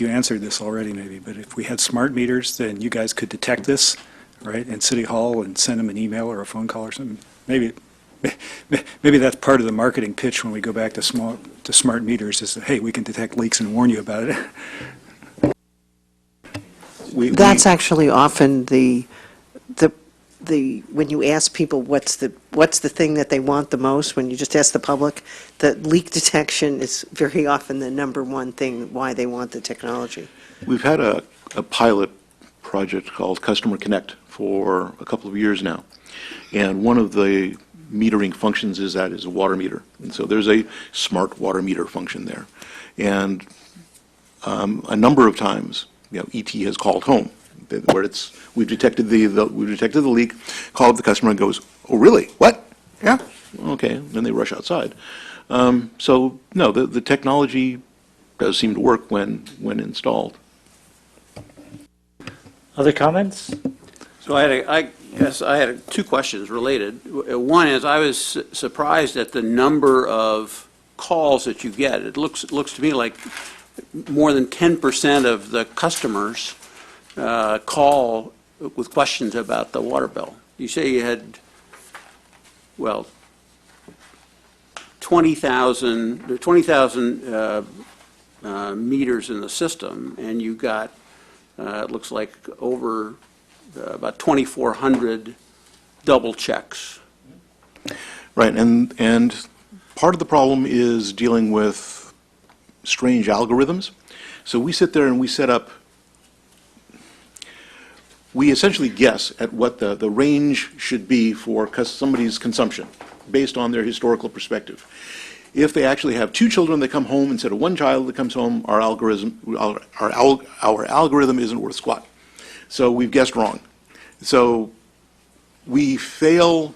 answered this already maybe, but if we had smart meters, then you guys could detect this, right, in City Hall and send them an email or a phone call or something. Maybe that's part of the marketing pitch when we go back to smart meters, is that, hey, we can detect leaks and warn you about it. That's actually often when you ask people what's the thing that they want the most, when you just ask the public, the leak detection is very often the number one thing why they want the technology. We've had a pilot project called Customer Connect for a couple of years now. And one of the metering functions is a water meter. And so there's a smart water meter function there. And a number of times, ET has called home, where we've detected the leak, called up the customer and goes, "Oh, really? What? Yeah? Okay." Then they rush outside. So, no, the technology does seem to work when installed. Other comments? So I guess I had two questions related. One is, I was surprised at the number of calls that you get. It looks to me like more than 10% of the customers call with questions about the water bill. You say you had, well, 20,000 meters in the system, and you got, it looks like over about 2,400 double checks. Right, and part of the problem is dealing with strange algorithms. So we sit there and we set up, we essentially guess at what the range should be for somebody's consumption based on their historical perspective. If they actually have two children that come home instead of one child that comes home, our algorithm isn't worth squat. So we've guessed wrong. So we fail.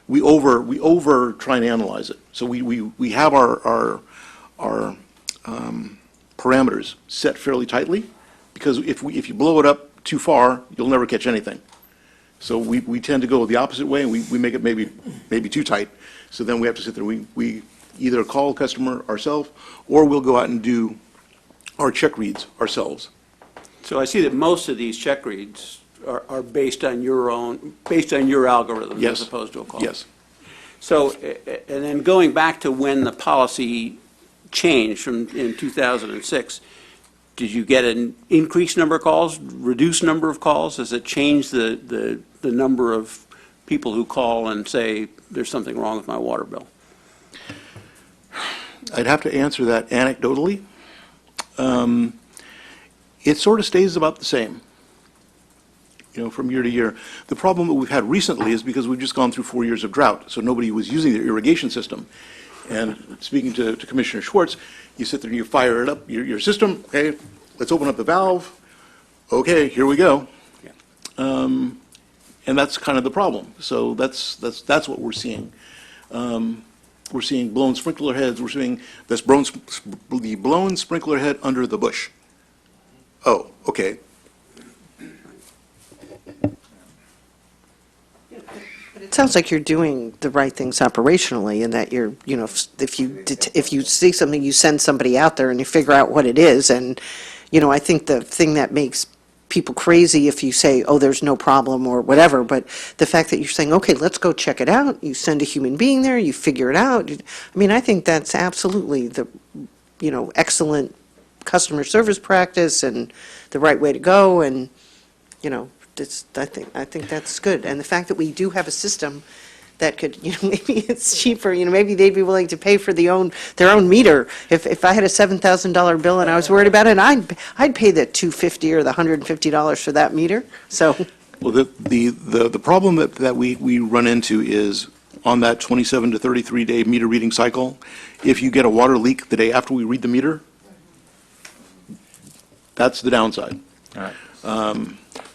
We over try and analyze it. So we have our parameters set fairly tightly, because if you blow it up too far, you'll never catch anything. So we tend to go the opposite way, and we make it maybe too tight. So then we have to sit there. We either call a customer ourselves, or we'll go out and do our check reads ourselves. So I see that most of these check reads are based on your algorithm, Yes. as opposed to a call. Yes. So, and then going back to when the policy changed in 2006, did you get an increased number of calls, reduced number of calls? Has it changed the number of people who call and say, there's something wrong with my water bill? I'd have to answer that anecdotally. It sort of stays about the same, from year to year. The problem that we've had recently is because we've just gone through 4 years of drought, so nobody was using their irrigation system. And speaking to Commissioner Schwartz, you sit there and you fire it up, your system, okay, let's open up the valve, okay, here we go. And that's kind of the problem. So that's what we're seeing. We're seeing blown sprinkler heads, we're seeing the blown sprinkler head under the bush. Oh, okay. It sounds like you're doing the right things operationally, and that you're, if you see something, you send somebody out there and you figure out what it is. And, I think the thing that makes people crazy if you say, oh, there's no problem or whatever, but the fact that you're saying, okay, let's go check it out, you send a human being there, you figure it out. I mean, I think that's absolutely the, excellent customer service practice and the right way to go, and, I think that's good. And the fact that we do have a system that could, maybe it's cheaper, maybe they'd be willing to pay for their own meter. If I had a $7,000 bill and I was worried about it, I'd pay the $250 or the $150 for that meter, so. Well, the problem that we run into is on that 27 to 33-day meter reading cycle, if you get a water leak the day after we read the meter, that's the downside. All right.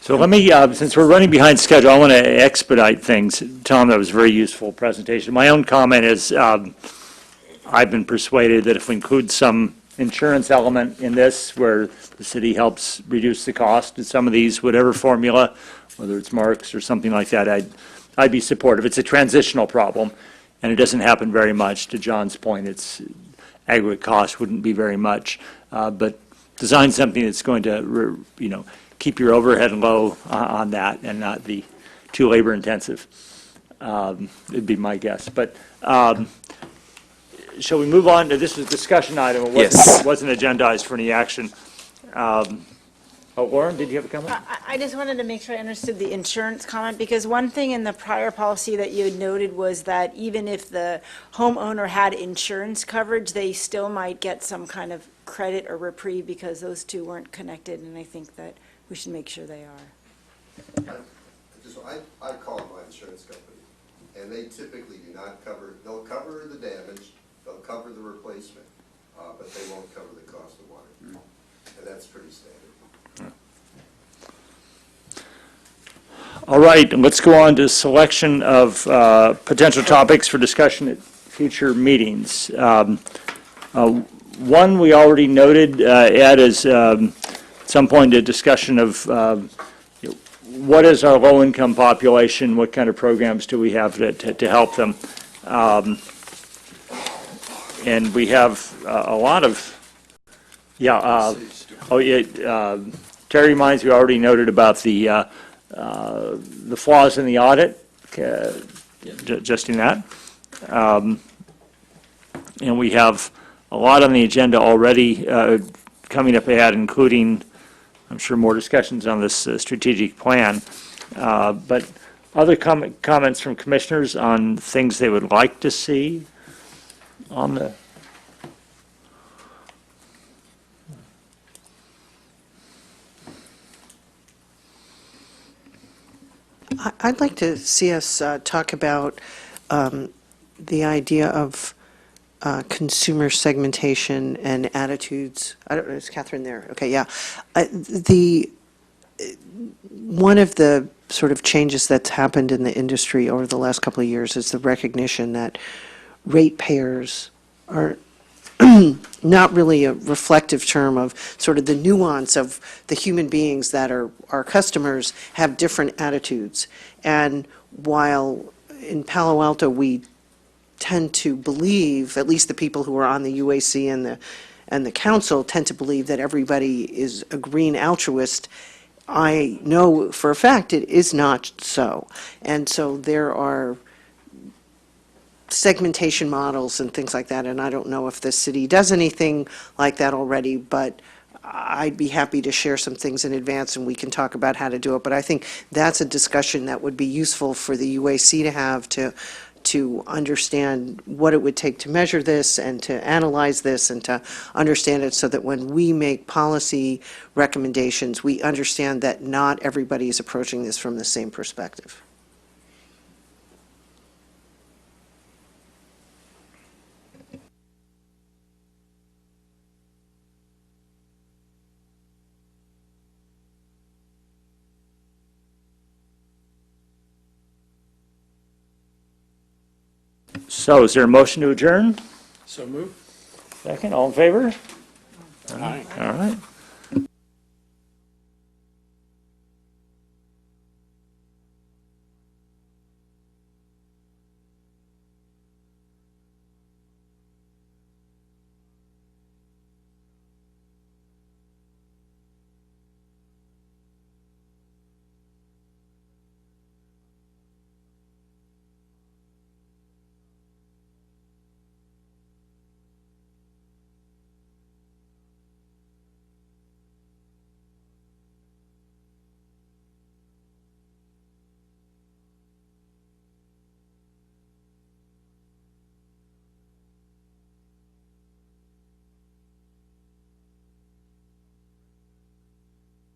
So let me, since we're running behind schedule, I want to expedite things. Tom, that was a very useful presentation. My own comment is, I've been persuaded that if we include some insurance element in this, where the city helps reduce the cost of some of these, whatever formula, whether it's Marks or something like that, I'd be supportive. It's a transitional problem, and it doesn't happen very much. To John's point, its aggregate cost wouldn't be very much, but design something that's going to, keep your overhead low on that and not be too labor intensive. It'd be my guess. But shall we move on to, this is a discussion item. It wasn't agendized for any action. Lauren, did you have a comment? I just wanted to make sure I understood the insurance comment, because one thing in the prior policy that you had noted was that even if the homeowner had insurance coverage, they still might get some kind of credit or reprieve because those two weren't connected, and I think that we should make sure they are. I call my insurance company, and they typically do not cover, they'll cover the damage, they'll cover the replacement, but they won't cover the cost of water. And that's pretty standard. All right, and let's go on to selection of potential topics for discussion at future meetings. One we already noted, Ed, is at some point a discussion of what is our low-income population, what kind of programs do we have to help them? And we have a lot of, Terry reminds me, already noted about the flaws in the audit, just in that. And we have a lot on the agenda already coming up ahead, including, I'm sure, more discussions on this strategic plan. But other comments from commissioners on things they would like to see on the... I'd like to see us talk about the idea of consumer segmentation and attitudes. I don't know, is Catherine there? Okay, yeah. One of the sort of changes that's happened in the industry over the last couple of years is the recognition that ratepayers are not really a reflective term of sort of the nuance of the human beings that are our customers have different attitudes. And while in Palo Alto we tend to believe, at least the people who are on the UAC and the council tend to believe that everybody is a green altruist, I know for a fact it is not so. And so there are segmentation models and things like that, and I don't know if the city does anything like that already, but I'd be happy to share some things in advance and we can talk about how to do it. But I think that's a discussion that would be useful for the UAC to have to understand what it would take to measure this and to analyze this and to understand it so that when we make policy recommendations, we understand that not everybody is approaching this from the same perspective. So is there a motion to adjourn? So move. Second, all in favor? Aye. All right.